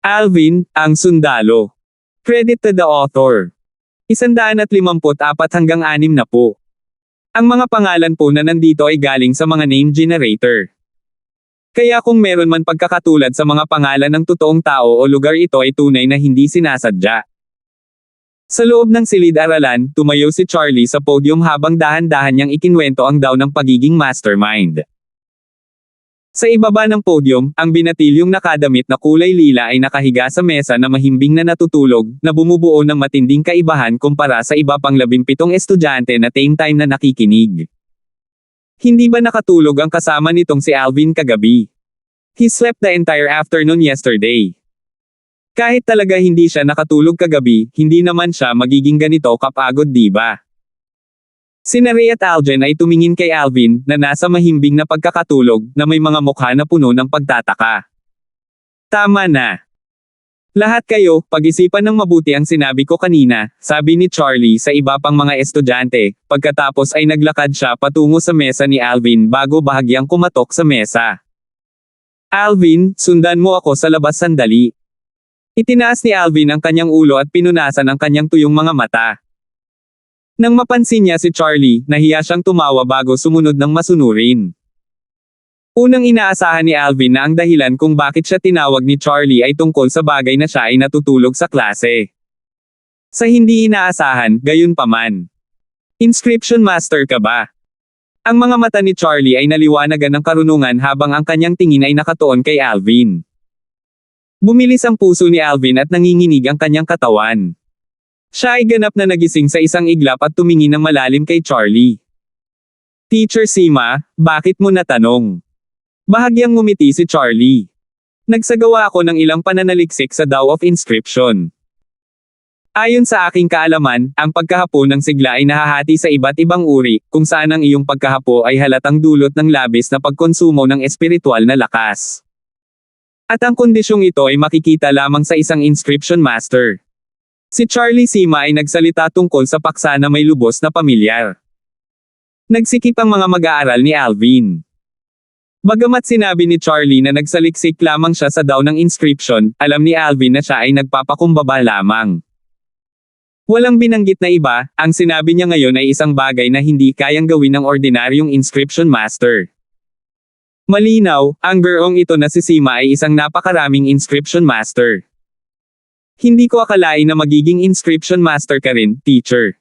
Alvin, ang sundalo. Credit to the author. 154 hanggang 60. Ang mga pangalan po na nandito ay galing sa mga name generator. Kaya kung meron man pagkakatulad sa mga pangalan ng totoong tao o lugar, ito ay tunay na hindi sinasadya. Sa loob ng silid-aralan, tumayo si Charlie sa podium habang dahan-dahan niyang ikinwento ang daw ng pagiging mastermind. Sa ibaba ng podium, ang binatilyong nakadamit na kulay lila ay nakahiga sa mesa na mahimbing na natutulog, na bumubuo ng matinding kaibahan kumpara sa iba pang 17 estudyante na same time na nakikinig. Hindi ba nakatulog ang kasama nitong si Alvin kagabi? He slept the entire afternoon yesterday. Kahit talaga hindi siya nakatulog kagabi, hindi naman siya magiging ganito kapagod, di ba? Sina Ray at Aljen ay tumingin kay Alvin, na nasa mahimbing na pagkakatulog, na may mga mukha na puno ng pagtataka. Tama na. Lahat kayo, pag-isipan ng mabuti ang sinabi ko kanina, sabi ni Charlie sa iba pang mga estudyante, pagkatapos ay naglakad siya patungo sa mesa ni Alvin bago bahagyang kumatok sa mesa. Alvin, sundan mo ako sa labas sandali. Itinaas ni Alvin ang kanyang ulo at pinunasan ang kanyang tuyong mga mata. Nang mapansin niya si Charlie, nahiya siyang tumawa bago sumunod ng masunurin. Unang inaasahan ni Alvin na ang dahilan kung bakit siya tinawag ni Charlie ay tungkol sa bagay na siya ay natutulog sa klase. Sa hindi inaasahan, gayon paman. Inscription master ka ba? Ang mga mata ni Charlie ay naliwanagan ng karunungan habang ang kanyang tingin ay nakatuon kay Alvin. Bumilis ang puso ni Alvin at nanginginig ang kanyang katawan. Siya ay ganap na nagising sa isang iglap at tumingin ng malalim kay Charlie. Teacher Sima, bakit mo natanong? Bahagyang ngumiti si Charlie. Nagsagawa ako ng ilang pananaliksik sa Dao of Inscription. Ayon sa aking kaalaman, ang pagkahapo ng sigla ay nahahati sa iba't ibang uri, kung saan ang iyong pagkahapo ay halatang dulot ng labis na pagkonsumo ng espiritual na lakas. At ang kondisyong ito ay makikita lamang sa isang inscription master. Si Charlie Sima ay nagsalita tungkol sa paksa na may lubos na pamilyar. Nagsikip ang mga mag-aaral ni Alvin. Bagamat sinabi ni Charlie na nagsaliksik lamang siya sa daw ng inscription, alam ni Alvin na siya ay nagpapakumbaba lamang. Walang binanggit na iba, ang sinabi niya ngayon ay isang bagay na hindi kayang gawin ng ordinaryong inscription master. Malinaw, ang girong ito na si Sima ay isang napakaraming inscription master. Hindi ko akalain na magiging inscription master ka rin, teacher.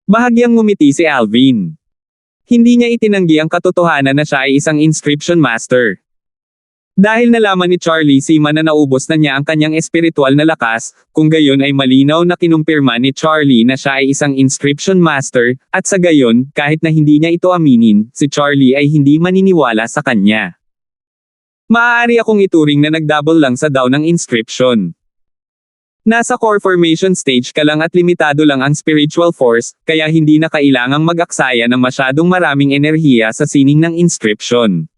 Bahagyang ngumiti si Alvin. Hindi niya itinanggi ang katotohanan na siya ay isang inscription master. Dahil nalaman ni Charlie Sima na naubos na niya ang kanyang espiritual na lakas, kung gayon ay malinaw na kinumpirma ni Charlie na siya ay isang inscription master, at sa gayon, kahit na hindi niya ito aminin, si Charlie ay hindi maniniwala sa kanya. Maaari akong ituring na nagdouble lang sa daw ng inscription. Nasa core formation stage ka lang at limitado lang ang spiritual force, kaya hindi na kailangang mag-aksaya ng masyadong maraming enerhiya sa sining ng inscription.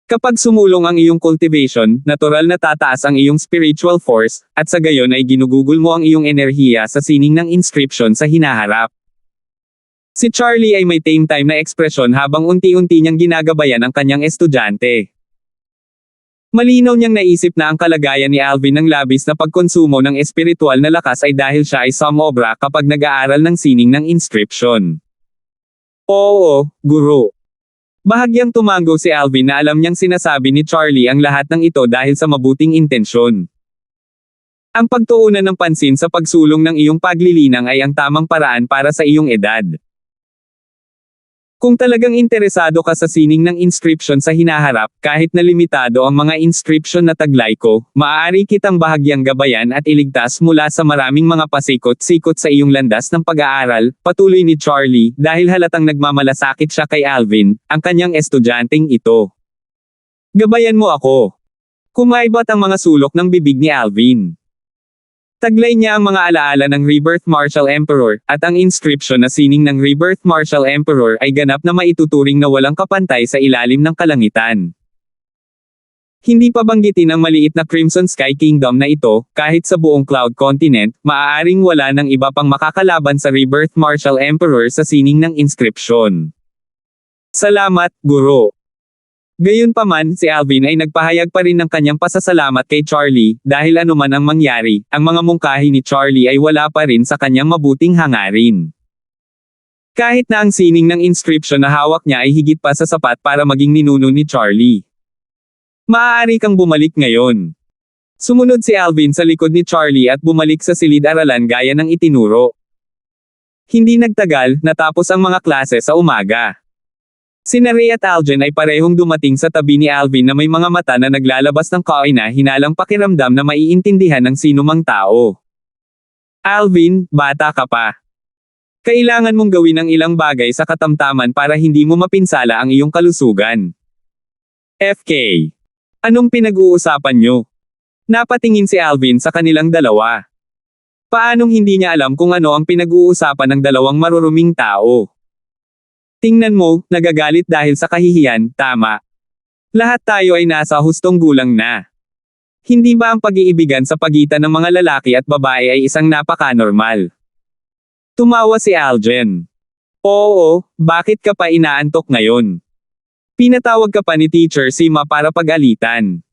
Kapag sumulong ang iyong cultivation, natural na tataas ang iyong spiritual force, at sa gayon ay ginugugol mo ang iyong enerhiya sa sining ng inscription sa hinaharap. Si Charlie ay may tame time na ekspresyon habang unti-unti niyang ginagabayan ang kanyang estudyante. Malinaw niyang naisip na ang kalagayan ni Alvin ng labis na pagkonsumo ng espiritual na lakas ay dahil siya ay sumobra kapag nag-aaral ng sining ng inscription. Oo, guro. Bahagyang tumango si Alvin na alam niyang sinasabi ni Charlie ang lahat ng ito dahil sa mabuting intensyon. Ang pagtuunan ng pansin sa pagsulong ng iyong paglilinang ay ang tamang paraan para sa iyong edad. Kung talagang interesado ka sa sining ng inscription sa hinaharap, kahit na limitado ang mga inscription na taglay ko, maaari kitang bahagyang gabayan at iligtas mula sa maraming mga pasikot-sikot sa iyong landas ng pag-aaral, patuloy ni Charlie, dahil halatang nagmamalasakit siya kay Alvin, ang kanyang estudyanteng ito. Gabayan mo ako. Kumaibot ang mga sulok ng bibig ni Alvin. Taglay niya ang mga alaala ng Rebirth Martial Emperor, at ang inscription na sining ng Rebirth Martial Emperor ay ganap na maituturing na walang kapantay sa ilalim ng kalangitan. Hindi pa banggitin ang maliit na Crimson Sky Kingdom na ito, kahit sa buong Cloud Continent, maaaring wala ng iba pang makakalaban sa Rebirth Martial Emperor sa sining ng inscription. Salamat, Guro. Gayunpaman, si Alvin ay nagpahayag pa rin ng kanyang pasasalamat kay Charlie, dahil anuman ang mangyari, ang mga mungkahi ni Charlie ay wala pa rin sa kanyang mabuting hangarin. Kahit na ang sining ng inscription na hawak niya ay higit pa sa sapat para maging ninuno ni Charlie. Maaari kang bumalik ngayon. Sumunod si Alvin sa likod ni Charlie at bumalik sa silid-aralan gaya ng itinuro. Hindi nagtagal, natapos ang mga klase sa umaga. Sina Ray at Algen ay parehong dumating sa tabi ni Alvin na may mga mata na naglalabas ng kaina hinalang pakiramdam na maiintindihan ng sinumang tao. Alvin, bata ka pa. Kailangan mong gawin ang ilang bagay sa katamtaman para hindi mo mapinsala ang iyong kalusugan. FK. Anong pinag-uusapan nyo? Napatingin si Alvin sa kanilang dalawa. Paanong hindi niya alam kung ano ang pinag-uusapan ng dalawang maruruming tao? Tingnan mo, nagagalit dahil sa kahihiyan, tama. Lahat tayo ay nasa hustong gulang na. Hindi ba ang pag-iibigan sa pagitan ng mga lalaki at babae ay isang napaka-normal? Tumawa si Algen. Oo, bakit ka pa inaantok ngayon? Pinatawag ka pa ni Teacher Sima para pag-alitan.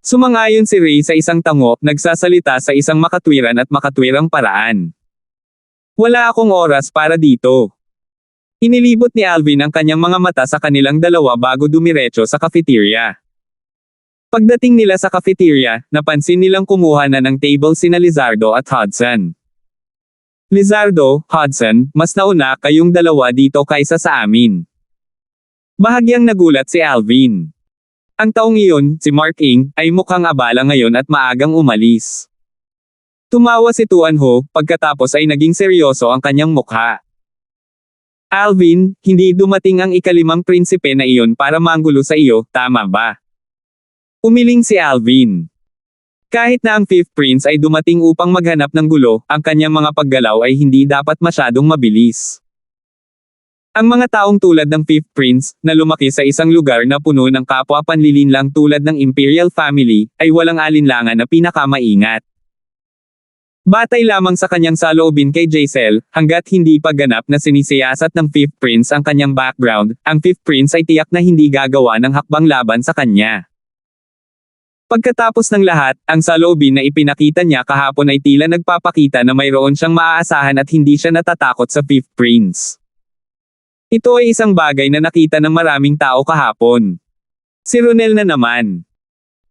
Sumangayon si Ray sa isang tango, nagsasalita sa isang makatwiran at makatwirang paraan. Wala akong oras para dito. Inilibot ni Alvin ang kanyang mga mata sa kanilang dalawa bago dumiretso sa cafeteria. Pagdating nila sa cafeteria, napansin nilang kumuha na ng table sina Lizardo at Hudson. Lizardo, Hudson, mas nauna kayong dalawa dito kaysa sa amin. Bahagyang nagulat si Alvin. Ang taong iyon, si Mark Ing, ay mukhang abala ngayon at maagang umalis. Tumawa si Tuan Ho, pagkatapos ay naging seryoso ang kanyang mukha. Alvin, hindi dumating ang ikalimang prinsipe na iyon para manggulo sa iyo, tama ba? Umiling si Alvin. Kahit na ang fifth prince ay dumating upang maghanap ng gulo, ang kanyang mga paggalaw ay hindi dapat masyadong mabilis. Ang mga taong tulad ng fifth prince, na lumaki sa isang lugar na puno ng kapwa panlilinlang tulad ng imperial family, ay walang alinlangan na pinakamaingat. Batay lamang sa kanyang saloobin kay Jaisel, hanggat hindi pa ganap na sinisiyasat ng fifth prince ang kanyang background, ang fifth prince ay tiyak na hindi gagawa ng hakbang laban sa kanya. Pagkatapos ng lahat, ang saloobin na ipinakita niya kahapon ay tila nagpapakita na mayroon siyang maaasahan at hindi siya natatakot sa fifth prince. Ito ay isang bagay na nakita ng maraming tao kahapon. Si Ronel na naman.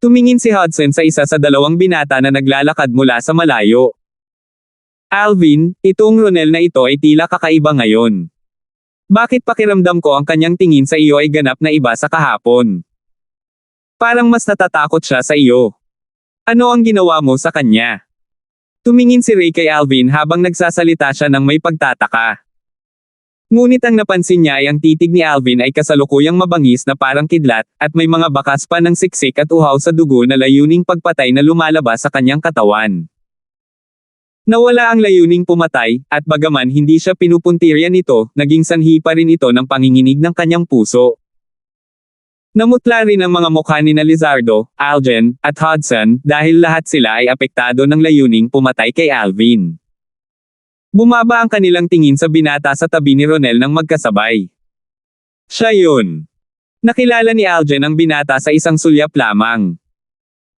Tumingin si Hudson sa isa sa dalawang binata na naglalakad mula sa malayo. Alvin, itong Ronel na ito ay tila kakaiba ngayon. Bakit pakiramdam ko ang kanyang tingin sa iyo ay ganap na iba sa kahapon? Parang mas natatakot siya sa iyo. Ano ang ginawa mo sa kanya? Tumingin si Ray kay Alvin habang nagsasalita siya ng may pagtataka. Ngunit ang napansin niya ay ang titig ni Alvin ay kasalukuyang mabangis na parang kidlat, at may mga bakas pa ng siksik at uhaw sa dugo na layuning pagpatay na lumalabas sa kanyang katawan. Nawala ang layuning pumatay, at bagaman hindi siya pinupuntirya nito, naging sanhi pa rin ito ng panginginig ng kanyang puso. Namutla rin ang mga mukha ni Lizardo, Algen, at Hudson, dahil lahat sila ay apektado ng layuning pumatay kay Alvin. Bumaba ang kanilang tingin sa binata sa tabi ni Ronel nang magkasabay. Siya yun. Nakilala ni Algen ang binata sa isang sulyap lamang.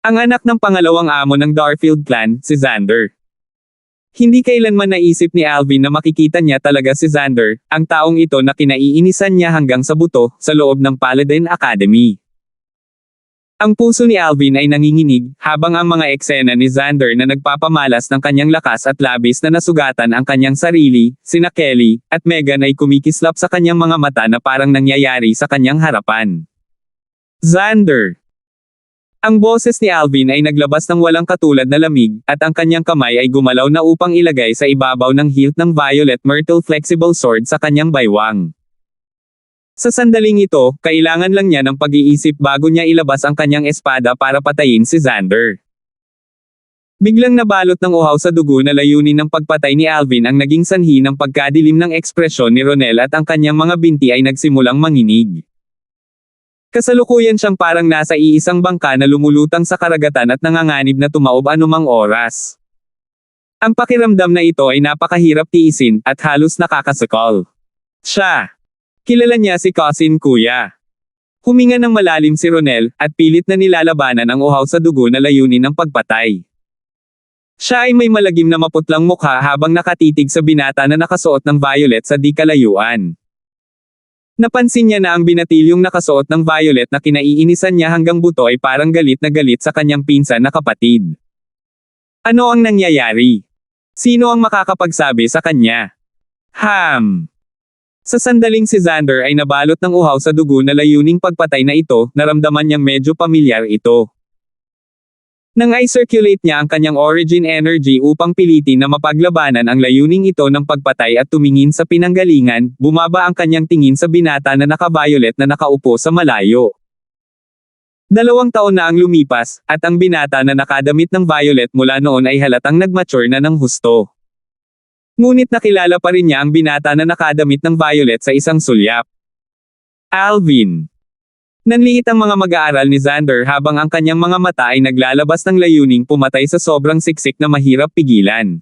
Ang anak ng pangalawang amo ng Darfield clan, si Xander. Hindi kailanman naisip ni Alvin na makikita niya talaga si Xander, ang taong ito na kinaiinisan niya hanggang sa buto, sa loob ng Paladin Academy. Ang puso ni Alvin ay nanginginig, habang ang mga eksena ni Xander na nagpapamalas ng kanyang lakas at labis na nasugatan ang kanyang sarili, sina Kelly, at Megan ay kumikislap sa kanyang mga mata na parang nangyayari sa kanyang harapan. Xander! Ang boses ni Alvin ay naglabas ng walang katulad na lamig, at ang kanyang kamay ay gumalaw na upang ilagay sa ibabaw ng hilt ng Violet Myrtle Flexible Sword sa kanyang baywang. Sa sandaling ito, kailangan lang niya ng pag-iisip bago niya ilabas ang kanyang espada para patayin si Xander. Biglang nabalot ng uhaw sa dugo na layunin ng pagpatay ni Alvin ang naging sanhi ng pagkadilim ng ekspresyon ni Ronel at ang kanyang mga binti ay nagsimulang manginig. Kasalukuyan siyang parang nasa iisang bangka na lumulutang sa karagatan at nanganganib na tumaob anumang oras. Ang pakiramdam na ito ay napakahirap tiisin, at halos nakakasakal. Siya. Kilala niya si Cousin Kuya. Huminga ng malalim si Ronel, at pilit na nilalabanan ang uhaw sa dugo na layunin ng pagpatay. Siya ay may malagim na maputlang mukha habang nakatitig sa binata na nakasuot ng violet sa di kalayuan. Napansin niya na ang binatilyong nakasuot ng violet na kinaiinisan niya hanggang buto ay parang galit na galit sa kanyang pinsan na kapatid. Ano ang nangyayari? Sino ang makakapagsabi sa kanya? Sa sandaling si Xander ay nabalot ng uhaw sa dugo na layuning pagpatay na ito, naramdaman niyang medyo pamilyar ito. Nang i-circulate niya ang kanyang origin energy upang pilitin na mapaglabanan ang layuning ito ng pagpatay at tumingin sa pinanggalingan, bumaba ang kanyang tingin sa binata na naka-violet na nakaupo sa malayo. 2 taon na ang lumipas, at ang binata na nakadamit ng violet mula noon ay halatang nag-mature na ng husto. Ngunit nakilala pa rin niya ang binata na nakadamit ng violet sa isang sulyap. Alvin. Nanliit ang mga mag-aaral ni Xander habang ang kanyang mga mata ay naglalabas ng layuning pumatay sa sobrang siksik na mahirap pigilan.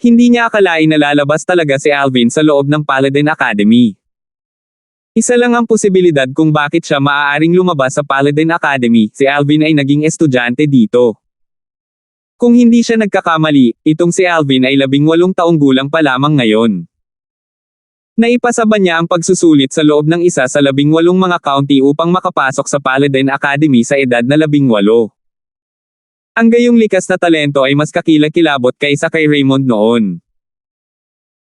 Hindi niya akalain na lalabas talaga si Alvin sa loob ng Paladin Academy. Isa lang ang posibilidad kung bakit siya maaaring lumabas sa Paladin Academy, si Alvin ay naging estudyante dito. Kung hindi siya nagkakamali, itong si Alvin ay 18 taong gulang pa lamang ngayon. Naipasaba niya ang pagsusulit sa loob ng isa sa 18 mga county upang makapasok sa Paladin Academy sa edad na 18. Ang gayong likas na talento ay mas kakilakilabot kaysa kay Raymond noon.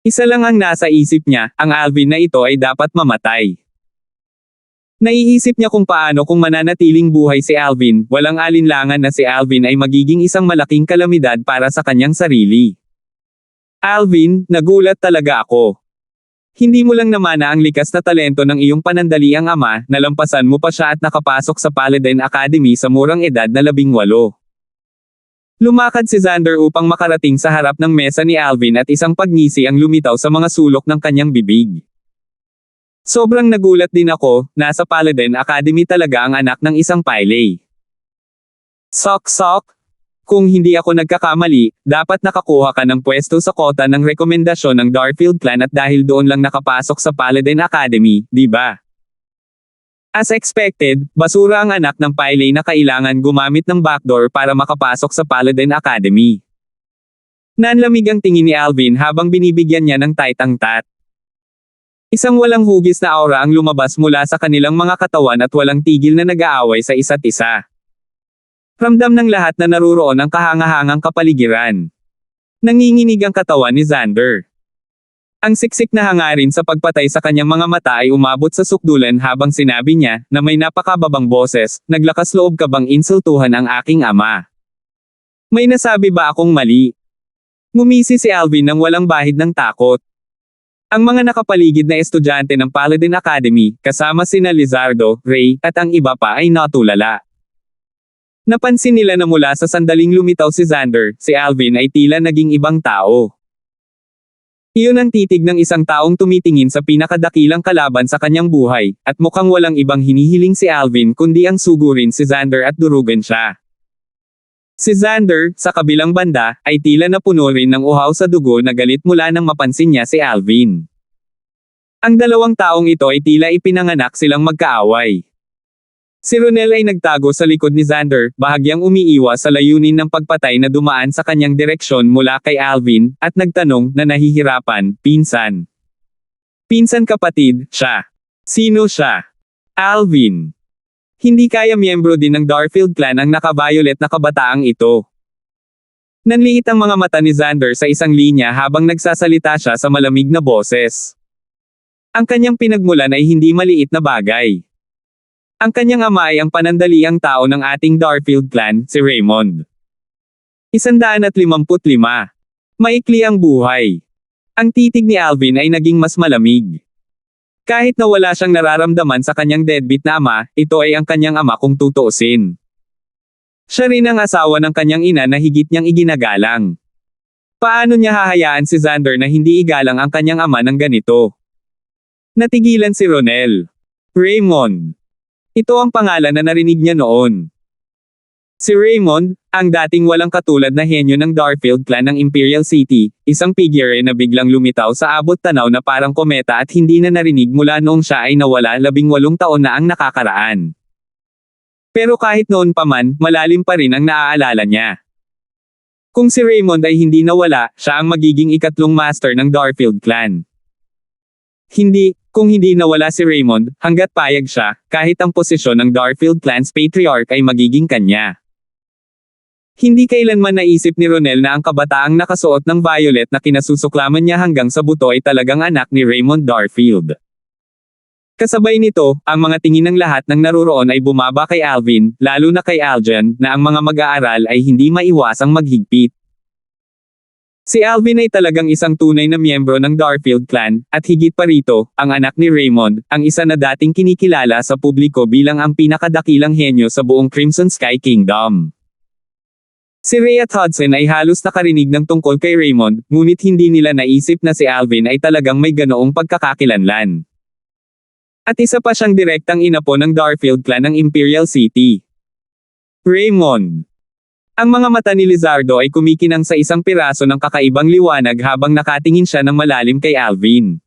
Isa lang ang nasa isip niya, ang Alvin na ito ay dapat mamatay. Naiisip niya kung paano kung mananatiling buhay si Alvin, walang alinlangan na si Alvin ay magiging isang malaking kalamidad para sa kanyang sarili. Alvin, nagulat talaga ako. Hindi mo lang namana ang likas na talento ng iyong panandaliang ama, nalampasan mo pa siya at nakapasok sa Paladin Academy sa murang edad na 18. Lumakad si Xander upang makarating sa harap ng mesa ni Alvin at isang pagngisi ang lumitaw sa mga sulok ng kanyang bibig. Sobrang nagulat din ako, nasa Paladin Academy talaga ang anak ng isang Pyle. Sok. Kung hindi ako nagkakamali, dapat nakakuha ka ng pwesto sa kota ng rekomendasyon ng Darfield Clan at dahil doon lang nakapasok sa Paladin Academy, di ba? As expected, basura ang anak ng Pyle na kailangan gumamit ng backdoor para makapasok sa Paladin Academy. Nanlamig ang tingin ni Alvin habang binibigyan niya ng tight ang tat. Isang walang hugis na aura ang lumabas mula sa kanilang mga katawan at walang tigil na nag-aaway sa isa't isa. Ramdam ng lahat na naruroon ang kahangahangang kapaligiran. Nanginginig ang katawan ni Xander. Ang siksik na hangarin sa pagpatay sa kanyang mga mata ay umabot sa sukdulan habang sinabi niya, na may napakababang boses, naglakas loob ka bang insultuhan ang aking ama? May nasabi ba akong mali? Ngumisi si Alvin nang walang bahid ng takot. Ang mga nakapaligid na estudyante ng Paladin Academy, kasama sina Lizardo, Ray, at ang iba pa ay natulala. Napansin nila na mula sa sandaling lumitaw si Xander, si Alvin ay tila naging ibang tao. Iyon ang titig ng isang taong tumitingin sa pinakadakilang kalaban sa kanyang buhay, at mukhang walang ibang hinihiling si Alvin kundi ang sugurin si Xander at durugan siya. Si Xander, sa kabilang banda, ay tila napuno rin ng uhaw sa dugo na galit mula nang mapansin niya si Alvin. Ang 2 taong ito ay tila ipinanganak silang magkaaway. Si Ronel ay nagtago sa likod ni Xander, bahagyang umiiwas sa layunin ng pagpatay na dumaan sa kanyang direksyon mula kay Alvin, at nagtanong na nahihirapan, pinsan. Pinsan kapatid, siya. Sino siya? Alvin. Hindi kaya miyembro din ng Darfield Clan ang naka-violet na kabataang ito. Nanliit ang mga mata ni Xander sa isang linya habang nagsasalita siya sa malamig na boses. Ang kanyang pinagmulan ay hindi maliit na bagay. Ang kanyang ama ay ang panandaliang tao ng ating Darfield Clan, si Raymond. 155. Maikli ang buhay. Ang titig ni Alvin ay naging mas malamig. Kahit na wala siyang nararamdaman sa kanyang deadbeat na ama, ito ay ang kanyang ama kung tutuusin. Siya rin ang asawa ng kanyang ina na higit niyang iginagalang. Paano niya hahayaan si Xander na hindi igalang ang kanyang ama ng ganito? Natigilan si Ronel. Raymond. Ito ang pangalan na narinig niya noon. Si Raymond, ang dating walang katulad na henyo ng Darfield clan ng Imperial City, isang figure na biglang lumitaw sa abot tanaw na parang kometa at hindi na narinig mula noong siya ay nawala 18 taon na ang nakakaraan. Pero kahit noon pa man, malalim pa rin ang naaalala niya. Kung si Raymond ay hindi nawala, siya ang magiging ikatlong master ng Darfield clan. Kung hindi nawala si Raymond, hanggat payag siya, kahit ang posisyon ng Darfield clan's patriarch ay magiging kanya. Hindi kailanman naisip ni Ronel na ang kabataang nakasuot ng violet na kinasusuklaman niya hanggang sa buto ay talagang anak ni Raymond Darfield. Kasabay nito, ang mga tingin ng lahat ng naruroon ay bumaba kay Alvin, lalo na kay Aljan, na ang mga mag-aaral ay hindi maiwasang maghigpit. Si Alvin ay talagang isang tunay na miyembro ng Darfield clan, at higit pa rito, ang anak ni Raymond, ang isa na dating kinikilala sa publiko bilang ang pinakadakilang henyo sa buong Crimson Sky Kingdom. Si Ray at Hudson ay halos nakarinig ng tungkol kay Raymond, ngunit hindi nila naisip na si Alvin ay talagang may ganoong pagkakakilanlan. At isa pa siyang direktang inapo ng Darfield clan ng Imperial City. Raymond. Ang mga mata ni Lizardo ay kumikinang sa isang piraso ng kakaibang liwanag habang nakatingin siya ng malalim kay Alvin.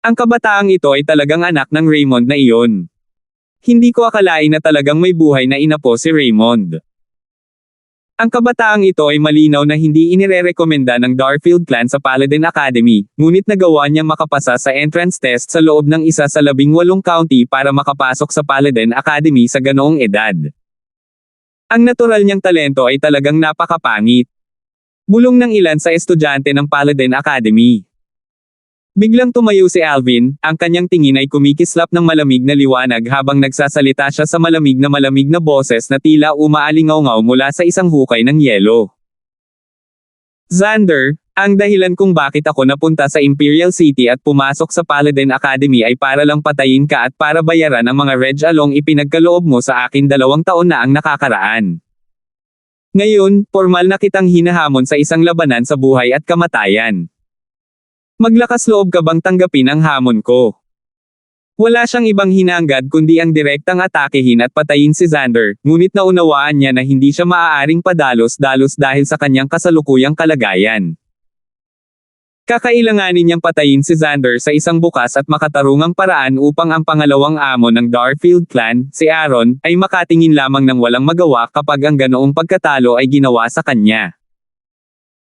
Ang kabataang ito ay talagang anak ng Raymond na iyon. Hindi ko akalain na talagang may buhay na inapo si Raymond. Ang kabataang ito ay malinaw na hindi inirerekomenda ng Darfield clan sa Paladin Academy, ngunit nagawa niyang makapasa sa entrance test sa loob ng isa sa 18 county para makapasok sa Paladin Academy sa ganoong edad. Ang natural niyang talento ay talagang napakapangit. Bulong ng ilan sa estudyante ng Paladin Academy. Biglang tumayo si Alvin, ang kanyang tingin ay kumikislap ng malamig na liwanag habang nagsasalita siya sa malamig na boses na tila umaalingaw-ngaw mula sa isang hukay ng yelo. Xander, ang dahilan kung bakit ako napunta sa Imperial City at pumasok sa Paladin Academy ay para lang patayin ka at para bayaran ang mga Reg Along ipinagkaloob mo sa akin 2 taon na ang nakakaraan. Ngayon, formal na kitang hinahamon sa isang labanan sa buhay at kamatayan. Maglakas loob ka bang tanggapin ang hamon ko? Wala siyang ibang hinangad kundi ang direktang atakehin at patayin si Xander, ngunit naunawaan niya na hindi siya maaaring padalos-dalos dahil sa kanyang kasalukuyang kalagayan. Kakailanganin niyang patayin si Xander sa isang bukas at makatarungang paraan upang ang pangalawang amo ng Darfield clan, si Aaron, ay makatingin lamang ng walang magawa kapag ang ganoong pagkatalo ay ginawa sa kanya.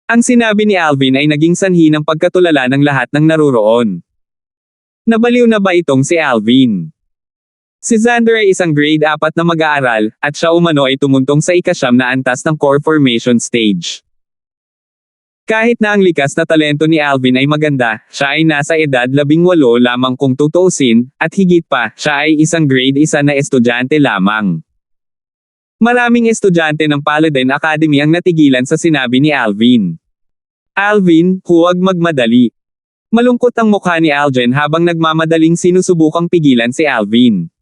Ang sinabi ni Alvin ay naging sanhi ng pagkatulala ng lahat ng naruroon. Nabaliw na ba itong si Alvin? Si Xander ay isang grade 4 na mag-aaral, at siya umano ay tumuntong sa ika-9 na antas ng core formation stage. Kahit na ang likas na talento ni Alvin ay maganda, siya ay nasa edad 18 lamang kung tutuusin, at higit pa, siya ay isang grade 1 na estudyante lamang. Maraming estudyante ng Paladin Academy ang natigilan sa sinabi ni Alvin. Alvin, huwag magmadali. Malungkot ang mukha ni Aljan habang nagmamadaling sinusubukang pigilan si Alvin.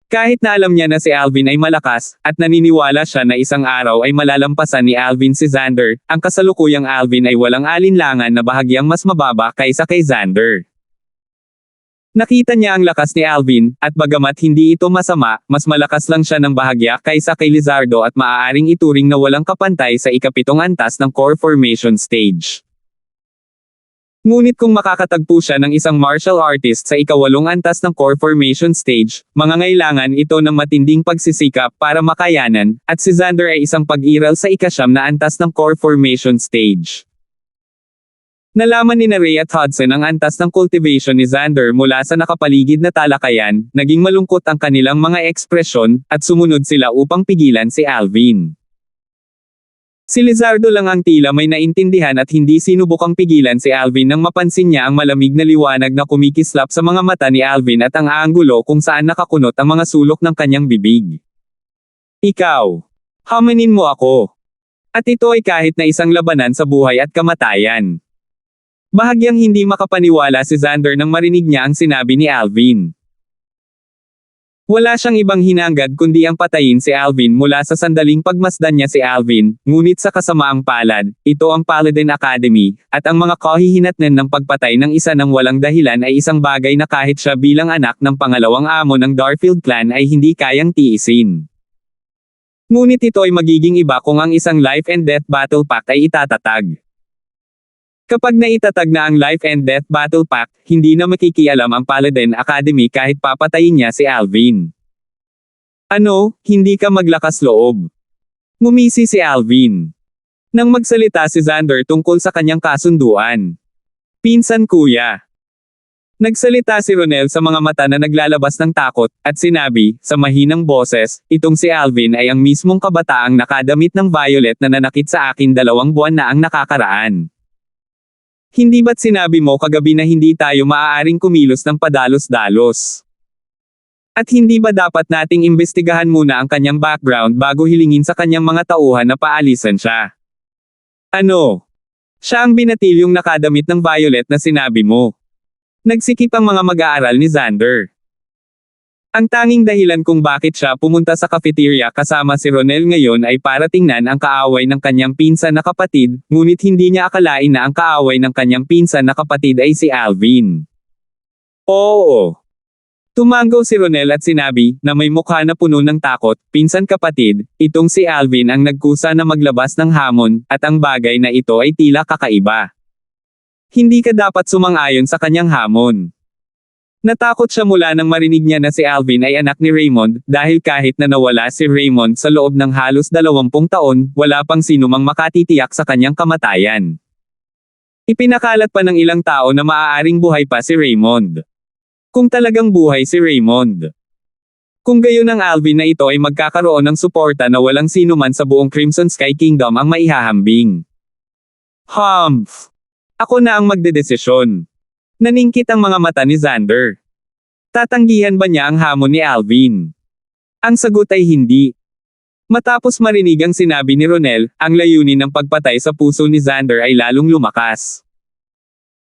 Kahit na alam niya na si Alvin ay malakas, at naniniwala siya na isang araw ay malalampasan ni Alvin si Xander, ang kasalukuyang Alvin ay walang alinlangan na bahagyang mas mababa kaysa kay Xander. Nakita niya ang lakas ni Alvin, at bagamat hindi ito masama, mas malakas lang siya ng bahagya kaysa kay Lizardo at maaaring ituring na walang kapantay sa ika-7 antas ng core formation stage. Ngunit kung makakatagpo siya ng isang martial artist sa ika-8 antas ng core formation stage, mangangailangan ito ng matinding pagsisikap para makayanan, at si Xander ay isang pag-iral sa ika-9 na antas ng core formation stage. Nalaman ni Ray at Hudson ang antas ng cultivation ni Xander mula sa nakapaligid na talakayan, naging malungkot ang kanilang mga ekspresyon, at sumunod sila upang pigilan si Alvin. Si Lizardo lang ang tila may naintindihan at hindi sinubukang pigilan si Alvin nang mapansin niya ang malamig na liwanag na kumikislap sa mga mata ni Alvin at ang aangulo kung saan nakakunot ang mga sulok ng kanyang bibig. Ikaw. Hamanin mo ako. At ito ay kahit na isang labanan sa buhay at kamatayan. Bahagyang hindi makapaniwala si Xander nang marinig niya ang sinabi ni Alvin. Wala siyang ibang hinangad kundi ang patayin si Alvin mula sa sandaling pagmasdan niya si Alvin, ngunit sa kasamaang palad, ito ang Paladin Academy, at ang mga kahihinatnan ng pagpatay ng isa ng walang dahilan ay isang bagay na kahit siya bilang anak ng pangalawang amo ng Darfield clan ay hindi kayang tiisin. Ngunit ito ay magiging iba kung ang isang life and death battle pact ay itatatag. Kapag naitatag na ang life and death battle pact, hindi na makikialam ang Paladin Academy kahit papatayin niya si Alvin. Ano, hindi ka maglakas loob? Ngumisi si Alvin. Nang magsalita si Xander tungkol sa kanyang kasunduan. Pinsan kuya. Nagsalita si Ronel sa mga mata na naglalabas ng takot, at sinabi, sa mahinang boses, itong si Alvin ay ang mismong kabataang nakadamit ng violet na nanakit sa akin 2 buwan na ang nakakaraan. Hindi ba't sinabi mo kagabi na hindi tayo maaaring kumilos ng padalos-dalos? At hindi ba dapat nating imbestigahan muna ang kanyang background bago hilingin sa kanyang mga tauhan na paalisan siya? Ano? Siya ang binatilyong nakadamit ng violet na sinabi mo. Nagsikip ang mga mag-aaral ni Xander. Ang tanging dahilan kung bakit siya pumunta sa cafeteria kasama si Ronel ngayon ay para tingnan ang kaaway ng kanyang pinsan na kapatid, ngunit hindi niya akalain na ang kaaway ng kanyang pinsan na kapatid ay si Alvin. Oo. Tumango si Ronel at sinabi, na may mukha na puno ng takot, pinsan kapatid, itong si Alvin ang nagkusa na maglabas ng hamon, at ang bagay na ito ay tila kakaiba. Hindi ka dapat sumang-ayon sa kanyang hamon. Natakot siya mula nang marinig niya na si Alvin ay anak ni Raymond, dahil kahit na nawala si Raymond sa loob ng halos 20 taon, wala pang sinumang makatitiyak sa kanyang kamatayan. Ipinakalat pa ng ilang tao na maaaring buhay pa si Raymond. Kung talagang buhay si Raymond. Kung gayon ang Alvin na ito ay magkakaroon ng suporta na walang sinuman sa buong Crimson Sky Kingdom ang maihahambing. Humph! Ako na ang magdedesisyon. Naningkit ang mga mata ni Xander. Tatanggihan ba niya ang hamon ni Alvin? Ang sagot ay hindi. Matapos marinig ang sinabi ni Ronel, ang layunin ng pagpatay sa puso ni Xander ay lalong lumakas.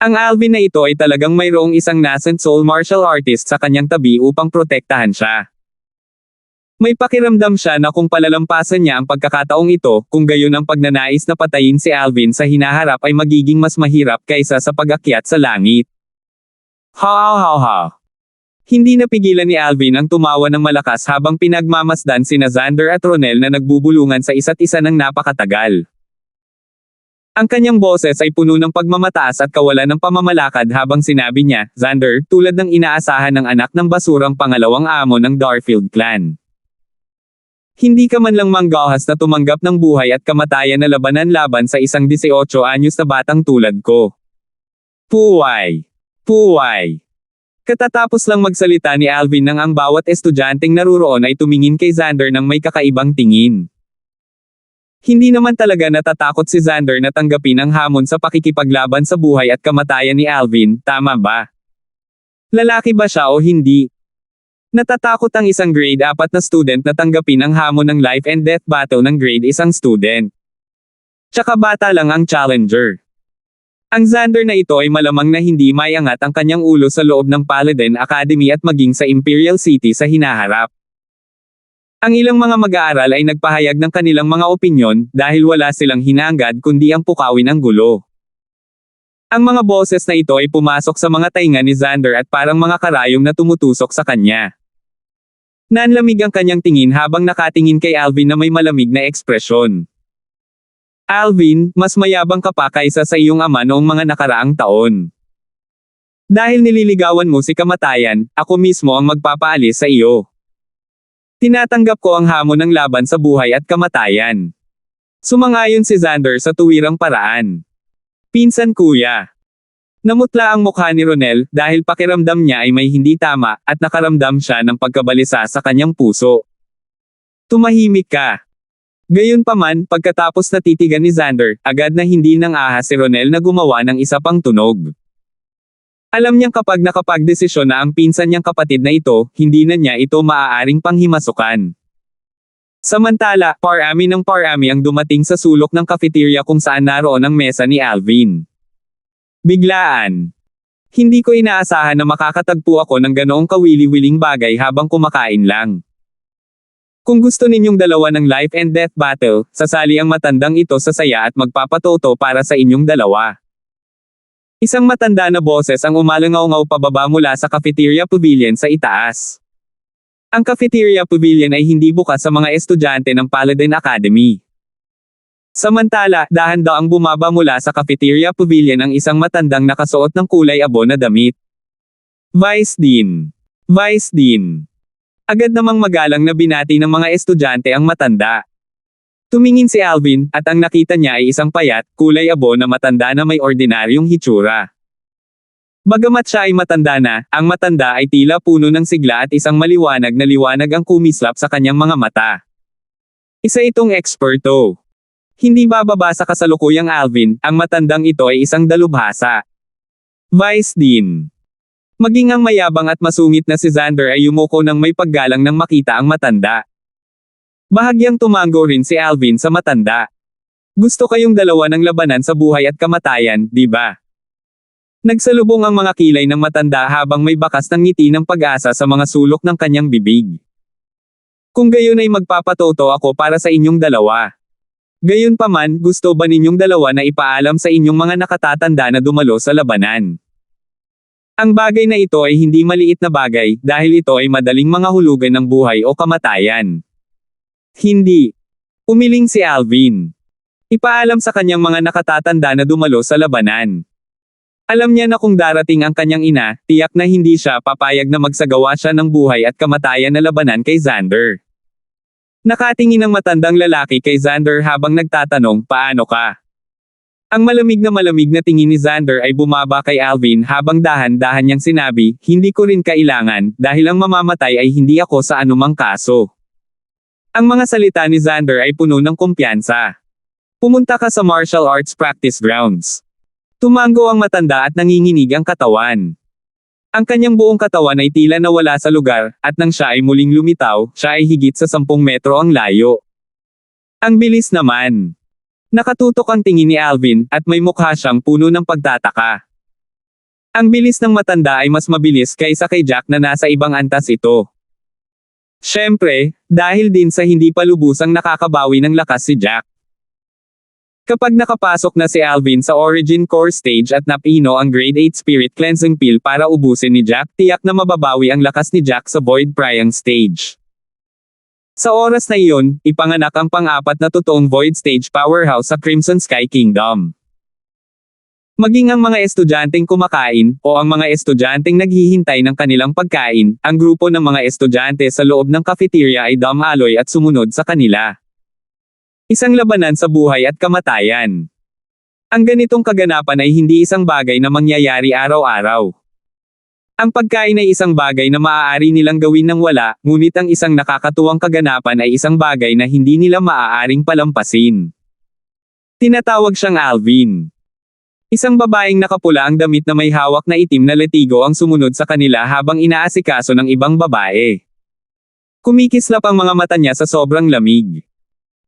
Ang Alvin na ito ay talagang mayroong isang nascent soul martial artist sa kanyang tabi upang protektahan siya. May pakiramdam siya na kung palalampasan niya ang pagkakataong ito, kung gayon ang pagnanais na patayin si Alvin sa hinaharap ay magiging mas mahirap kaysa sa pag-akyat sa langit. Ha. Hindi napigilan ni Alvin ang tumawa ng malakas habang pinagmamasdan sina Xander at Ronel na nagbubulungan sa isa't isa ng napakatagal. Ang kanyang boses ay puno ng pagmamataas at kawalan ng pamamalakad habang sinabi niya, Xander, tulad ng inaasahan ng anak ng basurang pangalawang amo ng Darfield clan. Hindi ka man lang manggahas na tumanggap ng buhay at kamatayan na labanan laban sa isang 18 anyos na batang tulad ko. Puway! Katatapos lang magsalita ni Alvin nang ang bawat estudyanteng naruroon ay tumingin kay Xander ng may kakaibang tingin. Hindi naman talaga natatakot si Xander na tanggapin ang hamon sa pakikipaglaban sa buhay at kamatayan ni Alvin, tama ba? Lalaki ba siya o hindi? Natatakot ang isang grade 4 na student na tanggapin ang hamon ng life and death battle ng grade 1 student. Tsaka bata lang ang challenger. Ang Xander na ito ay malamang na hindi maiangat ang kanyang ulo sa loob ng Paladin Academy at maging sa Imperial City sa hinaharap. Ang ilang mga mag-aaral ay nagpahayag ng kanilang mga opinyon, dahil wala silang hinahangad kundi ang pukawin ang gulo. Ang mga boses na ito ay pumasok sa mga tainga ni Xander at parang mga karayom na tumutusok sa kanya. Nanlamig ang kanyang tingin habang nakatingin kay Alvin na may malamig na ekspresyon. Alvin, mas mayabang ka pa kaysa sa iyong ama noong mga nakaraang taon. Dahil nililigawan mo si kamatayan, ako mismo ang magpapaalis sa iyo. Tinatanggap ko ang hamon ng laban sa buhay at kamatayan. Sumangayon si Xander sa tuwirang paraan. Pinsan kuya. Namutla ang mukha ni Ronel, dahil pakiramdam niya ay may hindi tama, at nakaramdam siya ng pagkabalisa sa kanyang puso. Tumahimik ka. Gayunpaman, pagkatapos na titigan ni Xander, agad na hindi nang ahas si Ronel na gumawa ng isa pang tunog. Alam niyang kapag nakapagdesisyon na ang pinsan niyang kapatid na ito, hindi na niya ito maaaring panghimasukan. Samantala, parami ang dumating sa sulok ng cafeteria kung saan naroon ang mesa ni Alvin. Biglaan. Hindi ko inaasahan na makakatagpo ako ng ganoong kawili-wiling bagay habang kumakain lang. Kung gusto ninyong dalawa ng life and death battle, sasali ang matandang ito sa saya at magpapatoto para sa inyong dalawa. Isang matanda na boses ang umalangaw-ngaw pababa mula sa cafeteria pavilion sa itaas. Ang Cafeteria Pavilion ay hindi bukas sa mga estudyante ng Paladin Academy. Samantala, dahan-daang bumaba mula sa Cafeteria Pavilion ang isang matandang nakasuot ng kulay abo na damit. Vice Dean. Vice Dean. Agad namang magalang na binati ng mga estudyante ang matanda. Tumingin si Alvin, at ang nakita niya ay isang payat, kulay abo na matanda na may ordinaryong hitsura. Bagamat siya ay matanda na, ang matanda ay tila puno ng sigla at isang maliwanag na liwanag ang kumislap sa kanyang mga mata. Isa itong eksperto. Hindi bababa sa kasalukuyang Alvin, ang matandang ito ay isang dalubhasa. Vice Dean. Maging ang mayabang at masungit na si Xander ay yumuko ng may paggalang nang makita ang matanda. Bahagyang tumango rin si Alvin sa matanda. Gusto kayong dalawa ng labanan sa buhay at kamatayan, di ba? Nagsalubong ang mga kilay ng matanda habang may bakas ng ngiti ng pag-asa sa mga sulok ng kanyang bibig. Kung gayon ay magpapatoto ako para sa inyong dalawa. Gayunpaman, gusto ba ninyong dalawa na ipaalam sa inyong mga nakatatanda na dumalo sa labanan? Ang bagay na ito ay hindi maliit na bagay, dahil ito ay madaling mangahulugan ng buhay o kamatayan. Hindi. Umiling si Alvin. Ipaalam sa kanyang mga nakatatanda na dumalo sa labanan. Alam niya na kung darating ang kanyang ina, tiyak na hindi siya papayag na magsagawa siya ng buhay at kamatayan na labanan kay Xander. Nakatingin ang matandang lalaki kay Xander habang nagtatanong, paano ka? Ang malamig na tingin ni Xander ay bumaba kay Alvin habang dahan-dahan niyang sinabi, hindi ko rin kailangan, dahil ang mamamatay ay hindi ako sa anumang kaso. Ang mga salita ni Xander ay puno ng kumpiyansa. Pumunta ka sa martial arts practice grounds. Tumango ang matanda at nanginginig ang katawan. Ang kanyang buong katawan ay tila nawala sa lugar, at nang siya ay muling lumitaw, siya ay higit sa 10 metro ang layo. Ang bilis naman. Nakatutok ang tingin ni Alvin, at may mukha siyang puno ng pagtataka. Ang bilis ng matanda ay mas mabilis kaysa kay Jack na nasa ibang antas ito. Siyempre, dahil din sa hindi pa lubusang nakakabawi ng lakas si Jack. Kapag nakapasok na si Alvin sa Origin Core Stage at napino ang Grade 8 Spirit Cleansing Pill para ubusin ni Jack, tiyak na mababawi ang lakas ni Jack sa Void Priang Stage. Sa oras na iyon, ipanganak ang pang-apat na totoong Void Stage powerhouse sa Crimson Sky Kingdom. Maging ang mga estudyanteng kumakain, o ang mga estudyanteng naghihintay ng kanilang pagkain, ang grupo ng mga estudyante sa loob ng cafeteria ay dumaloy at sumunod sa kanila. Isang labanan sa buhay at kamatayan. Ang ganitong kaganapan ay hindi isang bagay na mangyayari araw-araw. Ang pagkain ay isang bagay na maaari nilang gawin ng wala, ngunit ang isang nakakatuwang kaganapan ay isang bagay na hindi nila maaaring palampasin. Tinatawag siyang Alvin. Isang babaeng nakapula ang damit na may hawak na itim na letigo ang sumunod sa kanila habang inaasikaso ng ibang babae. Kumikislap ang mga mata niya sa sobrang lamig.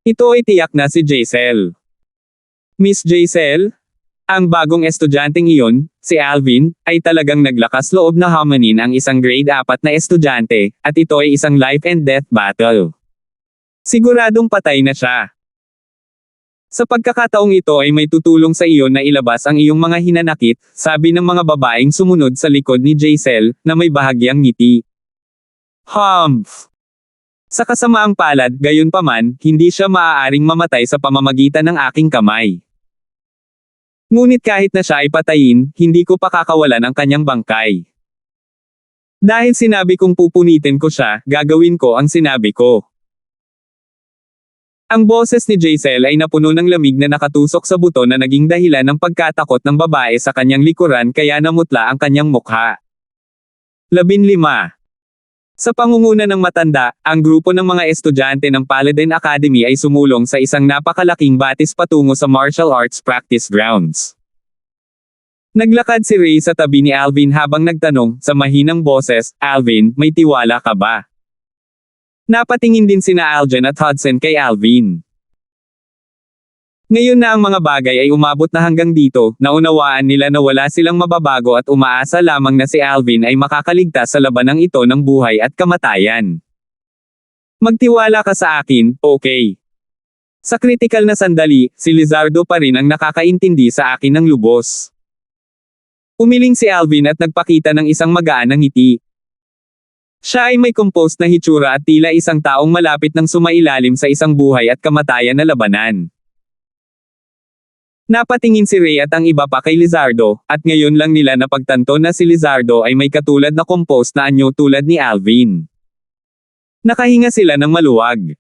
Ito ay tiyak na si Jaisel. Miss Jaisel? Ang bagong estudyanteng iyon, si Alvin, ay talagang naglakas loob na hamanin ang isang grade 4 na estudyante, at ito ay isang life and death battle. Siguradong patay na siya. Sa pagkakataong ito ay may tutulong sa iyo na ilabas ang iyong mga hinanakit, sabi ng mga babaeng sumunod sa likod ni Jaisel, na may bahagyang ngiti. Humph! Sa kasamaang palad, gayunpaman, hindi siya maaaring mamatay sa pamamagitan ng aking kamay. Ngunit kahit na siya ay patayin, hindi ko pakakawalan ang kanyang bangkay. Dahil sinabi kong pupunitin ko siya, gagawin ko ang sinabi ko. Ang boses ni Jaisel ay napuno ng lamig na nakatusok sa buto na naging dahilan ng pagkatakot ng babae sa kanyang likuran kaya namutla ang kanyang mukha. 15. Sa pangunguna ng matanda, ang grupo ng mga estudyante ng Paladin Academy ay sumulong sa isang napakalaking batis patungo sa martial arts practice grounds. Naglakad si Ray sa tabi ni Alvin habang nagtanong, sa mahinang boses, Alvin, may tiwala ka ba? Napatingin din sina Aljan at Hudson kay Alvin. Ngayon na ang mga bagay ay umabot na hanggang dito, naunawaan nila na wala silang mababago at umaasa lamang na si Alvin ay makakaligtas sa labanang ito ng buhay at kamatayan. Magtiwala ka sa akin, okay? Sa kritikal na sandali, si Lizardo pa rin ang nakakaintindi sa akin ng lubos. Umiling si Alvin at nagpakita ng isang magaan na ngiti. Siya ay may composed na hitsura at tila isang taong malapit ng sumailalim sa isang buhay at kamatayan na labanan. Napatingin si Ray at ang iba pa kay Lizardo, at ngayon lang nila napagtanto na si Lizardo ay may katulad na composed na anyo tulad ni Alvin. Nakahinga sila ng maluwag.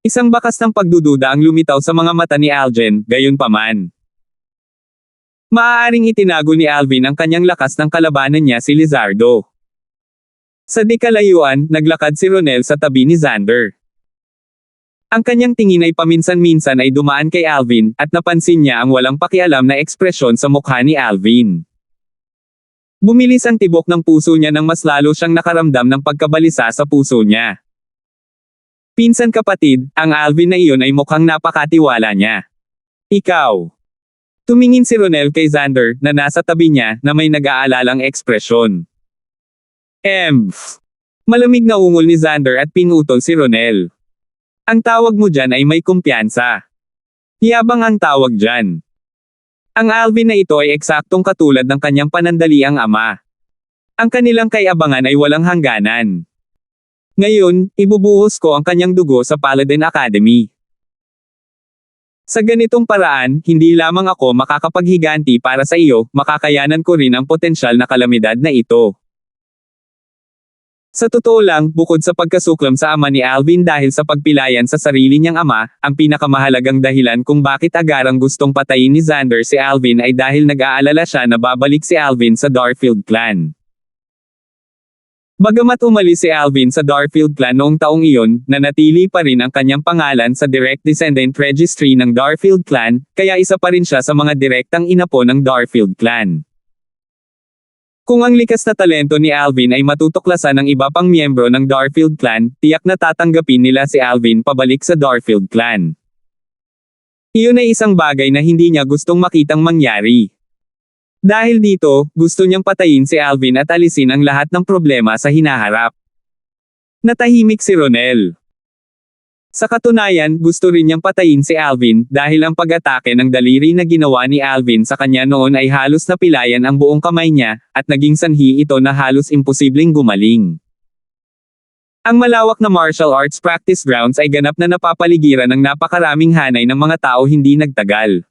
Isang bakas ng pagdududa ang lumitaw sa mga mata ni Algen, gayunpaman. Maaaring itinago ni Alvin ang kanyang lakas ng kalabanan niya si Lizardo. Sa di kalayuan, naglakad si Ronel sa tabi ni Xander. Ang kanyang tingin ay paminsan-minsan ay dumaan kay Alvin, at napansin niya ang walang pakialam na ekspresyon sa mukha ni Alvin. Bumilis ang tibok ng puso niya nang mas lalo siyang nakaramdam ng pagkabalisa sa puso niya. Pinsan kapatid, ang Alvin na iyon ay mukhang napakatiwala niya. Ikaw. Tumingin si Ronel kay Xander, na nasa tabi niya, na may nag-aalalang ekspresyon. Malamig na ungol ni Xander at pinutol si Ronel. Ang tawag mo dyan ay may kumpiyansa. Yabang ang tawag dyan. Ang Alvin na ito ay eksaktong katulad ng kanyang panandaliang ama. Ang kanilang kayabangan ay walang hangganan. Ngayon, ibubuhos ko ang kanyang dugo sa Paladin Academy. Sa ganitong paraan, hindi lamang ako makakapaghiganti para sa iyo, makakayanan ko rin ang potensyal na kalamidad na ito. Sa totoo lang, bukod sa pagkasuklam sa ama ni Alvin dahil sa pagpilayan sa sarili niyang ama, ang pinakamahalagang dahilan kung bakit agarang gustong patayin ni Xander si Alvin ay dahil nag-aalala siya na babalik si Alvin sa Darfield clan. Bagamat umalis si Alvin sa Darfield clan noong taong iyon, nanatili pa rin ang kanyang pangalan sa Direct Descendant Registry ng Darfield clan, kaya isa pa rin siya sa mga direktang inapo ng Darfield clan. Kung ang likas na talento ni Alvin ay matutuklasan ng iba pang miyembro ng Darfield clan, tiyak na tatanggapin nila si Alvin pabalik sa Darfield clan. Iyon ay isang bagay na hindi niya gustong makitang mangyari. Dahil dito, gusto niyang patayin si Alvin at alisin ang lahat ng problema sa hinaharap. Natahimik si Ronel. Sa katunayan, gusto rin niyang patayin si Alvin dahil ang pag-atake ng daliri na ginawa ni Alvin sa kanya noon ay halos napilayan ang buong kamay niya, at naging sanhi ito na halos imposibleng gumaling. Ang malawak na martial arts practice grounds ay ganap na napapaligiran ng napakaraming hanay ng mga tao hindi nagtagal.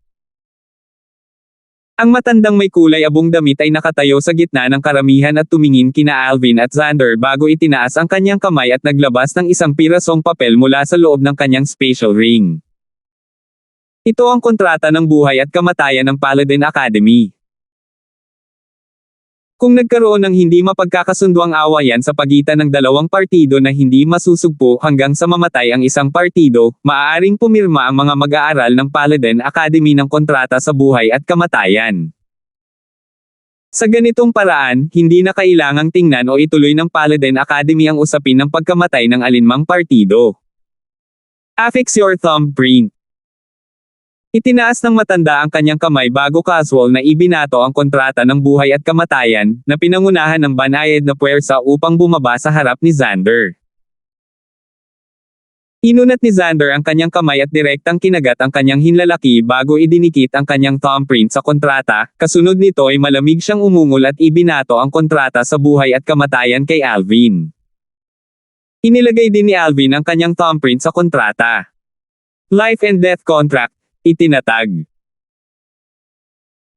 Ang matandang may kulay abong damit ay nakatayo sa gitna ng karamihan at tumingin kina Alvin at Xander bago itinaas ang kanyang kamay at naglabas ng isang pirasong papel mula sa loob ng kanyang spatial ring. Ito ang kontrata ng buhay at kamatayan ng Paladin Academy. Kung nagkaroon ng hindi mapagkakasunduang awayan sa pagitan ng dalawang partido na hindi masusugpo hanggang sa mamatay ang isang partido, maaaring pumirma ang mga mag-aaral ng Paladin Academy ng kontrata sa buhay at kamatayan. Sa ganitong paraan, hindi na kailangang tingnan o ituloy ng Paladin Academy ang usapin ng pagkamatay ng alinmang partido. Affix your thumbprint. Itinaas ng matanda ang kanyang kamay bago casual na ibinato ang kontrata ng buhay at kamatayan, na pinangunahan ng banayad na puwersa upang bumaba sa harap ni Xander. Inunat ni Xander ang kanyang kamay at direktang kinagat ang kanyang hinlalaki bago idinikit ang kanyang thumbprint sa kontrata, kasunod nito ay malamig siyang umungol at ibinato ang kontrata sa buhay at kamatayan kay Alvin. Inilagay din ni Alvin ang kanyang thumbprint sa kontrata. Life and Death Contract. Itinatag.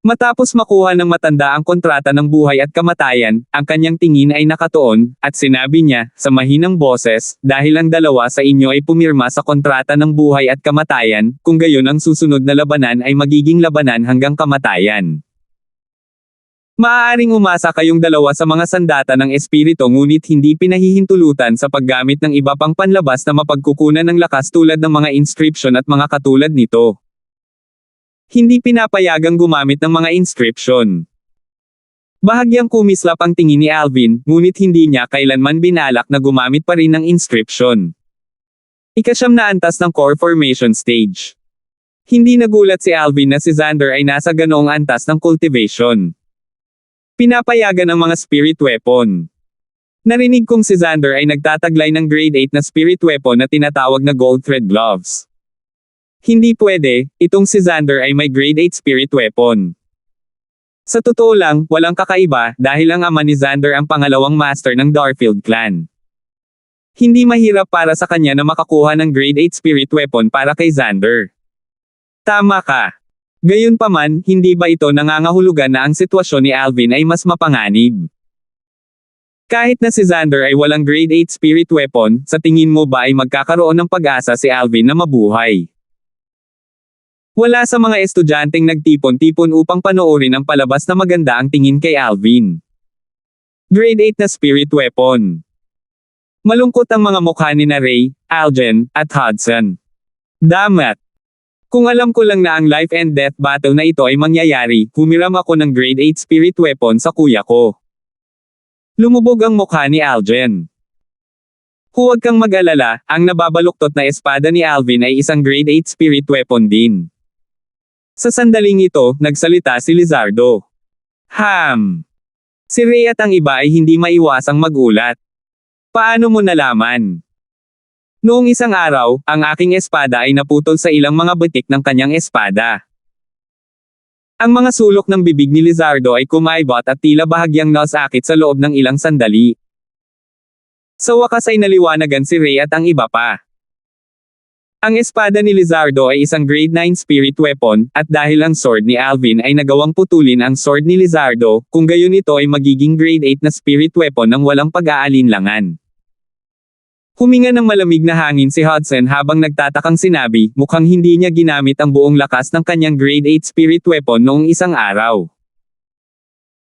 Matapos makuha ng matanda ang kontrata ng buhay at kamatayan, ang kanyang tingin ay nakatuon, at sinabi niya, sa mahinang boses, dahil ang dalawa sa inyo ay pumirma sa kontrata ng buhay at kamatayan, kung gayon ang susunod na labanan ay magiging labanan hanggang kamatayan. Maaaring umasa kayong dalawa sa mga sandata ng espiritu ngunit hindi pinahihintulutan sa paggamit ng iba pang panlabas na mapagkukunan ng lakas tulad ng mga inscription at mga katulad nito. Hindi pinapayagang gumamit ng mga inscription. Bahagyang kumislap ang tingin ni Alvin, ngunit hindi niya kailanman binalak na gumamit pa rin ng inscription. Ika-9 na antas ng core formation stage. Hindi nagulat si Alvin na si Xander ay nasa ganoong antas ng cultivation. Pinapayagan ang mga spirit weapon. Narinig kong si Xander ay nagtataglay ng grade 8 na spirit weapon na tinatawag na gold thread gloves. Hindi pwede, itong si Xander ay may grade 8 spirit weapon. Sa totoo lang, walang kakaiba dahil ang ama ni Xander ang pangalawang master ng Darfield clan. Hindi mahirap para sa kanya na makakuha ng grade 8 spirit weapon para kay Xander. Tama ka. Gayunpaman, hindi ba ito nangangahulugan na ang sitwasyon ni Alvin ay mas mapanganib? Kahit na si Xander ay walang grade 8 spirit weapon, sa tingin mo ba ay magkakaroon ng pag-asa si Alvin na mabuhay? Wala sa mga estudyanteng nagtipon-tipon upang panoorin ang palabas na maganda ang tingin kay Alvin. Grade 8 na spirit weapon. Malungkot ang mga mukha ni na Ray, Algen, at Hudson. Damat! Kung alam ko lang na ang life and death battle na ito ay mangyayari, humiram ako ng grade 8 spirit weapon sa kuya ko. Lumubog ang mukha ni Algen. Huwag kang mag-alala, ang nababaluktot na espada ni Alvin ay isang grade 8 spirit weapon din. Sa sandaling ito, nagsalita si Lizardo. Si Ray at ang iba ay hindi maiwasang magulat. Paano mo nalaman? Noong isang araw, ang aking espada ay naputol sa ilang mga butik ng kanyang espada. Ang mga sulok ng bibig ni Lizardo ay kumaibot at tila bahagyang nasakit sa loob ng ilang sandali. Sa wakas ay naliwanagan si Ray at ang iba pa. Ang espada ni Lizardo ay isang grade 9 spirit weapon, at dahil ang sword ni Alvin ay nagawang putulin ang sword ni Lizardo, kung gayon ito ay magiging grade 8 na spirit weapon ng walang pag-aalinlangan. Huminga ng malamig na hangin si Hudson habang nagtatakang sinabi, mukhang hindi niya ginamit ang buong lakas ng kanyang grade 8 spirit weapon noong isang araw.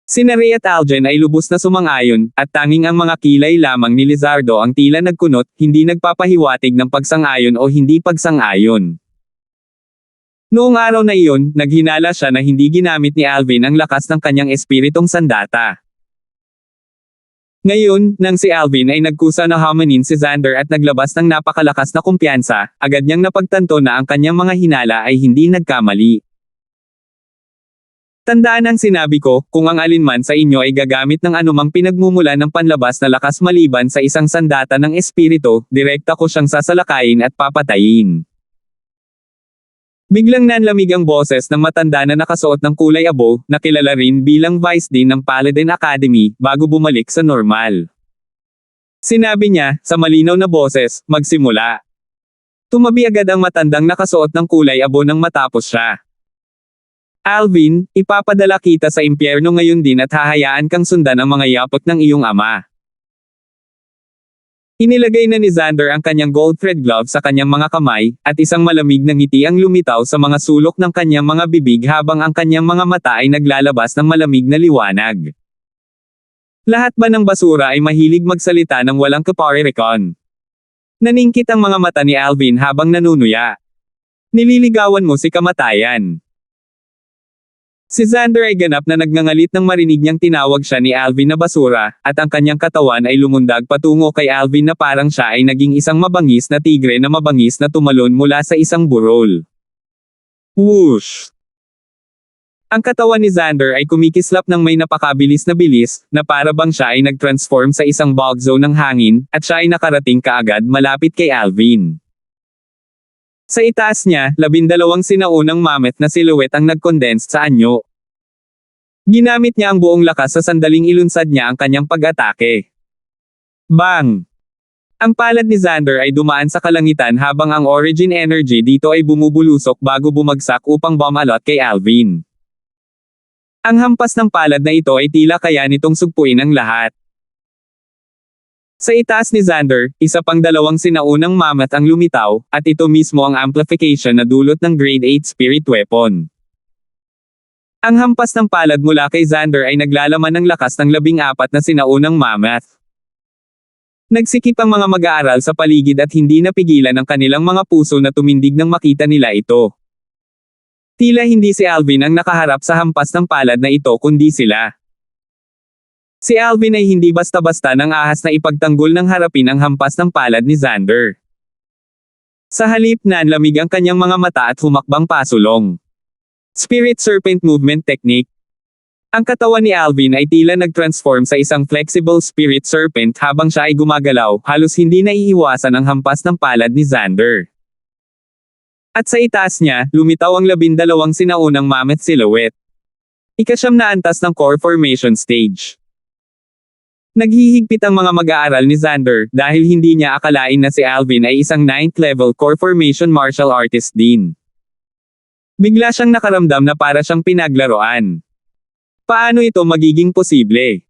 Sina Ray at Algen ay lubos na sumang-ayon, at tanging ang mga kilay lamang ni Lizardo ang tila nagkunot, hindi nagpapahiwatig ng pagsang-ayon o hindi pagsang-ayon. Noong araw na iyon, naghinala siya na hindi ginamit ni Alvin ang lakas ng kanyang espiritong sandata. Ngayon, nang si Alvin ay nagkusa na hamanin si Xander at naglabas ng napakalakas na kumpiyansa, agad niyang napagtanto na ang kanyang mga hinala ay hindi nagkamali. Tandaan ang sinabi ko, kung ang alinman sa inyo ay gagamit ng anumang pinagmumulan ng panlabas na lakas maliban sa isang sandata ng espiritu, direkta ko siyang sasalakayin at papatayin. Biglang nanlamig ang boses ng matanda na nakasuot ng kulay abo, na kilala rin bilang Vice Dean ng Paladin Academy, bago bumalik sa normal. Sinabi niya, sa malinaw na boses, magsimula. Tumabi agad ang matandang nakasuot ng kulay abo nang matapos siya. Alvin, ipapadala kita sa impyerno ngayon din at hahayaan kang sundan ang mga yapot ng iyong ama. Inilagay na ni Xander ang kanyang gold thread glove sa kanyang mga kamay, at isang malamig na ngiti ang lumitaw sa mga sulok ng kanyang mga bibig habang ang kanyang mga mata ay naglalabas ng malamig na liwanag. Lahat ba ng basura ay mahilig magsalita ng walang kaparirikon? Naningkit ang mga mata ni Alvin habang nanunuya. Nililigawan mo si kamatayan. Si Xander ay ganap na nagngangalit nang marinig niyang tinawag siya ni Alvin na basura, at ang kanyang katawan ay lumundag patungo kay Alvin na parang siya ay naging isang mabangis na tigre na mabangis na tumalon mula sa isang burol. Whoosh! Ang katawan ni Xander ay kumikislap ng may napakabilis na bilis, na para bang siya ay nag-transform sa isang bog zone ng hangin, at siya ay nakarating kaagad malapit kay Alvin. Sa itaas niya, 12 sinaunang mammoth na silhouette ang nag-condense sa anyo. Ginamit niya ang buong lakas sa sandaling ilunsad niya ang kanyang pag-atake. Bang! Ang palad ni Xander ay dumaan sa kalangitan habang ang origin energy dito ay bumubulusok bago bumagsak upang bumalot kay Alvin. Ang hampas ng palad na ito ay tila kaya nitong sugpuin ang lahat. Sa itaas ni Xander, isa pang 2 sinaunang mammoth ang lumitaw, at ito mismo ang amplification na dulot ng grade 8 spirit weapon. Ang hampas ng palad mula kay Xander ay naglalaman ng lakas ng 14 na sinaunang mammoth. Nagsikip ang mga mag-aaral sa paligid at hindi napigilan ang kanilang mga puso na tumindig nang makita nila ito. Tila hindi si Alvin ang nakaharap sa hampas ng palad na ito kundi sila. Si Alvin ay hindi basta-basta nang ahas na ipagtanggol ng harapin ang hampas ng palad ni Xander. Sa halip nanlamig ang kanyang mga mata at humakbang pasulong. Spirit Serpent Movement Technique. Ang katawan ni Alvin ay tila nag-transform sa isang flexible Spirit Serpent habang siya ay gumagalaw, halos hindi naiiwasan ang hampas ng palad ni Xander. At sa itaas niya, lumitaw ang 12 sinaunang mammoth silhouette. Ika-9 na antas ng core formation stage. Naghihigpit ang mga mag-aaral ni Xander dahil hindi niya akalain na si Alvin ay isang 9th level core formation martial artist din. Bigla siyang nakaramdam na para siyang pinaglaruan. Paano ito magiging posible?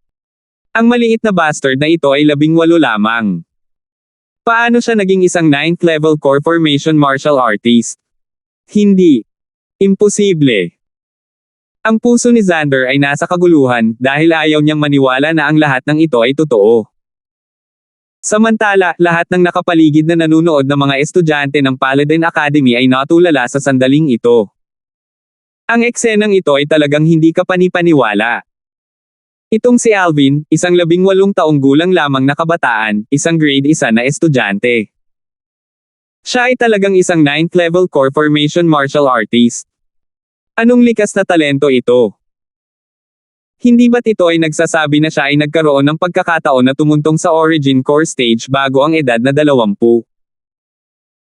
Ang maliit na bastard na ito ay 18 lamang. Paano siya naging isang 9th level core formation martial artist? Hindi. Imposible. Ang puso ni Xander ay nasa kaguluhan dahil ayaw niyang maniwala na ang lahat ng ito ay totoo. Samantala, lahat ng nakapaligid na nanunood ng mga estudyante ng Paladin Academy ay natulala sa sandaling ito. Ang eksenang ito ay talagang hindi kapanipaniwala. Itong si Alvin, isang 18 taong gulang lamang na kabataan, isang grade 1 na estudyante. Siya ay talagang isang 9th level core formation martial artist. Anong likas na talento ito? Hindi ba't ito ay nagsasabi na siya ay nagkaroon ng pagkakataon na tumuntong sa origin core stage bago ang edad na 20?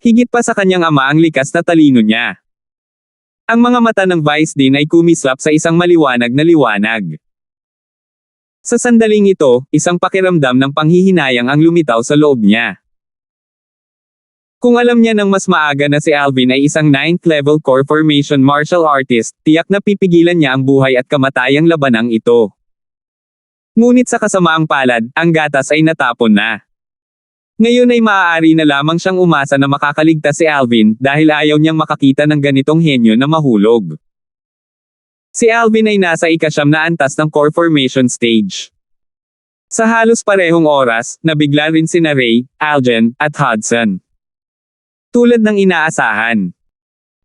Higit pa sa kanyang ama ang likas na talino niya. Ang mga mata ng Vice din ay kumislap sa isang maliwanag na liwanag. Sa sandaling ito, isang pakiramdam ng panghihinayang ang lumitaw sa loob niya. Kung alam niya nang mas maaga na si Alvin ay isang 9th level core formation martial artist, tiyak na pipigilan niya ang buhay at kamatayang labanang ito. Ngunit sa kasamaang palad, ang gatas ay natapon na. Ngayon ay maaari na lamang siyang umasa na makakaligtas si Alvin dahil ayaw niyang makakita ng ganitong henyo na mahulog. Si Alvin ay nasa ika-9 na antas ng core formation stage. Sa halos parehong oras, nabigla rin sina Ray, Algen, at Hudson. Tulad ng inaasahan.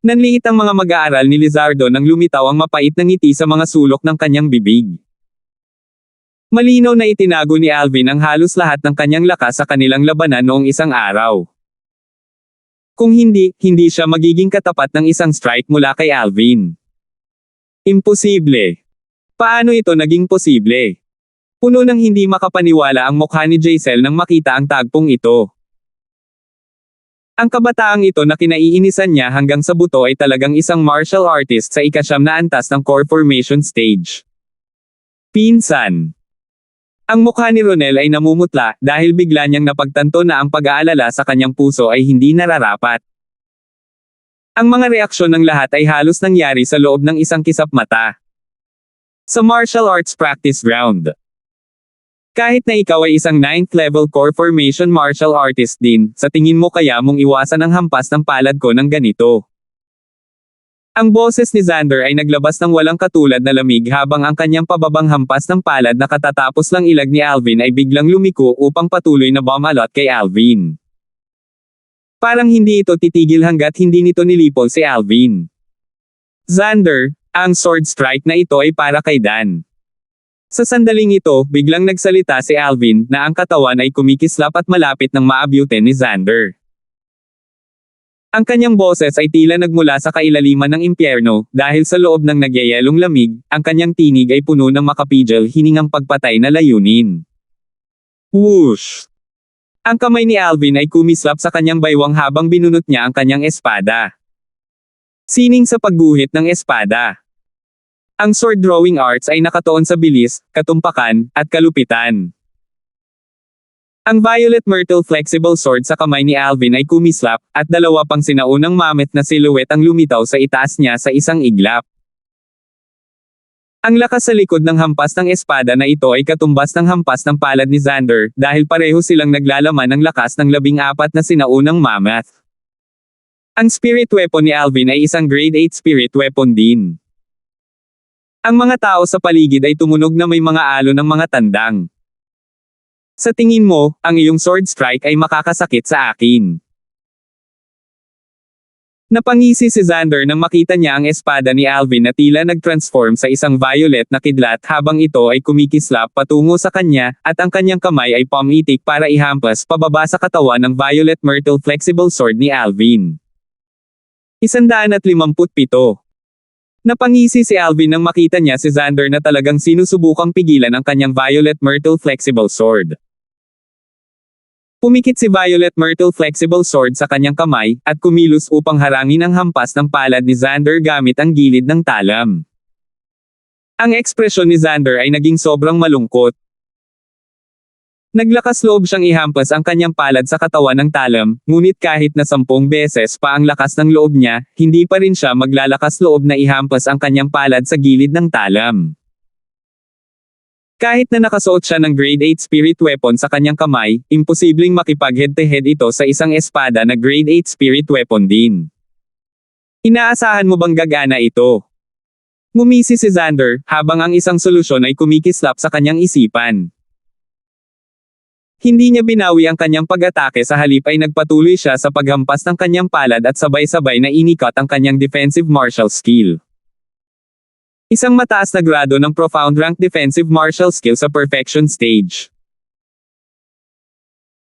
Nanliit ang mga mag-aaral ni Lizardo nang lumitaw ang mapait na ngiti sa mga sulok ng kanyang bibig. Malinaw na itinago ni Alvin ang halos lahat ng kanyang lakas sa kanilang labanan noong isang araw. Kung hindi, hindi siya magiging katapat ng isang strike mula kay Alvin. Imposible. Paano ito naging posible? Puno ng hindi makapaniwala ang mukha ni Jaisel nang makita ang tagpong ito. Ang kabataang ito na kinaiinisan niya hanggang sa buto ay talagang isang martial artist sa ika-9 na antas ng core formation stage. Pinsan. Ang mukha ni Ronel ay namumutla dahil bigla niyang napagtanto na ang pag-aalala sa kanyang puso ay hindi nararapat. Ang mga reaksyon ng lahat ay halos nangyari sa loob ng isang kisap mata. Sa martial arts practice ground. Kahit na ikaw ay isang 9th level core formation martial artist din, sa tingin mo kaya mong iwasan ang hampas ng palad ko ng ganito? Ang boses ni Xander ay naglabas ng walang katulad na lamig habang ang kanyang pababang hampas ng palad na katatapos lang ilag ni Alvin ay biglang lumiko upang patuloy na bumalot kay Alvin. Parang hindi ito titigil hanggat hindi nito nilipol si Alvin. Xander, ang sword strike na ito ay para kay Dan. Sa sandaling ito, biglang nagsalita si Alvin na ang katawan ay kumikislap at malapit ng maabutin ni Xander. Ang kanyang boses ay tila nagmula sa kailaliman ng impyerno dahil sa loob ng nagyayelong lamig, ang kanyang tinig ay puno ng makapigil hiningang pagpatay na layunin. Whoosh! Ang kamay ni Alvin ay kumislap sa kanyang baywang habang binunot niya ang kanyang espada. Sining sa pagguhit ng espada. Ang sword drawing arts ay nakatuon sa bilis, katumpakan, at kalupitan. Ang Violet Myrtle Flexible Sword sa kamay ni Alvin ay kumislap, at dalawa pang sinaunang mamit na silhouette ang lumitaw sa itaas niya sa isang iglap. Ang lakas sa likod ng hampas ng espada na ito ay katumbas ng hampas ng palad ni Xander, dahil pareho silang naglalaman ng lakas ng 14 na sinaunang mammoth. Ang spirit weapon ni Alvin ay isang grade 8 spirit weapon din. Ang mga tao sa paligid ay tumunog na may mga alo ng mga tandang. Sa tingin mo, ang iyong sword strike ay makakasakit sa akin. Napangisi si Xander nang makita niya ang espada ni Alvin na tila nag-transform sa isang violet na kidlat habang ito ay kumikislap patungo sa kanya, at ang kanyang kamay ay pumitik para ihampas pababa sa katawan ng Violet Myrtle Flexible Sword ni Alvin. 157. Napangisi si Alvin nang makita niya si Xander na talagang sinusubukang pigilan ang kanyang Violet Myrtle Flexible Sword. Pumikit si Violet Myrtle Flexible Sword sa kanyang kamay, at kumilos upang harangin ang hampas ng palad ni Xander gamit ang gilid ng talam. Ang ekspresyon ni Xander ay naging sobrang malungkot. Naglakas loob siyang ihampas ang kanyang palad sa katawan ng Talam, ngunit kahit na 10 beses pa ang lakas ng loob niya, hindi pa rin siya maglalakas loob na ihampas ang kanyang palad sa gilid ng Talam. Kahit na nakasuot siya ng Grade 8 Spirit Weapon sa kanyang kamay, imposibleng makipag-head-to-head ito sa isang espada na Grade 8 Spirit Weapon din. Inaasahan mo bang gagana ito? Ngumisi si Xander, habang ang isang solusyon ay kumikislap sa kanyang isipan. Hindi niya binawi ang kanyang pag-atake, sa halip ay nagpatuloy siya sa paghampas ng kanyang palad at sabay-sabay na inikat ang kanyang defensive martial skill. Isang mataas na grado ng profound rank defensive martial skill sa perfection stage.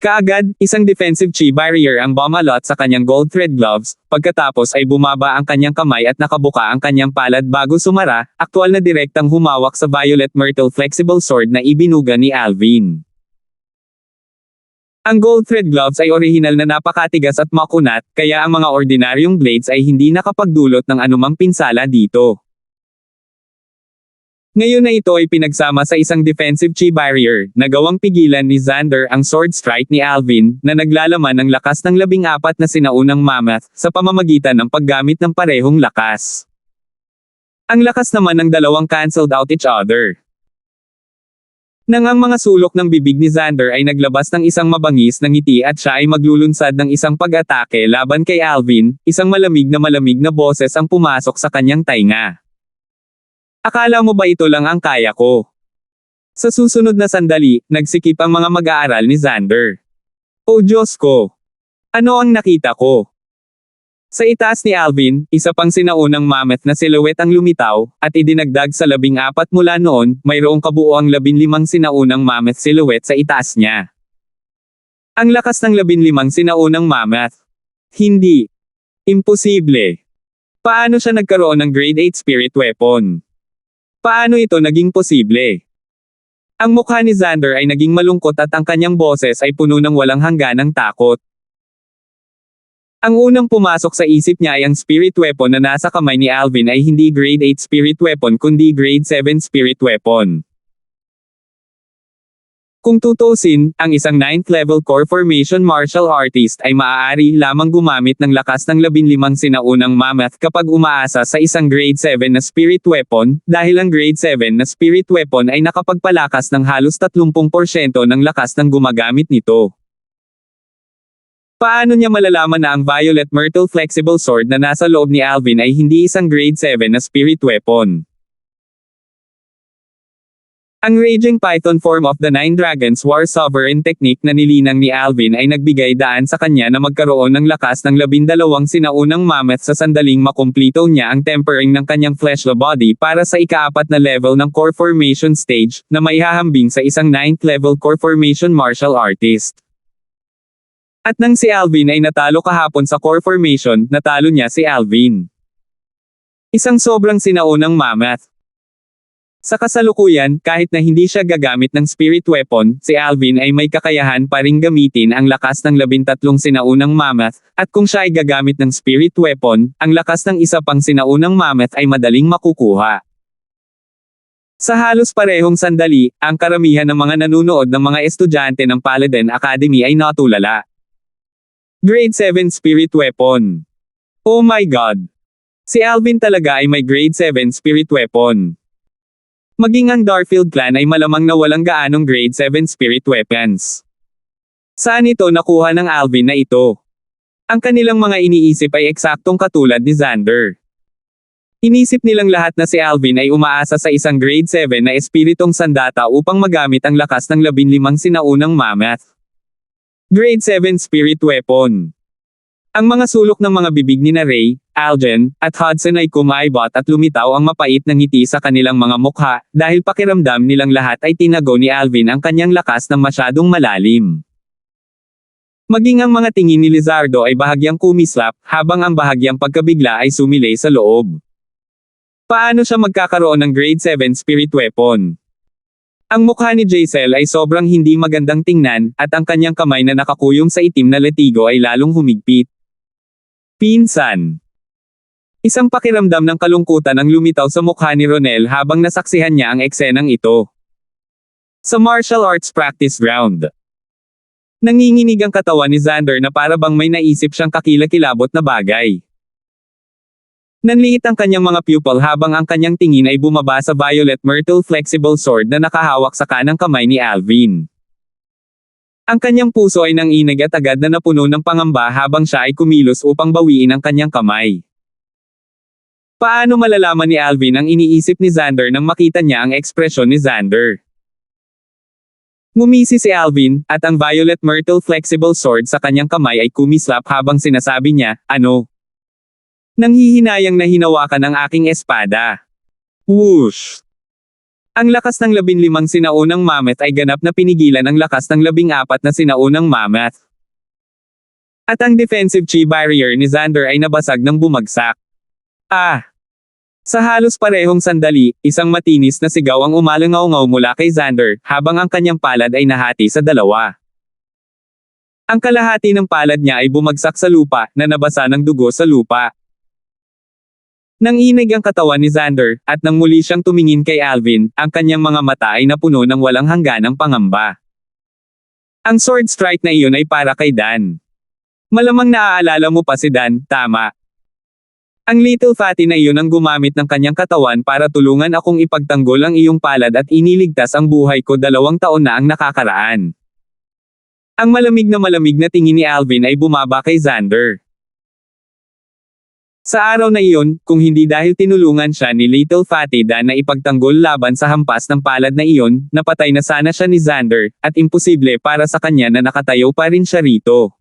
Kaagad, isang defensive chi barrier ang bumalot sa kanyang gold thread gloves, pagkatapos ay bumaba ang kanyang kamay at nakabuka ang kanyang palad bago sumara, aktwal na direktang humawak sa Violet Myrtle flexible sword na ibinuga ni Alvin. Ang gold thread gloves ay orihinal na napakatigas at makunat, kaya ang mga ordinaryong blades ay hindi nakapagdulot ng anumang pinsala dito. Ngayon na ito ay pinagsama sa isang defensive chi barrier, na gawang pigilan ni Xander ang sword strike ni Alvin, na naglalaman ng lakas ng 14 na sinaunang mammoth, sa pamamagitan ng paggamit ng parehong lakas. Ang lakas naman ng dalawang cancelled out each other. Nang ang mga sulok ng bibig ni Xander ay naglabas ng isang mabangis na ngiti at siya ay maglulunsad ng isang pag-atake laban kay Alvin, isang malamig na boses ang pumasok sa kanyang tainga. Akala mo ba ito lang ang kaya ko? Sa susunod na sandali, nagsikip ang mga mag-aaral ni Xander. Oh Diyos ko! Ano ang nakita ko? Sa itaas ni Alvin, isa pang sinaunang mammoth na silhouette ang lumitaw, at idinagdag sa 14 mula noon, mayroong kabuoang 15 sinaunang mammoth silhouette sa itaas niya. Ang lakas ng 15 sinaunang mammoth. Hindi. Imposible. Paano siya nagkaroon ng Grade 8 Spirit Weapon? Paano ito naging posible? Ang mukha ni Xander ay naging malungkot at ang kanyang boses ay puno ng walang hangganang takot. Ang unang pumasok sa isip niya ay ang spirit weapon na nasa kamay ni Alvin ay hindi Grade 8 Spirit Weapon kundi Grade 7 Spirit Weapon. Kung tutusin, ang isang 9th level core formation martial artist ay maaari lamang gumamit ng lakas ng 15 sinaunang mammoth kapag umaasa sa isang Grade 7 na spirit weapon, dahil ang Grade 7 na spirit weapon ay nakapagpalakas ng halos 30% ng lakas ng gumagamit nito. Paano niya malalaman na ang Violet Myrtle flexible sword na nasa loob ni Alvin ay hindi isang Grade 7 na spirit weapon? Ang Raging Python form of the Nine Dragons War Sovereign technique na nilinang ni Alvin ay nagbigay daan sa kanya na magkaroon ng lakas ng 12 sinaunang mammoth sa sandaling makumplito niya ang tempering ng kanyang fleshly body para sa ika-4 na level ng core formation stage, na maihahambing sa isang 9th level core formation martial artist. At nang si Alvin ay natalo kahapon sa core formation, natalo niya si Alvin. Isang sobrang sinaunang mammoth. Sa kasalukuyan, kahit na hindi siya gagamit ng spirit weapon, si Alvin ay may kakayahan pa ring gamitin ang lakas ng 13 sinaunang mammoth, at kung siya ay gagamit ng spirit weapon, ang lakas ng isa pang sinaunang mammoth ay madaling makukuha. Sa halos parehong sandali, ang karamihan ng mga nanunood ng mga estudyante ng Paladin Academy ay natulala. Grade 7 Spirit Weapon. Oh my God! Si Alvin talaga ay may Grade 7 Spirit Weapon. Maging ang Darfield clan ay malamang na walang gaanong Grade 7 Spirit Weapons. Saan ito nakuha ng Alvin na ito? Ang kanilang mga iniisip ay eksaktong katulad ni Xander. Inisip nilang lahat na si Alvin ay umaasa sa isang Grade 7 na espiritong sandata upang magamit ang lakas ng 15 sinaunang mammoth. Grade 7 Spirit Weapon. Ang mga sulok ng mga bibig ni Ray, Algen, at Hudson ay kumaibot at lumitaw ang mapait na ngiti sa kanilang mga mukha, dahil pakiramdam nilang lahat ay tinago ni Alvin ang kanyang lakas ng masyadong malalim. Maging ang mga tingin ni Lizardo ay bahagyang kumislap, habang ang bahagyang pagkabigla ay sumilay sa loob. Paano siya magkakaroon ng Grade 7 Spirit Weapon? Ang mukha ni Jaisel ay sobrang hindi magandang tingnan, at ang kanyang kamay na nakakuyong sa itim na letigo ay lalong humigpit. Pinsan. Isang pakiramdam ng kalungkutan ang lumitaw sa mukha ni Ronel habang nasaksihan niya ang eksenang ito. Sa martial arts practice ground. Nanginginig ang katawan ni Xander na para bang may naisip siyang kakilakilabot na bagay. Nanliit ang kanyang mga pupil habang ang kanyang tingin ay bumaba sa violet myrtle flexible sword na nakahawak sa kanang kamay ni Alvin. Ang kanyang puso ay nanginig at agad na napuno ng pangamba habang siya ay kumilos upang bawiin ang kanyang kamay. Paano malalaman ni Alvin ang iniisip ni Xander nang makita niya ang ekspresyon ni Xander? Ngumisi si Alvin, at ang violet myrtle flexible sword sa kanyang kamay ay kumislap habang sinasabi niya, "Ano? Nanghihinayang na hinawakan ang aking espada." Whoosh! Ang lakas ng 15 sinaunang mammoth ay ganap na pinigilan ang lakas ng 14 na sinaunang mammoth. At ang defensive chi barrier ni Xander ay nabasag ng bumagsak. Sa halos parehong sandali, isang matinis na sigaw ang umalangaw-ngaw mula kay Xander, habang ang kanyang palad ay nahati sa dalawa. Ang kalahati ng palad niya ay bumagsak sa lupa, na nabasa ng dugo sa lupa. Nanginig ang katawan ni Xander, at nang muli siyang tumingin kay Alvin, ang kanyang mga mata ay napuno ng walang hangganang pangamba. Ang sword strike na iyon ay para kay Dan. Malamang naaalala mo pa si Dan, tama? Ang little fatty na iyon ang gumamit ng kanyang katawan para tulungan akong ipagtanggol ang iyong palad at iniligtas ang buhay ko 2 taon na ang nakakaraan. Ang malamig na tingin ni Alvin ay bumaba kay Xander. Sa araw na iyon, kung hindi dahil tinulungan siya ni Little Fatty Dan na ipagtanggol laban sa hampas ng palad na iyon, napatay na sana siya ni Xander, at imposible para sa kanya na nakatayo pa rin siya rito.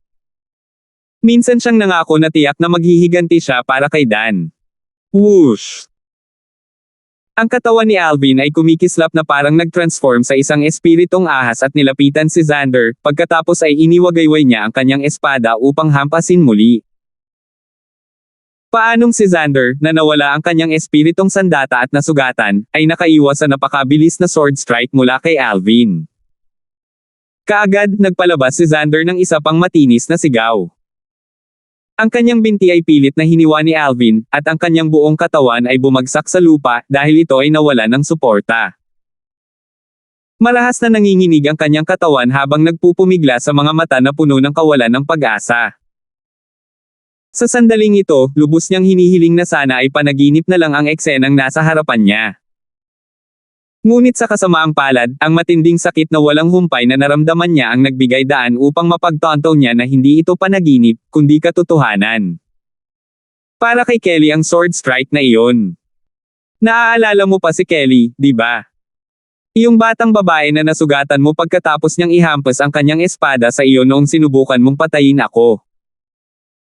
Minsan siyang nangako na tiyak na maghihiganti siya para kay Dan. Whoosh! Ang katawan ni Alvin ay kumikislap na parang nag-transform sa isang espiritong ahas at nilapitan si Xander, pagkatapos ay iniwagayway niya ang kanyang espada upang hampasin muli. Paanong si Xander, na nawala ang kanyang espiritong sandata at nasugatan, ay nakaiwas sa napakabilis na sword strike mula kay Alvin. Kaagad, nagpalabas si Xander ng isa pang matinis na sigaw. Ang kanyang binti ay pilit na hiniwa ni Alvin, at ang kanyang buong katawan ay bumagsak sa lupa dahil ito ay nawalan ng suporta. Marahas na nanginginig ang kanyang katawan habang nagpupumigla sa mga mata na puno ng kawalan ng pag-asa. Sa sandaling ito, lubos niyang hinihiling na sana ay panaginip na lang ang eksenang nasa harapan niya. Ngunit sa kasamaang palad, ang matinding sakit na walang humpay na naramdaman niya ang nagbigay daan upang mapagtanto niya na hindi ito panaginip, kundi katotohanan. Para kay Kelly ang sword strike na iyon. Naaalala mo pa si Kelly, di ba? Iyong batang babae na nasugatan mo pagkatapos niyang ihampas ang kanyang espada sa iyo noong sinubukan mong patayin ako.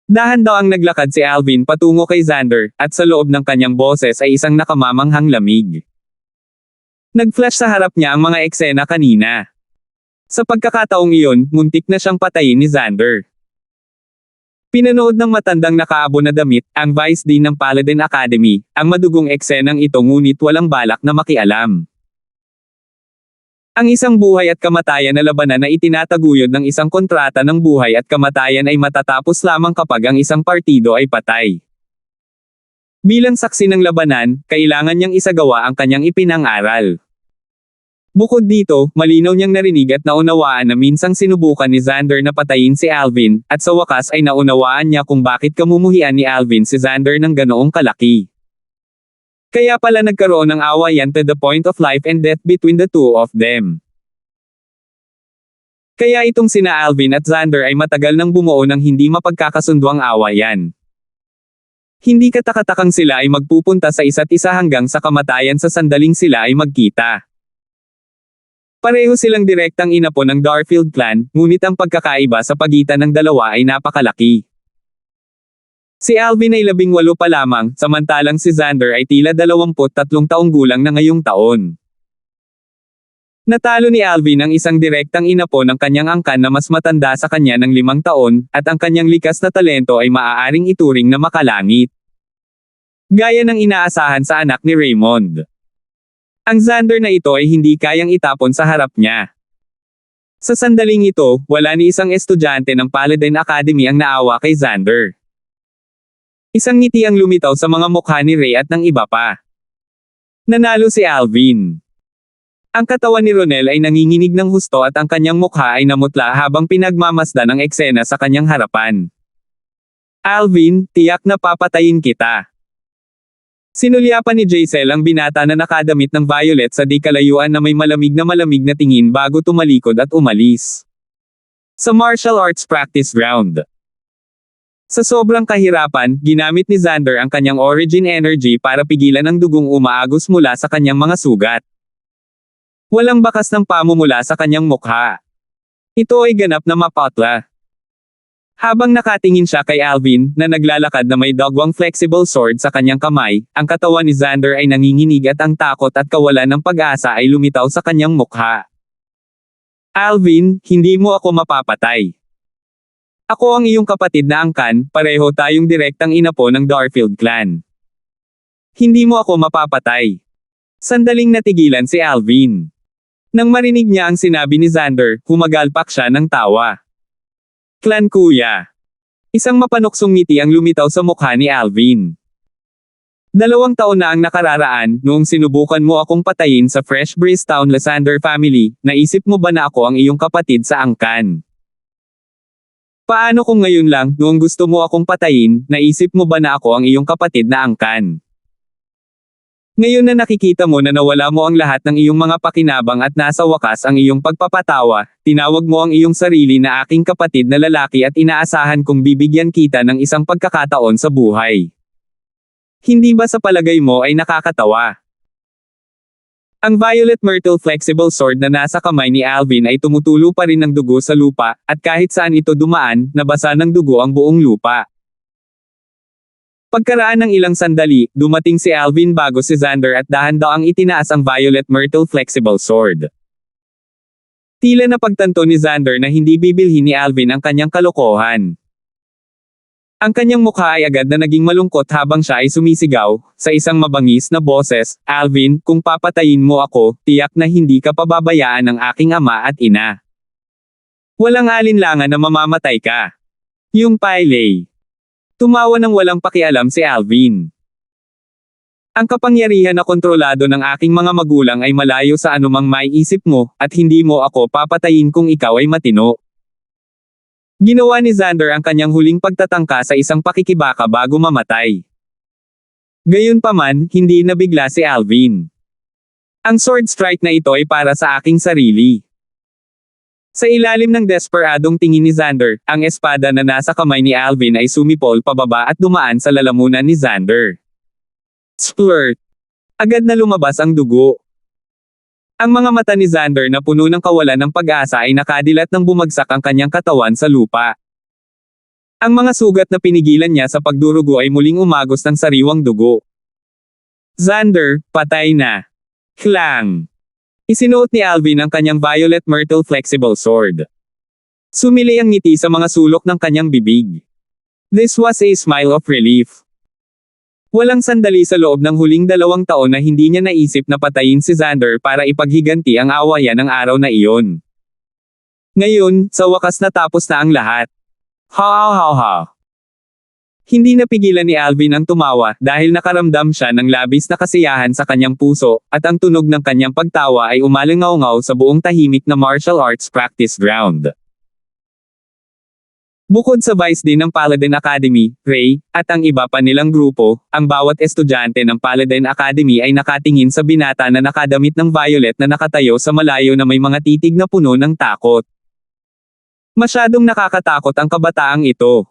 Dahan daw ang naglakad si Alvin patungo kay Xander, at sa loob ng kanyang boses ay isang nakamamanghang lamig. Nag-flash sa harap niya ang mga eksena kanina. Sa pagkakataong iyon, muntik na siyang patayin ni Xander. Pinanood ng matandang nakaabo na damit, ang Vice Dean ng Paladin Academy, ang madugong eksenang ito ngunit walang balak na makialam. Ang isang buhay at kamatayan na labanan na itinataguyod ng isang kontrata ng buhay at kamatayan ay matatapos lamang kapag ang isang partido ay patay. Bilang saksi ng labanan, kailangan niyang isagawa ang kanyang ipinang-aral. Bukod dito, malinaw niyang narinig at naunawaan na minsang sinubukan ni Xander na patayin si Alvin, at sa wakas ay naunawaan niya kung bakit kamumuhian ni Alvin si Xander ng ganoong kalaki. Kaya pala nagkaroon ng awayan to the point of life and death between the two of them. Kaya itong sina Alvin at Xander ay matagal nang bumuo ng hindi mapagkakasunduang awayan. Hindi katakatakang sila ay magpupunta sa isa't isa hanggang sa kamatayan sa sandaling sila ay magkita. Pareho silang direktang inapo ng Darfield clan, ngunit ang pagkakaiba sa pagitan ng dalawa ay napakalaki. Si Alvin ay 18 pa lamang, samantalang si Xander ay tila 23 taong gulang na ngayong taon. Natalo ni Alvin ang isang direktang inapo ng kanyang angkan na mas matanda sa kanya ng 5 taon, at ang kanyang likas na talento ay maaaring ituring na makalangit. Gaya ng inaasahan sa anak ni Raymond. Ang Xander na ito ay hindi kayang itapon sa harap niya. Sa sandaling ito, wala ni isang estudyante ng Paladin Academy ang naawa kay Xander. Isang ngiti ang lumitaw sa mga mukha ni Ray at ng iba pa. Nanalo si Alvin. Ang katawan ni Ronel ay nanginginig ng husto at ang kanyang mukha ay namutla habang pinagmamasdan ang eksena sa kanyang harapan. Alvin, tiyak na papatayin kita. Sinulyapan ni Jaisel ang binata na nakadamit ng violet sa di kalayuan na may malamig na tingin bago tumalikod at umalis. Sa martial arts practice ground. Sa sobrang kahirapan, ginamit ni Xander ang kanyang origin energy para pigilan ang dugong umaagos mula sa kanyang mga sugat. Walang bakas ng pamumula sa kanyang mukha. Ito ay ganap na mapatla. Habang nakatingin siya kay Alvin, na naglalakad na may dagwang flexible sword sa kanyang kamay, ang katawan ni Xander ay nanginginig at ang takot at kawalan ng pag-asa ay lumitaw sa kanyang mukha. Alvin, hindi mo ako mapapatay. Ako ang iyong kapatid na angkan, pareho tayong direktang inapo ng Darfield clan. Hindi mo ako mapapatay. Sandaling natigilan si Alvin. Nang marinig niya ang sinabi ni Xander, humagalpak siya ng tawa. Clan kuya. Isang mapanuksong ngiti ang lumitaw sa mukha ni Alvin. 2 taon na ang nakararaan, noong sinubukan mo akong patayin sa Fresh Breeze Town Lysander family, naisip mo ba na ako ang iyong kapatid sa angkan? Paano kung ngayon lang, noong gusto mo akong patayin, naisip mo ba na ako ang iyong kapatid na angkan? Ngayon na nakikita mo na nawala mo ang lahat ng iyong mga pakinabang at nasa wakas ang iyong pagpapatawa, tinawag mo ang iyong sarili na aking kapatid na lalaki at inaasahan kong bibigyan kita ng isang pagkakataon sa buhay. Hindi ba sa palagay mo ay nakakatawa? Ang Violet Myrtle Flexible Sword na nasa kamay ni Alvin ay tumutulo pa rin ng dugo sa lupa, at kahit saan ito dumaan, nabasa ng dugo ang buong lupa. Pagkaraan ng ilang sandali, dumating si Alvin bago si Xander at dahan-daang itinaas ang Violet Myrtle Flexible Sword. Tila na pagtanto ni Xander na hindi bibilhin ni Alvin ang kanyang kalokohan. Ang kanyang mukha ay agad na naging malungkot habang siya ay sumisigaw, sa isang mabangis na boses, Alvin, kung papatayin mo ako, tiyak na hindi ka pababayaan ng aking ama at ina. Walang alinlangan na mamamatay ka. Yung Pylay. Tumawa ng walang pakialam si Alvin. Ang kapangyarihan na kontrolado ng aking mga magulang ay malayo sa anumang maiisip mo, at hindi mo ako papatayin kung ikaw ay matino. Ginawa ni Xander ang kanyang huling pagtatangka sa isang pakikibaka bago mamatay. Gayunpaman, hindi nabigla si Alvin. Ang sword strike na ito ay para sa aking sarili. Sa ilalim ng desperadong tingin ni Xander, ang espada na nasa kamay ni Alvin ay sumipol pababa at dumaan sa lalamunan ni Xander. Splurt! Agad na lumabas ang dugo. Ang mga mata ni Xander na puno ng kawalan ng pag-asa ay nakadilat nang bumagsak ang kanyang katawan sa lupa. Ang mga sugat na pinigilan niya sa pagdurugo ay muling umagos ng sariwang dugo. Xander, patay na. Klang! Isinuot ni Alvin ang kanyang Violet Myrtle Flexible Sword. Sumili ang ngiti sa mga sulok ng kanyang bibig. This was a smile of relief. Walang sandali sa loob ng huling 2 taon na hindi niya naisip na patayin si Xander para ipaghiganti ang awayan ng araw na iyon. Ngayon, sa wakas natapos na ang lahat. Ha ha ha ha. Hindi napigilan ni Alvin ang tumawa dahil nakaramdam siya ng labis na kasiyahan sa kanyang puso, at ang tunog ng kanyang pagtawa ay umalingaw-ngaw sa buong tahimik na martial arts practice ground. Bukod sa vice dean ng Paladin Academy, Ray, at ang iba pa nilang grupo, ang bawat estudyante ng Paladin Academy ay nakatingin sa binata na nakadamit ng violet na nakatayo sa malayo na may mga titig na puno ng takot. Masyadong nakakatakot ang kabataang ito.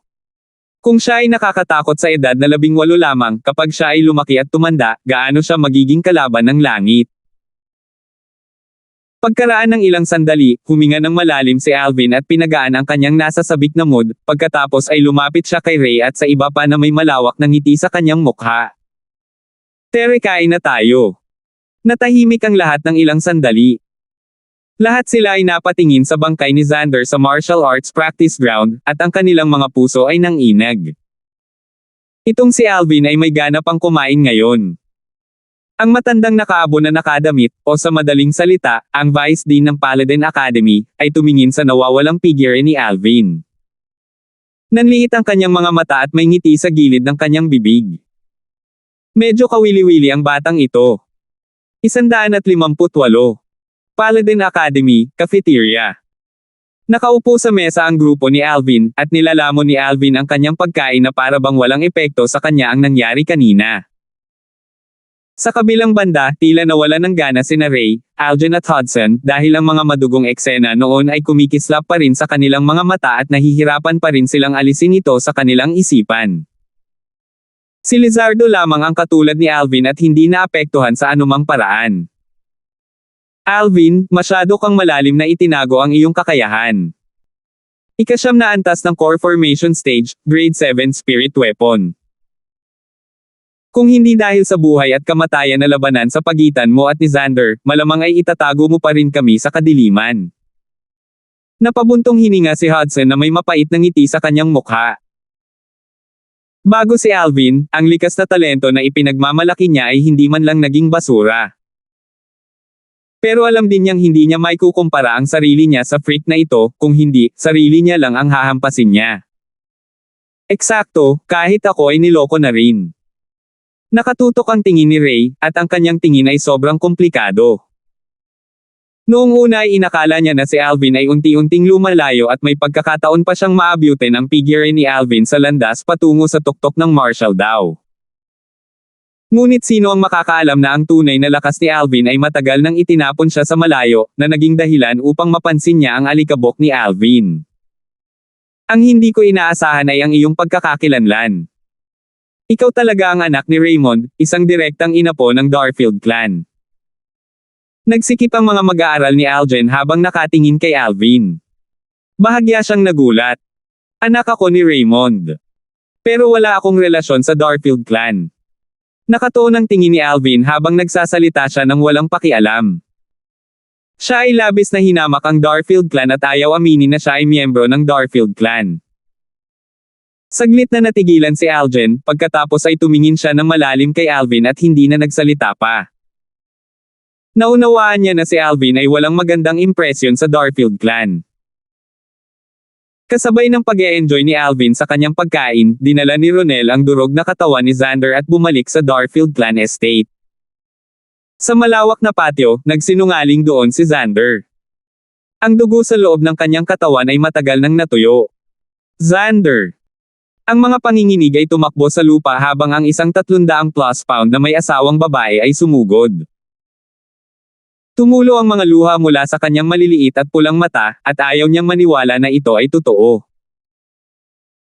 Kung siya ay nakakatakot sa edad na 18 lamang, kapag siya ay lumaki at tumanda, gaano siya magiging kalaban ng langit? Pagkaraan ng ilang sandali, huminga ng malalim si Alvin at pinagaan ang kanyang nasa sabik na mood, pagkatapos ay lumapit siya kay Ray at sa iba pa na may malawak na ngiti sa kanyang mukha. Tere, kain na tayo. Natahimik ang lahat ng ilang sandali. Lahat sila ay napatingin sa bangkay ni Xander sa martial arts practice ground, at ang kanilang mga puso ay nanginag. Itong si Alvin ay may gana pang kumain ngayon. Ang matandang nakaabo na nakadamit, o sa madaling salita, ang Vice Dean ng Paladin Academy, ay tumingin sa nawawalang figure ni Alvin. Nanliit ang kanyang mga mata at may ngiti sa gilid ng kanyang bibig. Medyo kawili-wili ang batang ito. 158. Paladin Academy, Cafeteria. Nakaupo sa mesa ang grupo ni Alvin, at nilalamon ni Alvin ang kanyang pagkain na para bang walang epekto sa kanya ang nangyari kanina. Sa kabilang banda, tila nawalan ng gana sina Ray, Algen at Hudson, dahil ang mga madugong eksena noon ay kumikislap pa rin sa kanilang mga mata at nahihirapan pa rin silang alisin ito sa kanilang isipan. Si Lizardo lamang ang katulad ni Alvin at hindi naapektuhan sa anumang paraan. Alvin, masyado kang malalim na itinago ang iyong kakayahan. Ika-9 na antas ng Core Formation Stage, Grade 7 Spirit Weapon. Kung hindi dahil sa buhay at kamatayan na labanan sa pagitan mo at ni Xander, malamang ay itatago mo pa rin kami sa kadiliman. Napabuntong hininga si Hudson na may mapait na ngiti sa kanyang mukha. Bago si Alvin, ang likas na talento na ipinagmamalaki niya ay hindi man lang naging basura. Pero alam din niyang hindi niya maikukumpara ang sarili niya sa freak na ito, kung hindi, sarili niya lang ang hahampasin niya. Eksakto, kahit ako ay niloko na rin. Nakatutok ang tingin ni Ray, at ang kanyang tingin ay sobrang komplikado. Noong una ay inakala niya na si Alvin ay unti-unting lumalayo at may pagkakataon pa siyang maabutin ang figure ni Alvin sa landas patungo sa tuktok ng martial daw. Ngunit sino ang makakaalam na ang tunay na lakas ni Alvin ay matagal nang itinapon siya sa malayo, na naging dahilan upang mapansin niya ang alikabok ni Alvin. Ang hindi ko inaasahan ay ang iyong pagkakakilanlan. Ikaw talaga ang anak ni Raymond, isang direktang inapo ng Darfield clan. Nagsikip ang mga mag-aaral ni Algen habang nakatingin kay Alvin. Bahagya siyang nagulat. Anak ako ni Raymond. Pero wala akong relasyon sa Darfield clan. Nakatuon ang tingin ni Alvin habang nagsasalita siya ng walang pakialam. Siya ay labis na hinamak ang Darfield clan at ayaw aminin na siya ay miyembro ng Darfield clan. Saglit na natigilan si Algen, pagkatapos ay tumingin siya ng malalim kay Alvin at hindi na nagsalita pa. Naunawaan niya na si Alvin ay walang magandang impresyon sa Darfield clan. Kasabay ng pag-e-enjoy ni Alvin sa kanyang pagkain, dinala ni Ronel ang durog na katawan ni Xander at bumalik sa Darfield clan estate. Sa malawak na patio, nagsinungaling doon si Xander. Ang dugo sa loob ng kanyang katawan ay matagal nang natuyo. Xander! Ang mga panginginig ay tumakbo sa lupa habang ang isang 300+ pound na may asawang babae ay sumugod. Tumulo ang mga luha mula sa kanyang maliliit at pulang mata, at ayaw niyang maniwala na ito ay totoo.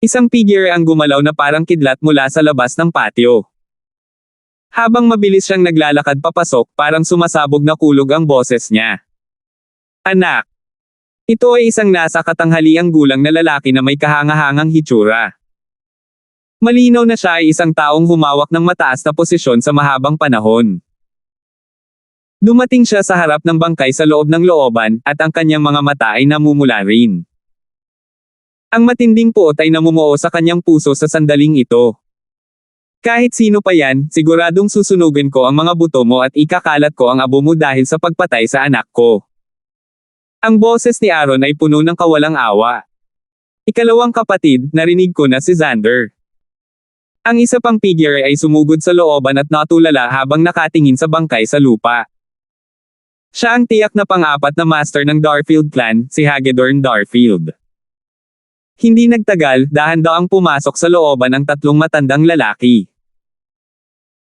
Isang figure ang gumalaw na parang kidlat mula sa labas ng patio. Habang mabilis siyang naglalakad papasok, parang sumasabog na kulog ang boses niya. Anak! Ito ay isang nasa katanghaliang gulang na lalaki na may kahangahangang hitsura. Malinaw na siya ay isang taong humawak ng mataas na posisyon sa mahabang panahon. Dumating siya sa harap ng bangkay sa loob ng looban, at ang kanyang mga mata ay namumula rin. Ang matinding puot ay namumuo sa kanyang puso sa sandaling ito. Kahit sino pa yan, siguradong susunugin ko ang mga buto mo at ikakalat ko ang abo mo dahil sa pagpatay sa anak ko. Ang boses ni Aaron ay puno ng kawalang awa. Ikalawang kapatid, narinig ko na si Xander. Ang isa pang figure ay sumugod sa looban at natulala habang nakatingin sa bangkay sa lupa. Siya ang tiyak na pang-apat na master ng Darfield clan, si Hagedorn Darfield. Hindi nagtagal, dahan-daang pumasok sa looban ang 3 matandang lalaki.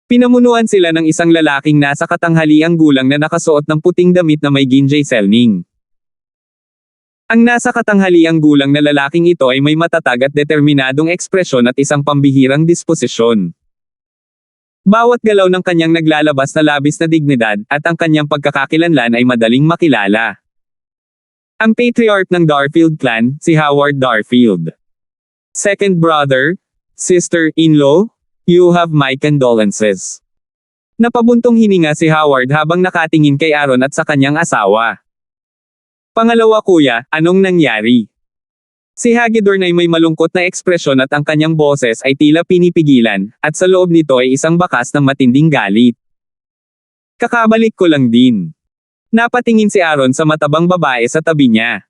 Pinamunuan sila ng isang lalaking nasa katanghaliang gulang na nakasuot ng puting damit na may ginjay selning. Ang nasa katanghaliang gulang na lalaking ito ay may matatag at determinadong ekspresyon at isang pambihirang disposisyon. Bawat galaw ng kanyang naglalabas na labis na dignidad, at ang kanyang pagkakakilanlan ay madaling makilala. Ang patriarch ng Darfield clan, si Howard Darfield. Second brother, sister-in-law, you have my condolences. Napabuntong hininga si Howard habang nakatingin kay Aaron at sa kanyang asawa. Pangalawa kuya, anong nangyari? Si Hagedorn ay may malungkot na ekspresyon at ang kanyang boses ay tila pinipigilan, at sa loob nito ay isang bakas ng matinding galit. Kakabalik ko lang din. Napatingin si Aaron sa matabang babae sa tabi niya.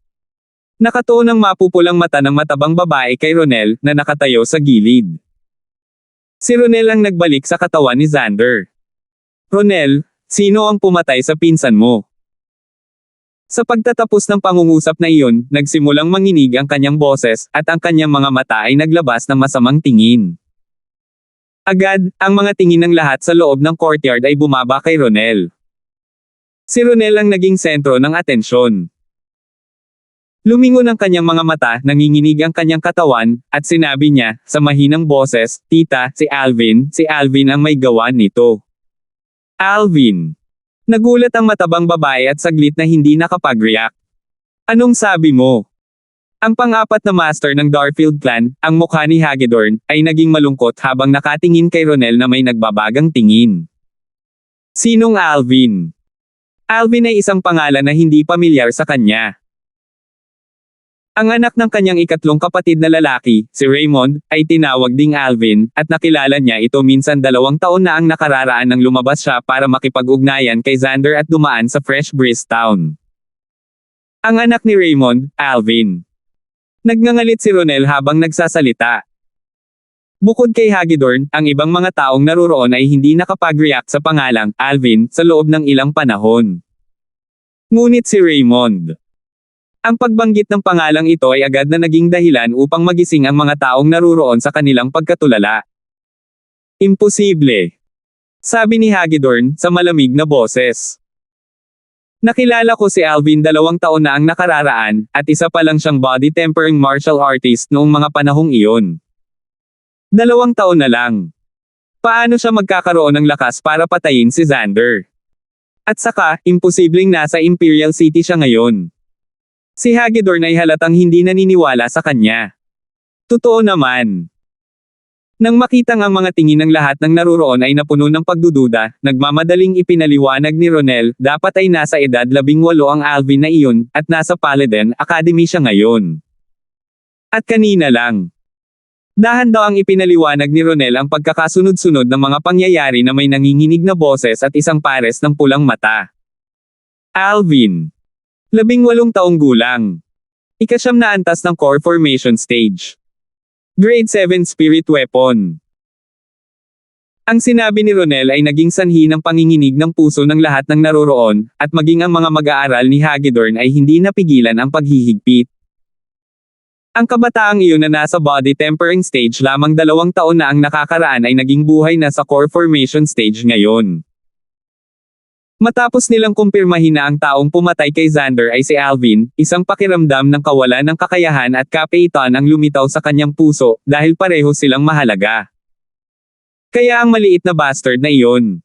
Nakatuon ang mapupulang mata ng matabang babae kay Ronel, na nakatayo sa gilid. Si Ronel ang nagbalik sa katawan ni Xander. Ronel, sino ang pumatay sa pinsan mo? Sa pagtatapos ng pangungusap na iyon, nagsimulang manginig ang kanyang boses, at ang kanyang mga mata ay naglabas ng masamang tingin. Agad, ang mga tingin ng lahat sa loob ng courtyard ay bumaba kay Ronel. Si Ronel ang naging sentro ng atensyon. Lumingon ang kanyang mga mata, nanginginig ang kanyang katawan, at sinabi niya, sa mahinang boses, "Tita, si Alvin ang may gawa nito." Alvin. Nagulat ang matabang babae at saglit na hindi nakapag-react. Anong sabi mo? Ang pang-apat na master ng Darfield clan, ang mukha ni Hagedorn, ay naging malungkot habang nakatingin kay Ronel na may nagbabagang tingin. Sinong Alvin? Alvin ay isang pangalan na hindi pamilyar sa kanya. Ang anak ng kanyang ikatlong kapatid na lalaki, si Raymond, ay tinawag ding Alvin, at nakilala niya ito minsan 2 taon na ang nakararaan nang lumabas siya para makipag-ugnayan kay Xander at dumaan sa Fresh Breeze Town. Ang anak ni Raymond, Alvin. Nagngangalit si Ronel habang nagsasalita. Bukod kay Hagedorn, ang ibang mga taong naruroon ay hindi nakapag-react sa pangalang Alvin sa loob ng ilang panahon. Ngunit si Raymond. Ang pagbanggit ng pangalang ito ay agad na naging dahilan upang magising ang mga taong naruroon sa kanilang pagkatulala. Imposible. Sabi ni Hagedorn, sa malamig na boses. Nakilala ko si Alvin 2 taon na ang nakararaan, at isa pa lang siyang body tempering martial artist noong mga panahong iyon. 2 taon na lang. Paano siya magkakaroon ng lakas para patayin si Xander? At saka, imposibleng nasa Imperial City siya ngayon. Si Hagedorn ay halatang hindi naniniwala sa kanya. Totoo naman. Nang makitang ang mga tingin ng lahat ng naruroon ay napuno ng pagdududa, nagmamadaling ipinaliwanag ni Ronel, dapat ay nasa edad 18 ang Alvin na iyon, at nasa Paladin Academy siya ngayon. At kanina lang. Dahan daw ang ipinaliwanag ni Ronel ang pagkakasunod-sunod ng mga pangyayari na may nanginginig na boses at isang pares ng pulang mata. Alvin. 18 taong gulang. Ika-9 na antas ng core formation stage. Grade 7 spirit weapon. Ang sinabi ni Ronel ay naging sanhi ng panginginig ng puso ng lahat ng naroroon, at maging ang mga mag-aaral ni Hagedorn ay hindi napigilan ang paghihigpit. Ang kabataang iyon na nasa body tempering stage lamang 2 taon na ang nakakaraan ay naging buhay na sa core formation stage ngayon. Matapos nilang kumpirmahin na ang taong pumatay kay Xander ay si Alvin, isang pakiramdam ng kawalan ng kakayahan at kapeitan ang lumitaw sa kanyang puso, dahil pareho silang mahalaga. Kaya ang maliit na bastard na iyon.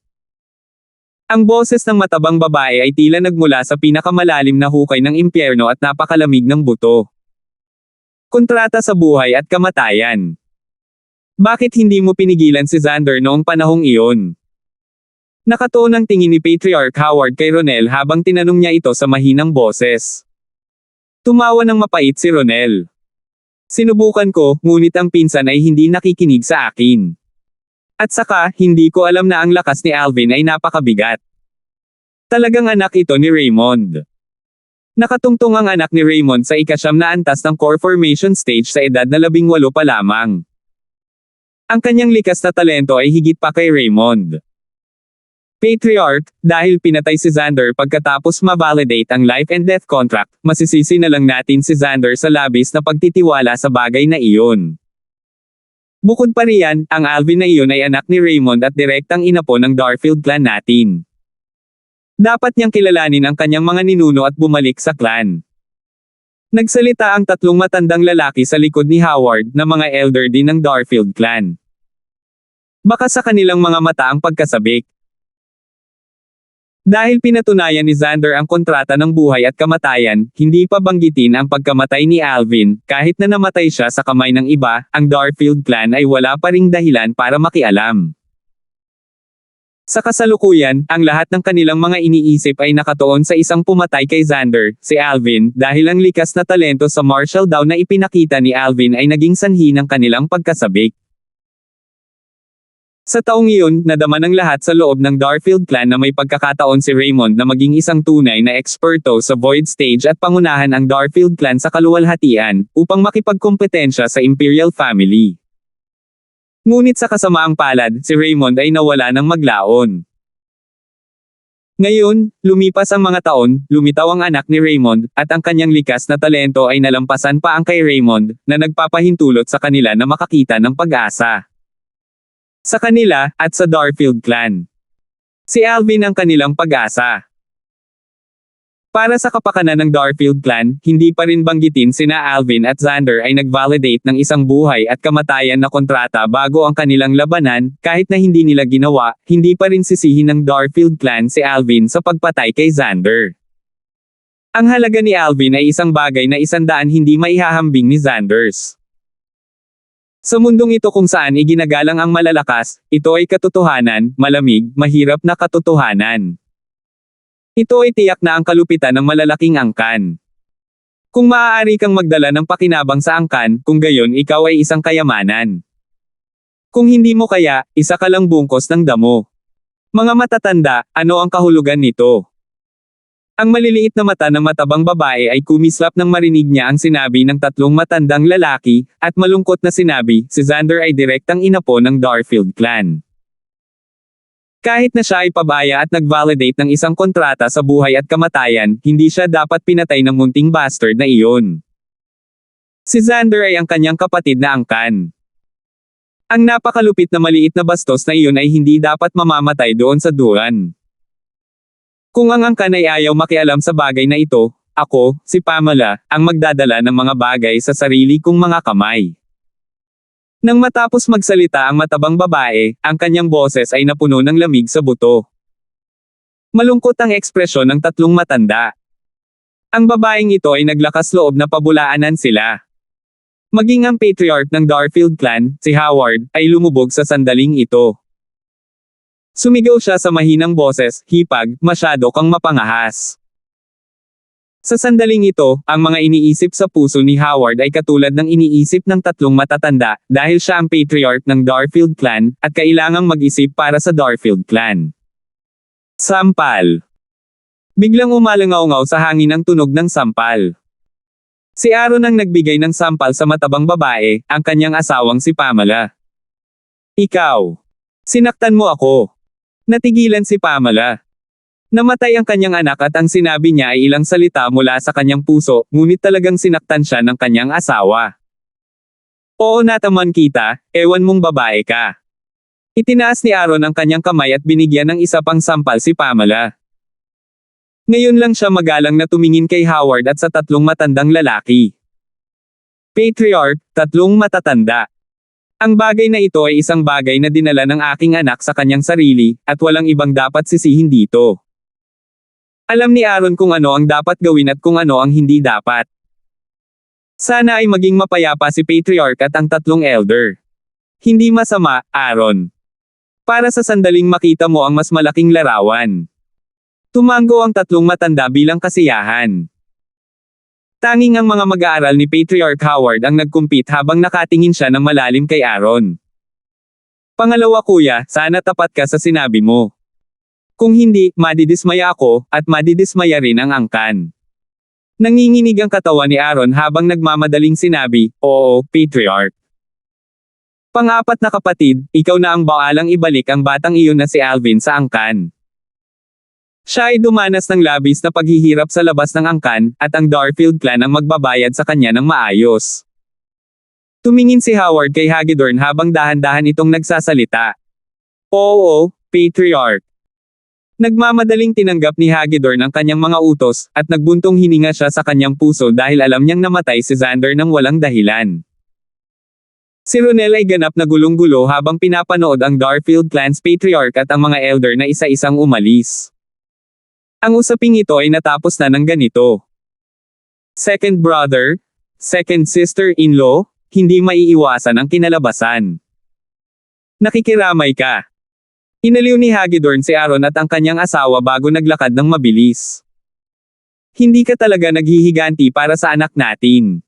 Ang boses ng matabang babae ay tila nagmula sa pinakamalalim na hukay ng impyerno at napakalamig ng buto. Kontrata sa buhay at kamatayan. Bakit hindi mo pinigilan si Xander noong panahong iyon? Nakatuon ang tingin ni Patriarch Howard kay Ronel habang tinanong niya ito sa mahinang boses. Tumawa ng mapait si Ronel. Sinubukan ko, ngunit ang pinsan ay hindi nakikinig sa akin. At saka, hindi ko alam na ang lakas ni Alvin ay napakabigat. Talagang anak ito ni Raymond. Nakatungtong ang anak ni Raymond sa ika-9 na antas ng core formation stage sa edad na 18 pa lamang. Ang kanyang likas na talento ay higit pa kay Raymond. Patriarch, dahil pinatay si Xander pagkatapos ma-validate ang life and death contract, masisisi na lang natin si Xander sa labis na pagtitiwala sa bagay na iyon. Bukod pa riyan, ang Alvin na iyon ay anak ni Raymond at direktang inapo ng Darfield clan natin. Dapat niyang kilalanin ang kanyang mga ninuno at bumalik sa clan. Nagsalita ang 3 matandang lalaki sa likod ni Howard na mga elder din ng Darfield clan. Baka sa kanilang mga mata ang pagkasabik. Dahil pinatunayan ni Xander ang kontrata ng buhay at kamatayan, hindi pa banggitin ang pagkamatay ni Alvin, kahit na namatay siya sa kamay ng iba, ang Darfield clan ay wala pa ring dahilan para makialam. Sa kasalukuyan, ang lahat ng kanilang mga iniisip ay nakatuon sa isang pumatay kay Xander, si Alvin, dahil ang likas na talento sa martial daw na ipinakita ni Alvin ay naging sanhi ng kanilang pagkasabik. Sa taong iyon, nadama ng lahat sa loob ng Darfield clan na may pagkakataon si Raymond na maging isang tunay na eksperto sa Void Stage at pangunahan ang Darfield clan sa kaluwalhatian, upang makipagkompetensya sa Imperial Family. Ngunit sa kasamaang palad, si Raymond ay nawala ng maglaon. Ngayon, lumipas ang mga taon, lumitaw ang anak ni Raymond, at ang kanyang likas na talento ay nalampasan pa ang kay Raymond, na nagpapahintulot sa kanila na makakita ng pag-asa. Sa kanila, at sa Darfield clan. Si Alvin ang kanilang pag-asa. Para sa kapakanan ng Darfield clan, hindi pa rin banggitin sina Alvin at Xander ay nag-validate ng isang buhay at kamatayan na kontrata bago ang kanilang labanan, kahit na hindi nila ginawa, hindi pa rin sisihin ng Darfield clan si Alvin sa pagpatay kay Xander. Ang halaga ni Alvin ay isang bagay na 100 hindi maihahambing ni Xanders. Sa mundong ito kung saan iginagalang ang malalakas, ito ay katotohanan, malamig, mahirap na katotohanan. Ito ay tiyak na ang kalupitan ng malalaking angkan. Kung maaari kang magdala ng pakinabang sa angkan, kung gayon ikaw ay isang kayamanan. Kung hindi mo kaya, isa ka lang bungkos ng damo. Mga matatanda, ano ang kahulugan nito? Ang maliliit na mata ng matabang babae ay kumislap nang marinig niya ang sinabi ng 3 matandang lalaki, at malungkot na sinabi, si Xander ay direktang inapo ng Darfield clan. Kahit na siya ay pabaya at nag-validate ng isang kontrata sa buhay at kamatayan, hindi siya dapat pinatay ng munting bastard na iyon. Si Xander ay ang kanyang kapatid na angkan. Ang napakalupit na maliit na bastos na iyon ay hindi dapat mamamatay doon sa duran. Kung ang angkan ay ayaw makialam sa bagay na ito, ako, si Pamela, ang magdadala ng mga bagay sa sarili kong mga kamay. Nang matapos magsalita ang matabang babae, ang kanyang boses ay napuno ng lamig sa buto. Malungkot ang ekspresyon ng 3 matanda. Ang babaeng ito ay naglakas loob na pabulaanan sila. Maging ang patriarch ng Darfield clan, si Howard, ay lumubog sa sandaling ito. Sumigaw siya sa mahinang boses, hipag, masyado kang mapangahas. Sa sandaling ito, ang mga iniisip sa puso ni Howard ay katulad ng iniisip ng 3 matatanda, dahil siya ang patriarch ng Darfield clan, at kailangang mag-isip para sa Darfield clan. Sampal. Biglang umalangaw-ngaw sa hangin ang tunog ng sampal. Si Aaron ang nagbigay ng sampal sa matabang babae, ang kanyang asawang si Pamela. Ikaw. Sinaktan mo ako. Natigilan si Pamela. Namatay ang kanyang anak at ang sinabi niya ay ilang salita mula sa kanyang puso, ngunit talagang sinaktan siya ng kanyang asawa. Oo, nataman kita, ewan mong babae ka. Itinaas ni Aaron ang kanyang kamay at binigyan ng isa pang sampal si Pamela. Ngayon lang siya magalang na tumingin kay Howard at sa 3 matandang lalaki. Patriarch, 3 matatanda. Ang bagay na ito ay isang bagay na dinala ng aking anak sa kanyang sarili, at walang ibang dapat sisihin dito. Alam ni Aaron kung ano ang dapat gawin at kung ano ang hindi dapat. Sana ay maging mapayapa si Patriarch at ang 3 elder. Hindi masama, Aaron. Para sa sandaling makita mo ang mas malaking larawan. Tumango ang 3 matanda bilang kasiyahan. Tanging ang mga mag-aaral ni Patriarch Howard ang nagkumpit habang nakatingin siya ng malalim kay Aaron. Pangalawa kuya, sana tapat ka sa sinabi mo. Kung hindi, madidismaya ako, at madidismaya rin ang angkan. Nanginginig ang katawan ni Aaron habang nagmamadaling sinabi, oo, Patriarch. Pang-4 na kapatid, ikaw na ang baalang ibalik ang batang iyon na si Alvin sa angkan. Siya ay dumanas ng labis na paghihirap sa labas ng angkan, at ang Darfield clan ang magbabayad sa kanya ng maayos. Tumingin si Howard kay Hagedorn habang dahan-dahan itong nagsasalita. Oo, Patriarch. Nagmamadaling tinanggap ni Hagedorn ang kanyang mga utos, at nagbuntong hininga siya sa kanyang puso dahil alam niyang namatay si Xander ng walang dahilan. Si Ronel ay ganap na gulong-gulo habang pinapanood ang Darfield clan's patriarch at ang mga elder na isa-isang umalis. Ang usaping ito ay natapos na ng ganito. Second brother, second sister-in-law, hindi maiiwasan ang kinalabasan. Nakikiramay ka. Inaliw ni Hagedorn si Aaron at ang kanyang asawa bago naglakad ng mabilis. Hindi ka talaga naghihiganti para sa anak natin.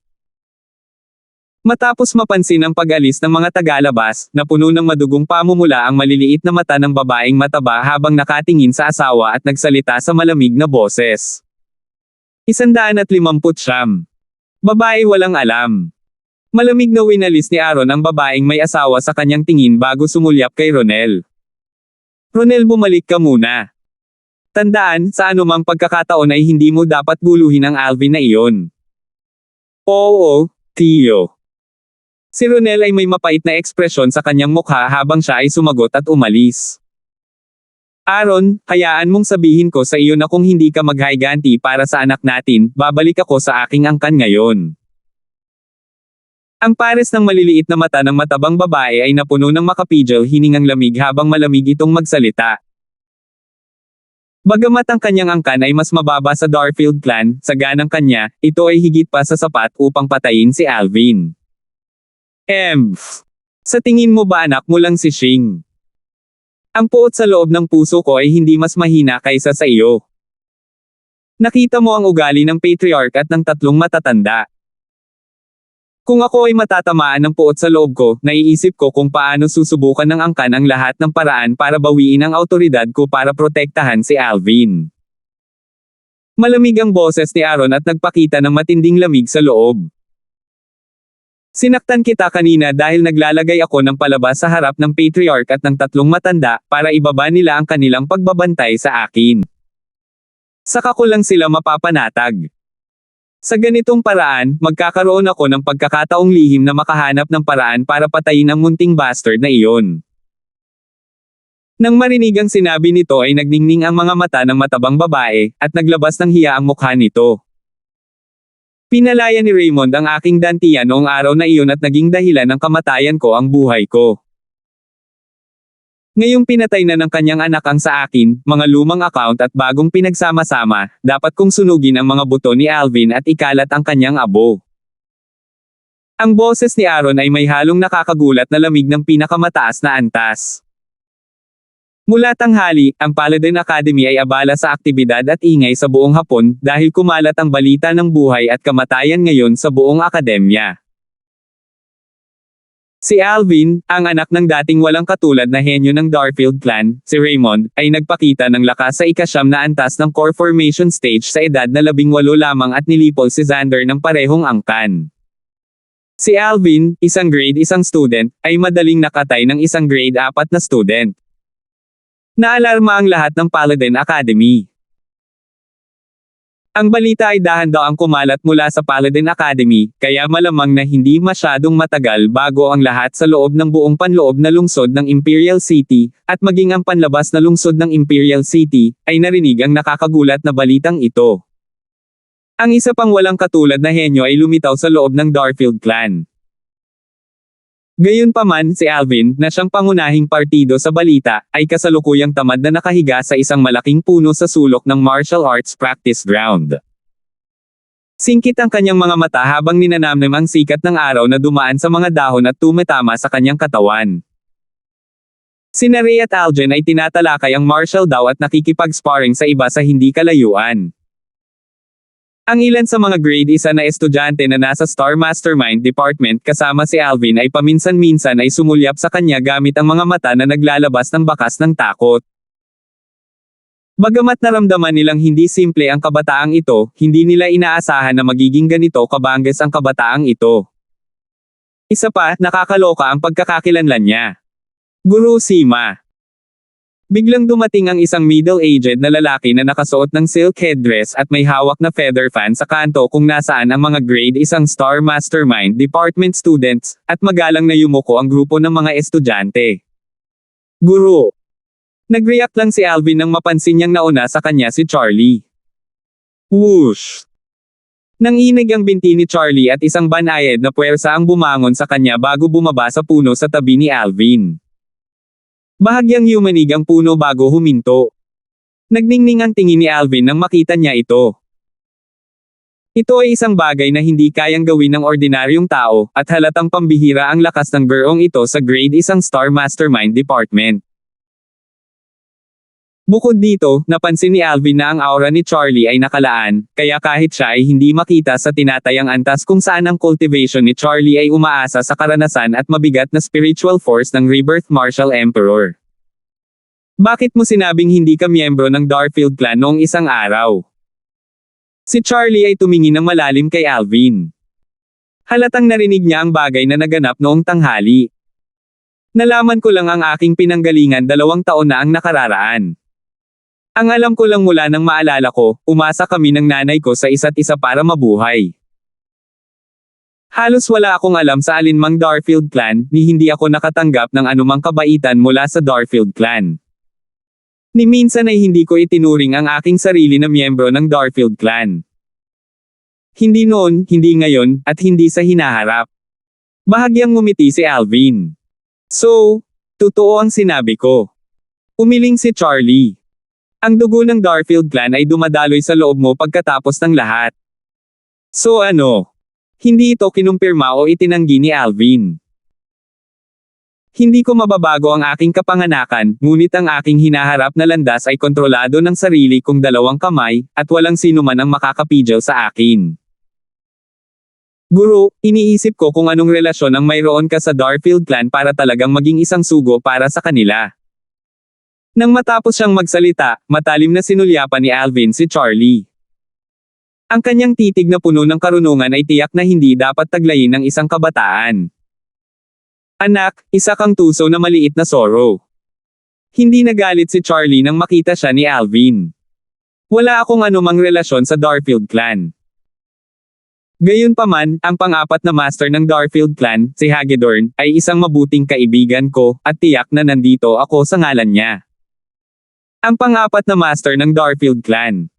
Matapos mapansin ang pag-alis ng mga tagalabas, na puno ng madugong pamumula ang maliliit na mata ng babaeng mataba habang nakatingin sa asawa at nagsalita sa malamig na boses. 159. Babae walang alam. Malamig na winalis ni Aaron ang babaeng may asawa sa kanyang tingin bago sumulyap kay Ronel. Ronel, bumalik ka muna. Tandaan, sa anumang pagkakataon ay hindi mo dapat guluhin ang Alvin na iyon. Oo, Tio. Si Ronel ay may mapait na ekspresyon sa kanyang mukha habang siya ay sumagot at umalis. Aaron, hayaan mong sabihin ko sa iyo na kung hindi ka maghayganti para sa anak natin, babalik ako sa aking angkan ngayon. Ang pares ng maliliit na mata ng matabang babae ay napuno ng makapigil hiningang lamig habang malamig itong magsalita. Bagamat ang kanyang angkan ay mas mababa sa Darfield clan, sa ganang kanya, ito ay higit pa sa sapat upang patayin si Alvin. Sa tingin mo ba anak mo lang si Shing? Ang puot sa loob ng puso ko ay hindi mas mahina kaysa sa iyo. Nakita mo ang ugali ng patriarch at ng tatlong matatanda. Kung ako ay matatamaan ng puot sa loob ko, naiisip ko kung paano susubukan ng angkan ang lahat ng paraan para bawiin ang autoridad ko para protektahan si Alvin. Malamig ang boses ni Aaron at nagpakita ng matinding lamig sa loob. Sinaktan kita kanina dahil naglalagay ako ng palabas sa harap ng patriarch at ng tatlong matanda para ibaba nila ang kanilang pagbabantay sa akin. Saka ko lang sila mapapanatag. Sa ganitong paraan, magkakaroon ako ng pagkakataong lihim na makahanap ng paraan para patayin ang munting bastard na iyon. Nang marinig ang sinabi nito ay nagningning ang mga mata ng matabang babae, at naglabas ng hiya ang mukha nito. Pinalaya ni Raymond ang aking dantian noong araw na iyon at naging dahilan ng kamatayan ko ang buhay ko. Ngayong pinatay na ng kanyang anak ang sa akin, mga lumang account at bagong pinagsama-sama, dapat kong sunugin ang mga buto ni Alvin at ikalat ang kanyang abo. Ang boses ni Aaron ay may halong nakakagulat na lamig ng pinakamataas na antas. Mula tanghali, ang Paladin Academy ay abala sa aktibidad at ingay sa buong Hapon dahil kumalat ang balita ng buhay at kamatayan ngayon sa buong akademya. Si Alvin, ang anak ng dating walang katulad na henyo ng Darfield clan, si Raymond, ay nagpakita ng lakas sa ika-9 na antas ng core formation stage sa edad na 18 lamang at nilipol si Xander ng parehong angkan. Si Alvin, isang grade 1 student, ay madaling nakatay ng isang grade 4 na student. Naalarma ang lahat ng Paladin Academy. Ang balita ay dahan-daang kumalat mula sa Paladin Academy, kaya malamang na hindi masyadong matagal bago ang lahat sa loob ng buong panloob na lungsod ng Imperial City, at maging ang panlabas na lungsod ng Imperial City, ay narinig ang nakakagulat na balitang ito. Ang isa pang walang katulad na henyo ay lumitaw sa loob ng Darfield clan. Gayunpaman, si Alvin, na siyang pangunahing partido sa balita, ay kasalukuyang tamad na nakahiga sa isang malaking puno sa sulok ng martial arts practice ground. Singkit ang kanyang mga mata habang ninanamnam ang sikat ng araw na dumaan sa mga dahon at tumatama sa kanyang katawan. Sina Ray at Algen ay tinatalakay ang martial daw at nakikipag-sparring sa iba sa hindi kalayuan. Ang ilan sa mga grade 1 na estudyante na nasa Star Mastermind Department kasama si Alvin ay paminsan-minsan ay sumulyap sa kanya gamit ang mga mata na naglalabas ng bakas ng takot. Bagamat naramdaman nilang hindi simple ang kabataang ito, hindi nila inaasahan na magiging ganito kabangges ang kabataang ito. Isa pa, nakakaloka ang pagkakakilanlan niya. Guru Sima. Biglang dumating ang isang middle-aged na lalaki na nakasuot ng silk headdress at may hawak na feather fan sa kanto kung nasaan ang mga grade 1 Star Mastermind Department students, at magalang na yumuko ang grupo ng mga estudyante. Guru. Nag-react lang si Alvin nang mapansin niyang nauna sa kanya si Charlie. Whoosh! Nanginig ang binti ni Charlie at isang banayad na puwersa ang bumangon sa kanya bago bumaba sa puno sa tabi ni Alvin. Bahagyang yumanig ang puno bago huminto. Nagningning ang tingin ni Alvin nang makita niya ito. Ito ay isang bagay na hindi kayang gawin ng ordinaryong tao, at halatang pambihira ang lakas ng gurong ito sa grade 1 Star Mastermind Department. Bukod dito, napansin ni Alvin na ang aura ni Charlie ay nakalaan, kaya kahit siya ay hindi makita sa tinatayang antas kung saan ang cultivation ni Charlie ay umaasa sa karanasan at mabigat na spiritual force ng Rebirth Martial Emperor. Bakit mo sinabing hindi ka miyembro ng Darfield Clan noong isang araw? Si Charlie ay tumingin ng malalim kay Alvin. Halatang narinig niya ang bagay na naganap noong tanghali. Nalaman ko lang ang aking pinanggalingan 2 taon na ang nakararaan. Ang alam ko lang mula nang maalala ko, umasa kami ng nanay ko sa isa't isa para mabuhay. Halos wala akong alam sa alinmang Darfield Clan, ni hindi ako nakatanggap ng anumang kabaitan mula sa Darfield Clan. Ni minsan ay hindi ko itinuring ang aking sarili na miyembro ng Darfield Clan. Hindi noon, hindi ngayon, at hindi sa hinaharap. Bahagyang ngumiti si Alvin. So, totoo ang sinabi ko. Umiling si Charlie. Ang dugo ng Darfield Clan ay dumadaloy sa loob mo pagkatapos ng lahat. So ano? Hindi ito kinumpirma o itinanggi ni Alvin. Hindi ko mababago ang aking kapanganakan, ngunit ang aking hinaharap na landas ay kontrolado ng sarili kong 2 kamay, at walang sino man ang makakapigil sa akin. Guro, iniisip ko kung anong relasyon ang mayroon ka sa Darfield Clan para talagang maging isang sugo para sa kanila. Nang matapos siyang magsalita, matalim na sinulyapan ni Alvin si Charlie. Ang kanyang titig na puno ng karunungan ay tiyak na hindi dapat taglayin ng isang kabataan. Anak, isa kang tuso na maliit na Zorro. Hindi nagalit si Charlie nang makita siya ni Alvin. Wala akong anumang relasyon sa Darfield Clan. Gayunpaman, ang pang-4 na master ng Darfield Clan, si Hagedorn, ay isang mabuting kaibigan ko, at tiyak na nandito ako sa ngalan niya. Ang pang-4 na master ng Darfield Clan.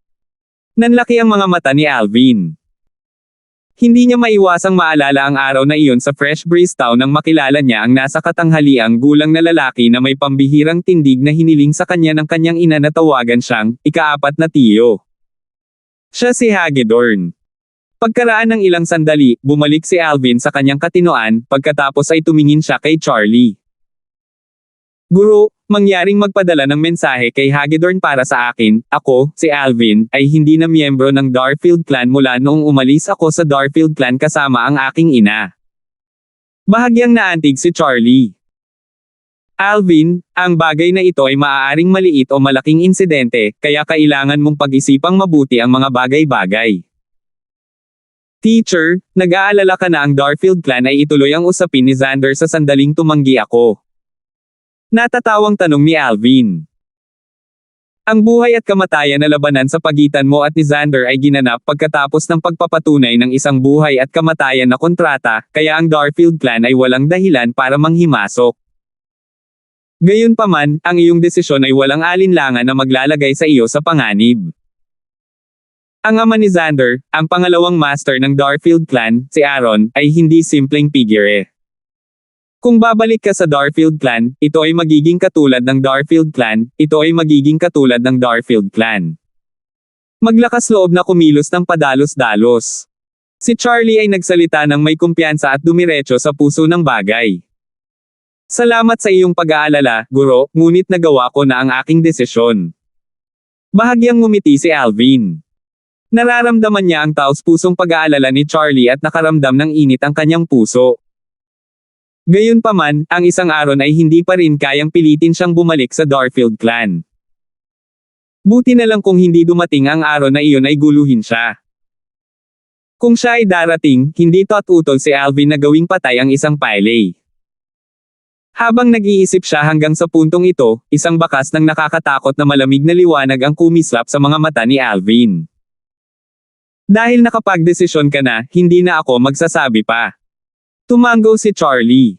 Nanlaki ang mga mata ni Alvin. Hindi niya maiwasang maalala ang araw na iyon sa Fresh Breeze Town nang makilala niya ang nasa katanghaliang gulang na lalaki na may pambihirang tindig na hiniling sa kanya ng kanyang ina na tawagan siyang ika-4 na tiyo. Siya si Hagedorn. Pagkaraan ng ilang sandali, bumalik si Alvin sa kanyang katinoan, pagkatapos ay tumingin siya kay Charlie. Guro, mangyaring magpadala ng mensahe kay Hagedorn para sa akin, ako, si Alvin, ay hindi na miyembro ng Darfield Clan mula noong umalis ako sa Darfield Clan kasama ang aking ina. Bahagyang naantig si Charlie. Alvin, ang bagay na ito ay maaaring maliit o malaking insidente, kaya kailangan mong pag-isipang mabuti ang mga bagay-bagay. Teacher, nag-aalala ka na ang Darfield Clan ay ituloy ang usapin ni Xander sa sandaling tumanggi ako. Natatawang tanong ni Alvin. Ang buhay at kamatayan na labanan sa pagitan mo at ni Xander ay ginanap pagkatapos ng pagpapatunay ng isang buhay at kamatayan na kontrata, kaya ang Darfield Clan ay walang dahilan para manghimasok. Gayunpaman, ang iyong desisyon ay walang alinlangan na maglalagay sa iyo sa panganib. Ang ama ni Xander, ang pangalawang master ng Darfield Clan, si Aaron, ay hindi simpleng figure. Kung babalik ka sa Darfield Clan, ito ay magiging katulad ng Darfield Clan, ito ay magiging katulad ng Darfield Clan. Maglakas loob na kumilos ng padalos-dalos. Si Charlie ay nagsalita ng may kumpiyansa at dumiretso sa puso ng bagay. Salamat sa iyong pag-aalala, guro, ngunit nagawa ko na ang aking desisyon. Bahagyang ngumiti si Alvin. Nararamdaman niya ang taos-pusong pag-aalala ni Charlie at nakaramdam ng init ang kanyang puso. Gayunpaman, ang isang Aaron ay hindi pa rin kayang pilitin siyang bumalik sa Darfield Clan. Buti na lang kung hindi dumating ang araw na iyon ay guluhin siya. Kung siya ay darating, hindi tututol si Alvin na gawing patay ang isang Pyle. Habang nag-iisip siya hanggang sa puntong ito, isang bakas ng nakakatakot na malamig na liwanag ang kumislap sa mga mata ni Alvin. Dahil nakapagdesisyon ka na, hindi na ako magsasabi pa. Tumango si Charlie.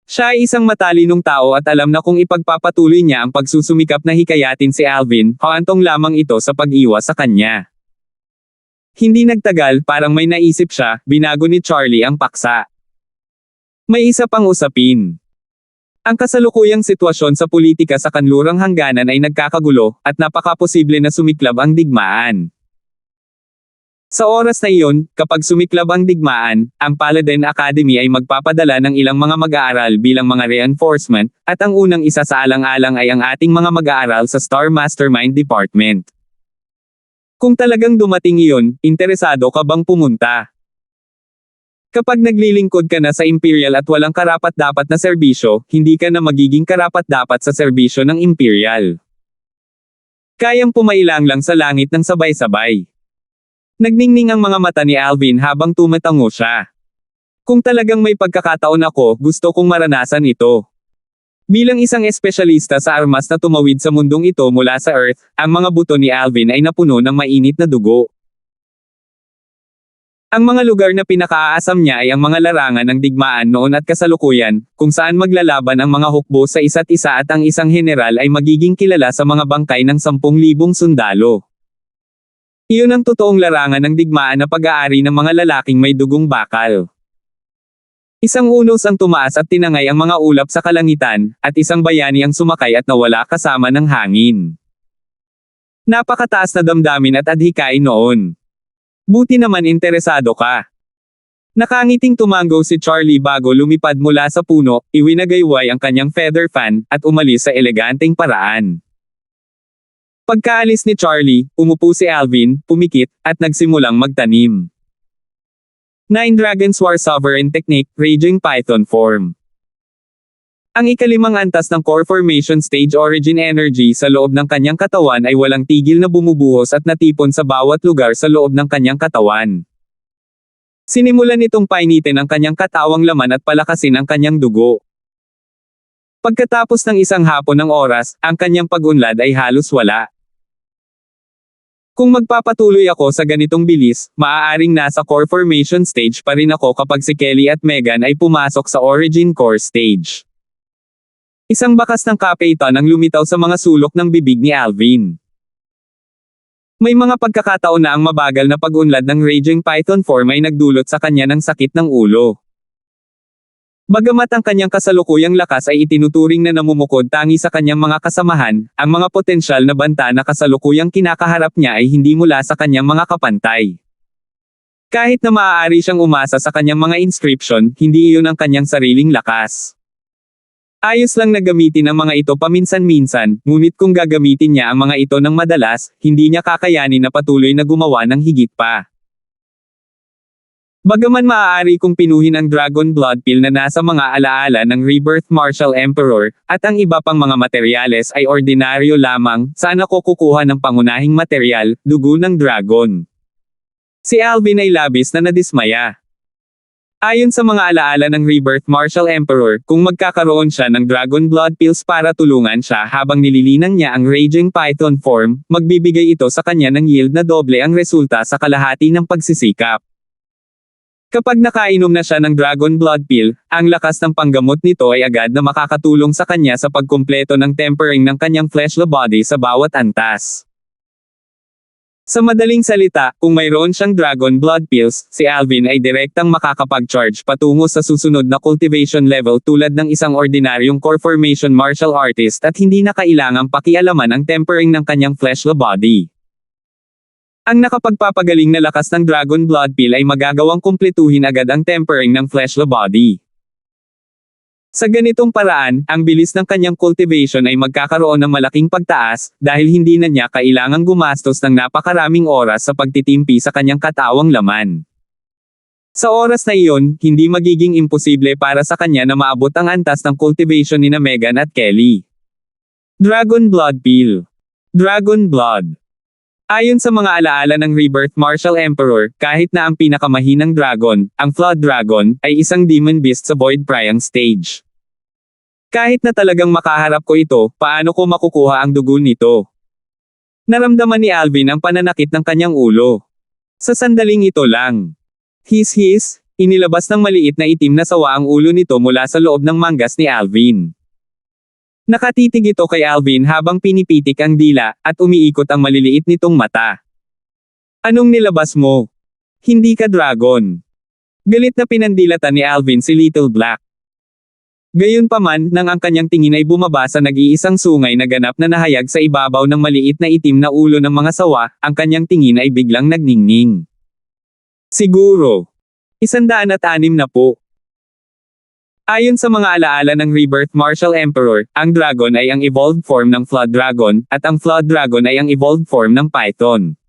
Siya ay isang matalinong tao at alam na kung ipagpapatuloy niya ang pagsusumikap na hikayatin si Alvin, haantong lamang ito sa pag-iwas sa kanya. Hindi nagtagal, parang may naisip siya, binago ni Charlie ang paksa. May isa pang usapin. Ang kasalukuyang sitwasyon sa politika sa kanlurang hangganan ay nagkakagulo, at napakaposible na sumiklab ang digmaan. Sa oras na iyon, kapag sumiklab ang digmaan, ang Paladin Academy ay magpapadala ng ilang mga mag-aaral bilang mga reinforcement, at ang unang isa sa alang-alang ay ang ating mga mag-aaral sa Star Mastermind Department. Kung talagang dumating iyon, interesado ka bang pumunta? Kapag naglilingkod ka na sa Imperial at walang karapat-dapat na serbisyo, hindi ka na magiging karapat-dapat sa serbisyo ng Imperial. Kayang pumailang lang sa langit ng sabay-sabay. Nagningning ang mga mata ni Alvin habang tumatango siya. Kung talagang may pagkakataon ako, gusto kong maranasan ito. Bilang isang espesyalista sa armas na tumawid sa mundong ito mula sa Earth, ang mga buto ni Alvin ay napuno ng mainit na dugo. Ang mga lugar na pinakaaasam niya ay ang mga larangan ng digmaan noon at kasalukuyan, kung saan maglalaban ang mga hukbo sa isa't isa at ang isang general ay magiging kilala sa mga bangkay ng 10,000 sundalo. Iyon ang totoong larangan ng digmaan na pag-aari ng mga lalaking may dugong bakal. Isang unos ang tumaas at tinangay ang mga ulap sa kalangitan, at isang bayani ang sumakay at nawala kasama ng hangin. Napakataas na damdamin at adhikain noon. Buti naman interesado ka. Nakangiting tumango si Charlie bago lumipad mula sa puno, iwinagayway ang kanyang feather fan, at umalis sa eleganteng paraan. Pagkaalis ni Charlie, umupo si Alvin, pumikit, at nagsimulang magtanim. 9 Dragon's War Sovereign Technique, Raging Python Form. Ang ikalimang antas ng core formation stage origin energy sa loob ng kanyang katawan ay walang tigil na bumubuhos at natipon sa bawat lugar sa loob ng kanyang katawan. Sinimulan nitong painitin ang kanyang katawang laman at palakasin ang kanyang dugo. Pagkatapos ng isang hapon ng oras, ang kanyang pag-unlad ay halos wala. Kung magpapatuloy ako sa ganitong bilis, maaaring nasa core formation stage pa rin ako kapag si Kelly at Megan ay pumasok sa origin core stage. Isang bakas ng kapeitan ang lumitaw sa mga sulok ng bibig ni Alvin. May mga pagkakataon na ang mabagal na pag-unlad ng Raging Python form ay nagdulot sa kanya ng sakit ng ulo. Bagamat ang kanyang kasalukuyang lakas ay itinuturing na namumukod tangi sa kanyang mga kasamahan, ang mga potensyal na banta na kasalukuyang kinakaharap niya ay hindi mula sa kanyang mga kapantay. Kahit na maaari siyang umasa sa kanyang mga inscription, hindi iyon ang kanyang sariling lakas. Ayos lang na gamitin ang mga ito paminsan-minsan, ngunit kung gagamitin niya ang mga ito ng madalas, hindi niya kakayanin na patuloy na gumawa ng higit pa. Bagaman maaari kong pinuhin ang Dragon Blood Pill na nasa mga alaala ng Rebirth Martial Emperor, at ang iba pang mga materyales ay ordinaryo lamang, saan ako kukuha ng pangunahing materyal, dugo ng dragon. Si Alvin ay labis na nadismaya. Ayon sa mga alaala ng Rebirth Martial Emperor, kung magkakaroon siya ng Dragon Blood Pills para tulungan siya habang nililinang niya ang Raging Python form, magbibigay ito sa kanya ng yield na doble ang resulta sa kalahati ng pagsisikap. Kapag nakainom na siya ng Dragon Blood Pill, ang lakas ng panggamot nito ay agad na makakatulong sa kanya sa pagkumpleto ng tempering ng kanyang fleshly body sa bawat antas. Sa madaling salita, kung mayroon siyang Dragon Blood Pills, si Alvin ay direktang makakapag-charge patungo sa susunod na cultivation level tulad ng isang ordinaryong core formation martial artist at hindi na kailangang pakialaman ang tempering ng kanyang fleshly body. Ang nakapagpapagaling na lakas ng Dragon Blood Pill ay magagawang kumpletuhin agad ang tempering ng fleshly body. Sa ganitong paraan, ang bilis ng kanyang cultivation ay magkakaroon ng malaking pagtaas, dahil hindi na niya kailangang gumastos ng napakaraming oras sa pagtitimpi sa kanyang katawang laman. Sa oras na iyon, hindi magiging imposible para sa kanya na maabot ang antas ng cultivation ni Megan at Kelly. Dragon Blood Pill. Dragon Blood. Ayon sa mga alaala ng Rebirth Martial Emperor, kahit na ang pinakamahinang dragon, ang Flood Dragon, ay isang demon beast sa Void Priang stage. Kahit na talagang makaharap ko ito, paano ko makukuha ang dugo nito? Naramdaman ni Alvin ang pananakit ng kanyang ulo. Sa sandaling ito lang. His, inilabas ng maliit na itim na sawa ang ulo nito mula sa loob ng manggas ni Alvin. Nakatitig ito kay Alvin habang pinipitik ang dila, at umiikot ang maliliit nitong mata. Anong nilabas mo? Hindi ka dragon. Galit na pinandilatan ni Alvin si Little Black. Gayunpaman, nang ang kanyang tingin ay bumaba sa nag-iisang sungay na ganap na nahayag sa ibabaw ng maliit na itim na ulo ng mga sawa, ang kanyang tingin ay biglang nagningning. Siguro. 106 na po. Ayon sa mga alaala ng Rebirth Martial Emperor, ang dragon ay ang evolved form ng Flood Dragon, at ang Flood Dragon ay ang evolved form ng Python.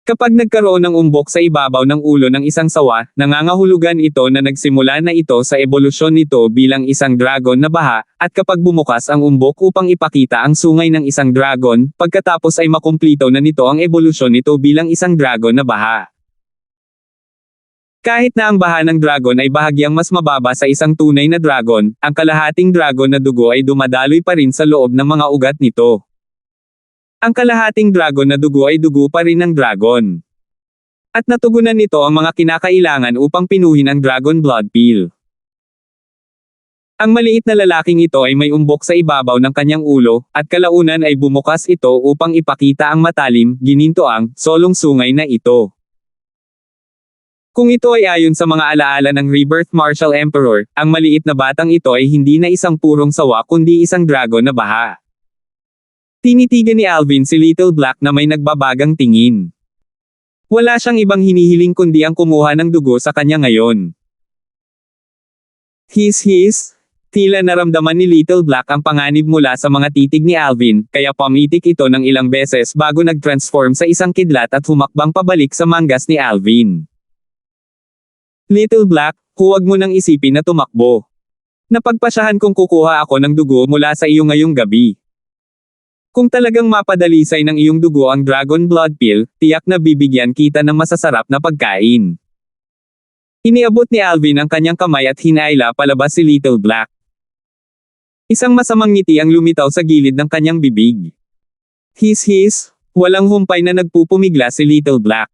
Kapag nagkaroon ng umbok sa ibabaw ng ulo ng isang sawa, nangangahulugan ito na nagsimula na ito sa ebolusyon nito bilang isang dragon na baha, at kapag bumukas ang umbok upang ipakita ang sungay ng isang dragon, pagkatapos ay makumplito na nito ang ebolusyon nito bilang isang dragon na baha. Kahit na ang baha ng dragon ay bahagyang mas mababa sa isang tunay na dragon, ang kalahating dragon na dugo ay dumadaloy pa rin sa loob ng mga ugat nito. Ang kalahating dragon na dugo ay dugo pa rin ng dragon. At natugunan nito ang mga kinakailangan upang pinuhin ang dragon blood pill. Ang maliit na lalaking ito ay may umbok sa ibabaw ng kanyang ulo, at kalaunan ay bumukas ito upang ipakita ang matalim, ginintoang, solong sungay na ito. Kung ito ay ayon sa mga alaala ng Rebirth Martial Emperor, ang maliit na batang ito ay hindi na isang purong sawa kundi isang dragon na baha. Tinitigan ni Alvin si Little Black na may nagbabagang tingin. Wala siyang ibang hinihiling kundi ang kumuha ng dugo sa kanya ngayon. His. Tila naramdaman ni Little Black ang panganib mula sa mga titig ni Alvin, kaya pumitik ito ng ilang beses bago nag-transform sa isang kidlat at humakbang pabalik sa manggas ni Alvin. Little Black, huwag mo nang isipin na tumakbo. Napagpasyahan kong kukuha ako ng dugo mula sa iyo ngayong gabi. Kung talagang mapadalisay ng iyong dugo ang Dragon Blood Pill, tiyak na bibigyan kita ng masasarap na pagkain. Iniabot ni Alvin ang kanyang kamay at hinaila palabas si Little Black. Isang masamang ngiti ang lumitaw sa gilid ng kanyang bibig. His, walang humpay na nagpupumigla si Little Black.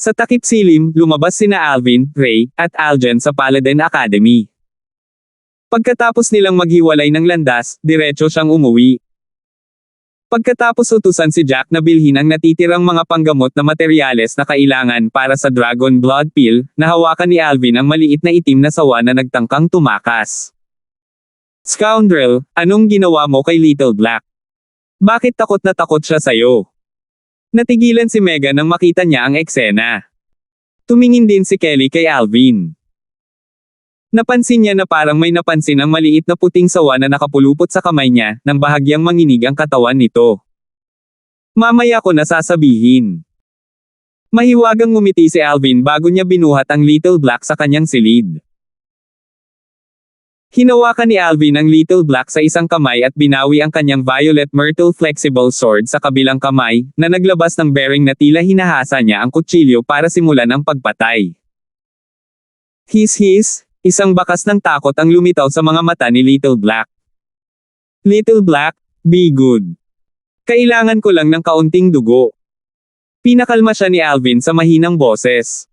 Sa takip silim, lumabas sina Alvin, Ray, at Algen sa Paladin Academy. Pagkatapos nilang maghiwalay ng landas, diretso siyang umuwi. Pagkatapos utusan si Jack na bilhin ang natitirang mga panggamot na materyales na kailangan para sa Dragon Blood Pill, nahawakan ni Alvin ang maliit na itim na sawa na nagtangkang tumakas. Scoundrel, anong ginawa mo kay Little Black? Bakit takot na takot siya sa'yo? Natigilan si Megan nang makita niya ang eksena. Tumingin din si Kelly kay Alvin. Napansin niya na parang may napansin ang maliit na puting sawa na nakapulupot sa kamay niya, nang bahagyang manginig ang katawan nito. Mamaya ko na sasabihin. Mahiwagang ngumiti si Alvin bago niya binuhat ang Little Black sa kanyang silid. Hinawakan ni Alvin ang Little Black sa isang kamay at binawi ang kanyang Violet Myrtle Flexible Sword sa kabilang kamay, na naglabas ng bearing na tila hinahasa niya ang kutsilyo para simulan ang pagpatay. His, isang bakas ng takot ang lumitaw sa mga mata ni Little Black. Little Black, be good. Kailangan ko lang ng kaunting dugo. Pinakalma siya ni Alvin sa mahinang boses.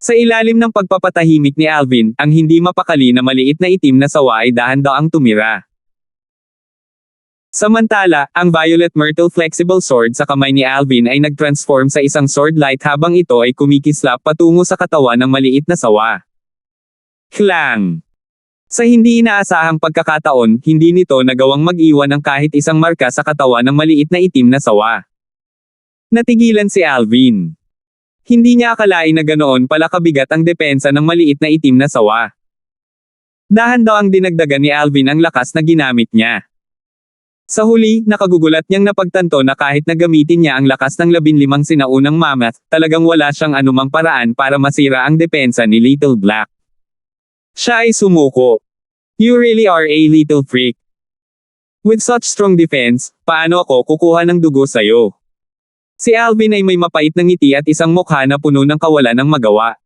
Sa ilalim ng pagpapatahimik ni Alvin, ang hindi mapakali na maliit na itim na sawa ay dahan-daang tumira. Samantala, ang Violet Myrtle Flexible Sword sa kamay ni Alvin ay nag-transform sa isang sword light habang ito ay kumikislap patungo sa katawan ng maliit na sawa. Klang! Sa hindi inaasahang pagkakataon, hindi nito nagawang mag-iwan ng kahit isang marka sa katawan ng maliit na itim na sawa. Natigilan si Alvin. Hindi niya akalain na ganoon pala kabigat ang depensa ng maliit na itim na sawa. Dahan-dahang dinagdagan ni Alvin ang lakas na ginamit niya. Sa huli, nakagugulat niyang napagtanto na kahit na gamitin niya ang lakas ng 15 sinaunang mammoth, talagang wala siyang anumang paraan para masira ang depensa ni Little Black. Siya ay sumuko. You really are a little freak. With such strong defense, paano ako kukuha ng dugo sa'yo? Si Alvin ay may mapait na ngiti at isang mukha na puno ng kawalan ng magawa.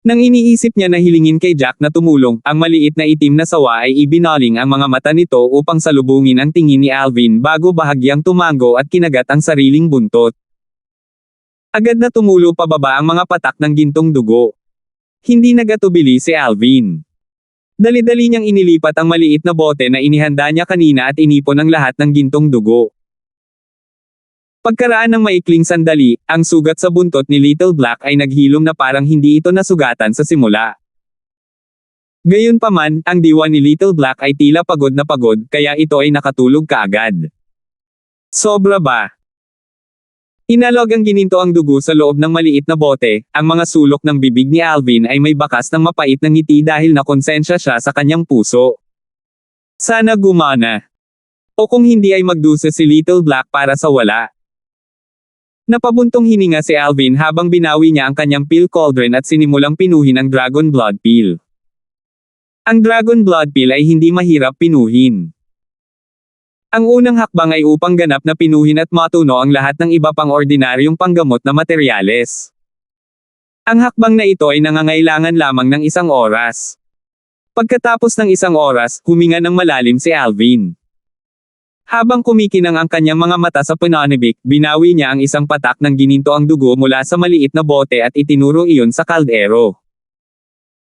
Nang iniisip niya na hilingin kay Jack na tumulong, ang maliit na itim na sawa ay ibinaling ang mga mata nito upang salubungin ang tingin ni Alvin bago bahagyang tumango at kinagat ang sariling buntot. Agad na tumulo pababa ang mga patak ng gintong dugo. Hindi nagatubili si Alvin. Dali-dali niyang inilipat ang maliit na bote na inihanda niya kanina at inipon ang lahat ng gintong dugo. Pagkaraan ng maikling sandali, ang sugat sa buntot ni Little Black ay naghilom na parang hindi ito nasugatan sa simula. Gayunpaman, ang diwa ni Little Black ay tila pagod na pagod, kaya ito ay nakatulog kaagad. Sobra ba? Inalog ang gininto ang dugo sa loob ng maliit na bote, ang mga sulok ng bibig ni Alvin ay may bakas ng mapait na ngiti dahil nakonsensya siya sa kanyang puso. Sana gumana. O kung hindi ay magdusa si Little Black para sa wala. Napabuntong hininga si Alvin habang binawi niya ang kanyang pill cauldron at sinimulang pinuhin ang Dragon Blood Pill. Ang Dragon Blood Pill ay hindi mahirap pinuhin. Ang unang hakbang ay upang ganap na pinuhin at matuno ang lahat ng iba pang ordinaryong panggamot na materyales. Ang hakbang na ito ay nangangailangan lamang ng 1 oras. Pagkatapos ng 1 oras, huminga ng malalim si Alvin. Habang kumikinang ang kanyang mga mata sa pananibik, binawi niya ang isang patak ng gininto ang dugo mula sa maliit na bote at itinuro iyon sa kaldero.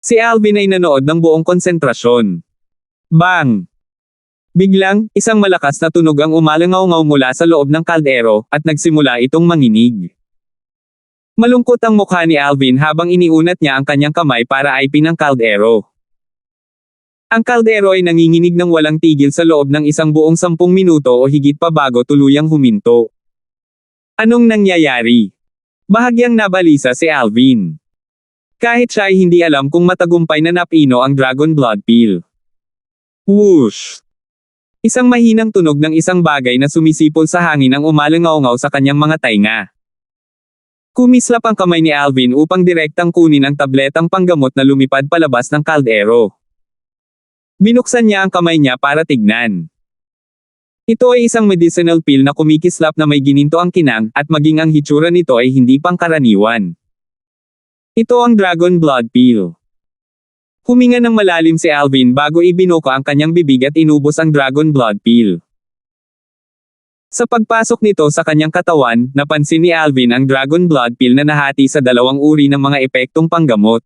Si Alvin ay nanood ng buong konsentrasyon. Bang! Biglang, isang malakas na tunog ang umalangaw-ngaw mula sa loob ng kaldero, at nagsimula itong manginig. Malungkot ang mukha ni Alvin habang iniunat niya ang kanyang kamay para aipin ang kaldero. Ang kaldero ay nanginginig ng walang tigil sa loob ng isang buong 10 minuto o higit pa bago tuluyang huminto. Anong nangyayari? Bahagyang nabalisa si Alvin. Kahit siya ay hindi alam kung matagumpay na napino ang Dragon Blood Pill. Whoosh! Isang mahinang tunog ng isang bagay na sumisipol sa hangin ang umalangaw-ngaw sa kanyang mga tainga. Kumislap ang kamay ni Alvin upang direktang kunin ang tabletang panggamot na lumipad palabas ng kaldero. Binuksan niya ang kamay niya para tignan. Ito ay isang medicinal pill na kumikislap na may gininto ang kinang, at maging ang hitsura nito ay hindi pangkaraniwan. Ito ang Dragon Blood Pill. Huminga ng malalim si Alvin bago ibinuka ang kanyang bibig at inubos ang Dragon Blood Pill. Sa pagpasok nito sa kanyang katawan, napansin ni Alvin ang Dragon Blood Pill na nahati sa 2 uri ng mga epektong panggamot.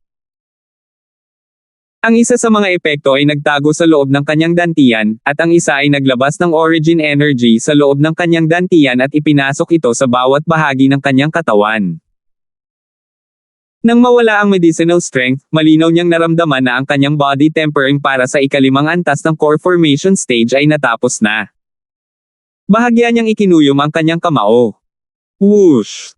Ang isa sa mga epekto ay nagtago sa loob ng kanyang dantian, at ang isa ay naglabas ng origin energy sa loob ng kanyang dantian at ipinasok ito sa bawat bahagi ng kanyang katawan. Nang mawala ang medicinal strength, malinaw niyang naramdaman na ang kanyang body tempering para sa ika-5 antas ng core formation stage ay natapos na. Bahagya niyang ikinuyom ang kanyang kamao. Whoosh!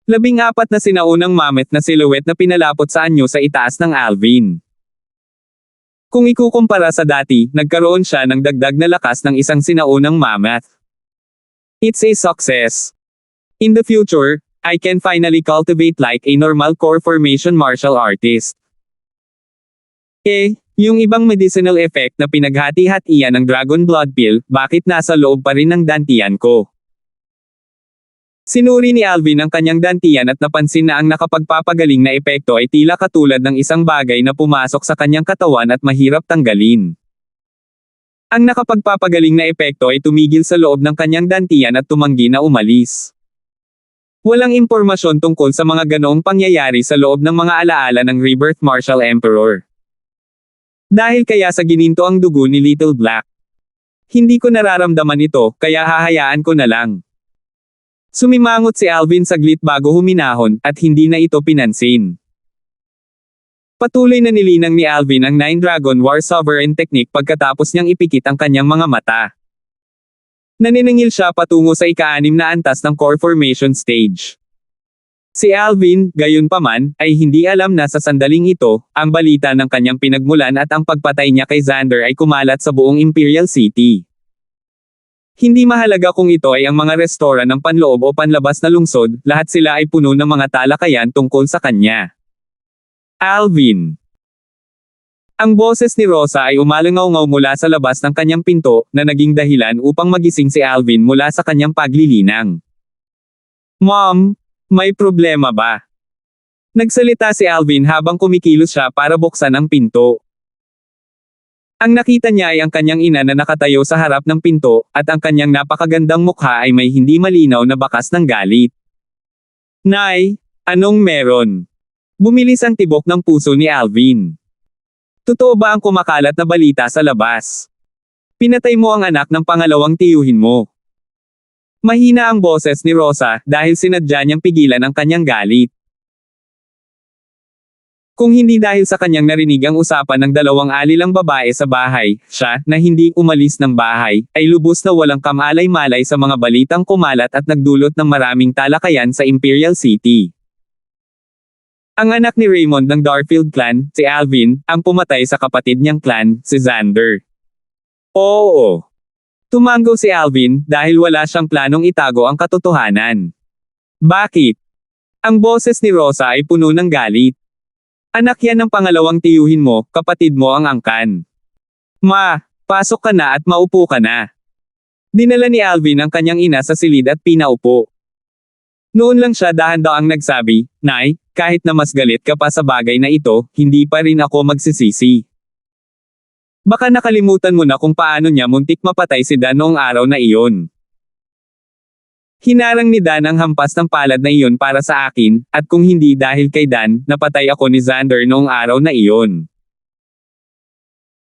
14 na sinaunang mammoth na silhouette na pinalapot sa anyo sa itaas ng Alvin. Kung ikukumpara sa dati, nagkaroon siya ng dagdag na lakas ng isang sinaunang mammoth. It's a success. In the future, I can finally cultivate like a normal core formation martial artist. Yung ibang medicinal effect na pinaghati-hatian ng Dragon Blood Pill, bakit nasa loob pa rin ng dantian ko? Sinuri ni Alvin ang kanyang dantian at napansin na ang nakapagpapagaling na epekto ay tila katulad ng isang bagay na pumasok sa kanyang katawan at mahirap tanggalin. Ang nakapagpapagaling na epekto ay tumigil sa loob ng kanyang dantian at tumanggi na umalis. Walang impormasyon tungkol sa mga ganoong pangyayari sa loob ng mga alaala ng Rebirth Martial Emperor. Dahil kaya sa gininto ang dugo ni Little Black. Hindi ko nararamdaman ito, kaya hahayaan ko na lang. Sumimangot si Alvin saglit bago huminahon, at hindi na ito pinansin. Patuloy na nilinang ni Alvin ang 9 Dragon War Sovereign Technique pagkatapos niyang ipikit ang kanyang mga mata. Naniningil siya patungo sa ika-6 na antas ng core formation stage. Si Alvin, gayunpaman, ay hindi alam na sa sandaling ito, ang balita ng kanyang pinagmulan at ang pagpatay niya kay Xander ay kumalat sa buong Imperial City. Hindi mahalaga kung ito ay ang mga restora ng panloob o panlabas na lungsod, lahat sila ay puno ng mga talakayan tungkol sa kanya. Alvin. Ang boses ni Rosa ay umalangaw-ngaw mula sa labas ng kanyang pinto, na naging dahilan upang magising si Alvin mula sa kanyang paglilinang. Mom, may problema ba? Nagsalita si Alvin habang kumikilos siya para buksan ang pinto. Ang nakita niya ay ang kanyang ina na nakatayo sa harap ng pinto, at ang kanyang napakagandang mukha ay may hindi malinaw na bakas ng galit. Nay, anong meron? Bumilis ang tibok ng puso ni Alvin. Totoo ba ang kumakalat na balita sa labas? Pinatay mo ang anak ng pangalawang tiyuhin mo. Mahina ang boses ni Rosa dahil sinadya niyang pigilan ang kanyang galit. Kung hindi dahil sa kanyang narinig ang usapan ng dalawang alilang babae sa bahay, siya, na hindi umalis ng bahay, ay lubos na walang kamalay-malay sa mga balitang kumalat at nagdulot ng maraming talakayan sa Imperial City. Ang anak ni Raymond ng Darfield clan, si Alvin, ang pumatay sa kapatid niyang clan, si Xander. Oo. Tumango si Alvin dahil wala siyang planong itago ang katotohanan. Bakit? Ang boses ni Rosa ay puno ng galit. Anak yan ng pangalawang tiyuhin mo, kapatid mo ang angkan. Ma, pasok ka na at maupo ka na. Dinala ni Alvin ang kanyang ina sa silid at pinaupo. Noon lang siya dahan-daang nagsabi, Nay, kahit na mas galit ka pa sa bagay na ito, hindi pa rin ako magsisisi. Baka nakalimutan mo na kung paano niya muntik mapatay si Dan noong araw na iyon. Hinarang ni Dan ang hampas ng palad na iyon para sa akin, at kung hindi dahil kay Dan, napatay ako ni Xander noong araw na iyon.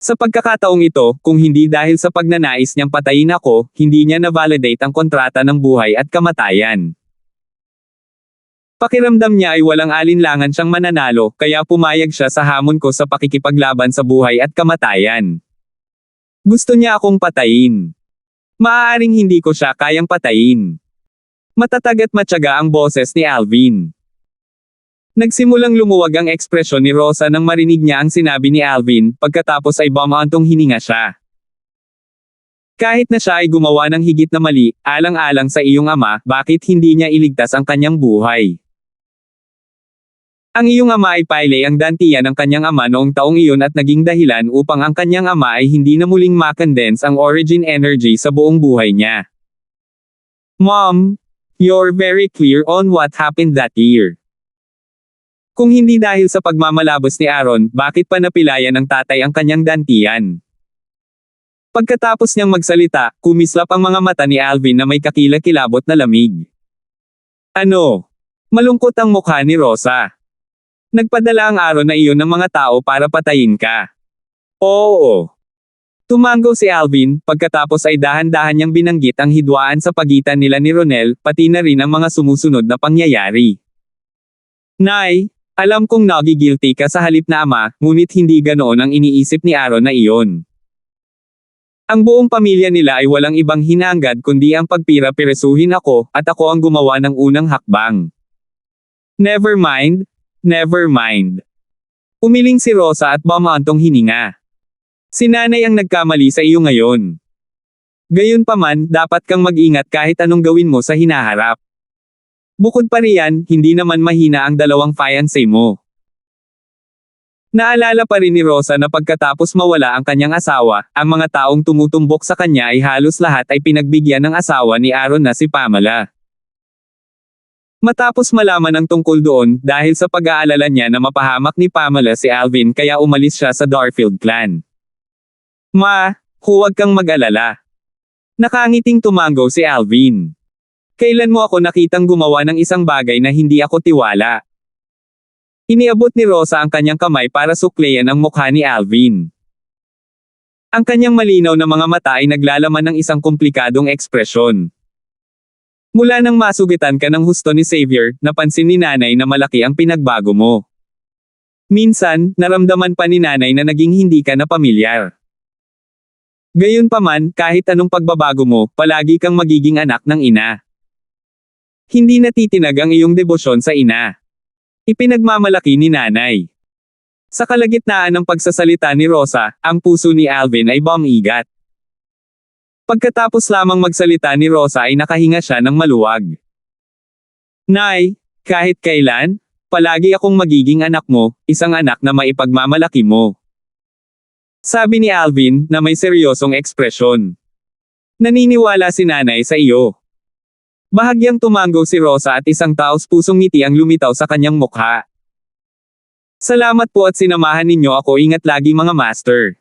Sa pagkakataong ito, kung hindi dahil sa pagnanais niyang patayin ako, hindi niya na-validate ang kontrata ng buhay at kamatayan. Pakiramdam niya ay walang alinlangan siyang mananalo, kaya pumayag siya sa hamon ko sa pakikipaglaban sa buhay at kamatayan. Gusto niya akong patayin. Maaaring hindi ko siya kayang patayin. Matatag at matyaga ang boses ni Alvin. Nagsimulang lumuwag ang ekspresyon ni Rosa nang marinig niya ang sinabi ni Alvin, pagkatapos ay bumantong hininga siya. Kahit na siya ay gumawa ng higit na mali, alang-alang sa iyong ama, bakit hindi niya iligtas ang kanyang buhay? Ang iyong ama ay Pyle ang dantiyan ng kanyang ama noong taong iyon at naging dahilan upang ang kanyang ama ay hindi na muling makondense ang origin energy sa buong buhay niya. Mom, you're very clear on what happened that year. Kung hindi dahil sa pagmamalabos ni Aaron, bakit pa napilayan ng tatay ang kanyang dantiyan? Pagkatapos niyang magsalita, kumislap ang mga mata ni Alvin na may kakilakilabot na lamig. Ano? Malungkot ang mukha ni Rosa. Nagpadala ang Aaron na iyon ng mga tao para patayin ka. Oo. Tumango si Alvin, pagkatapos ay dahan-dahan niyang binanggit ang hidwaan sa pagitan nila ni Ronel, pati na rin ang mga sumusunod na pangyayari. Nay, alam kong nagigilty ka sa halip na ama, ngunit hindi ganoon ang iniisip ni Aaron na iyon. Ang buong pamilya nila ay walang ibang hinangad kundi ang pagpira-piresuhin ako, at ako ang gumawa ng unang hakbang. Never mind. Never mind. Umiling si Rosa at bumantong hininga. Si nanay ang nagkamali sa iyo ngayon. Gayunpaman, dapat kang mag-ingat kahit anong gawin mo sa hinaharap. Bukod pa riyan, hindi naman mahina ang dalawang fiancé mo. Naalala pa rin ni Rosa na pagkatapos mawala ang kanyang asawa, ang mga taong tumutumbok sa kanya ay halos lahat ay pinagbigyan ng asawa ni Aaron na si Pamela. Matapos malaman ang tungkol doon, dahil sa pag-aalala niya na mapahamak ni Pamela si Alvin kaya umalis siya sa Darfield clan. Ma, huwag kang mag-alala. Nakangiting tumango si Alvin. Kailan mo ako nakitang gumawa ng isang bagay na hindi ako tiwala? Iniabot ni Rosa ang kanyang kamay para suklian ang mukha ni Alvin. Ang kanyang malinaw na mga mata ay naglalaman ng isang komplikadong ekspresyon. Mula nang masugitan ka ng husto ni Xavier, napansin ni nanay na malaki ang pinagbago mo. Minsan, naramdaman pa ni nanay na naging hindi ka na pamilyar. Gayunpaman, kahit anong pagbabago mo, palagi kang magiging anak ng ina. Hindi natitinag ang iyong debosyon sa ina. Ipinagmamalaki ni nanay. Sa kalagitnaan ng pagsasalita ni Rosa, ang puso ni Alvin ay bumigat. Pagkatapos lamang magsalita ni Rosa ay nakahinga siya ng maluwag. Nay, kahit kailan, palagi akong magiging anak mo, isang anak na maipagmamalaki mo. Sabi ni Alvin, na may seryosong ekspresyon. Naniniwala si nanay sa iyo. Bahagyang tumango si Rosa at isang taos-pusong ngiti ang lumitaw sa kanyang mukha. Salamat po at sinamahan ninyo ako, ingat lagi mga master.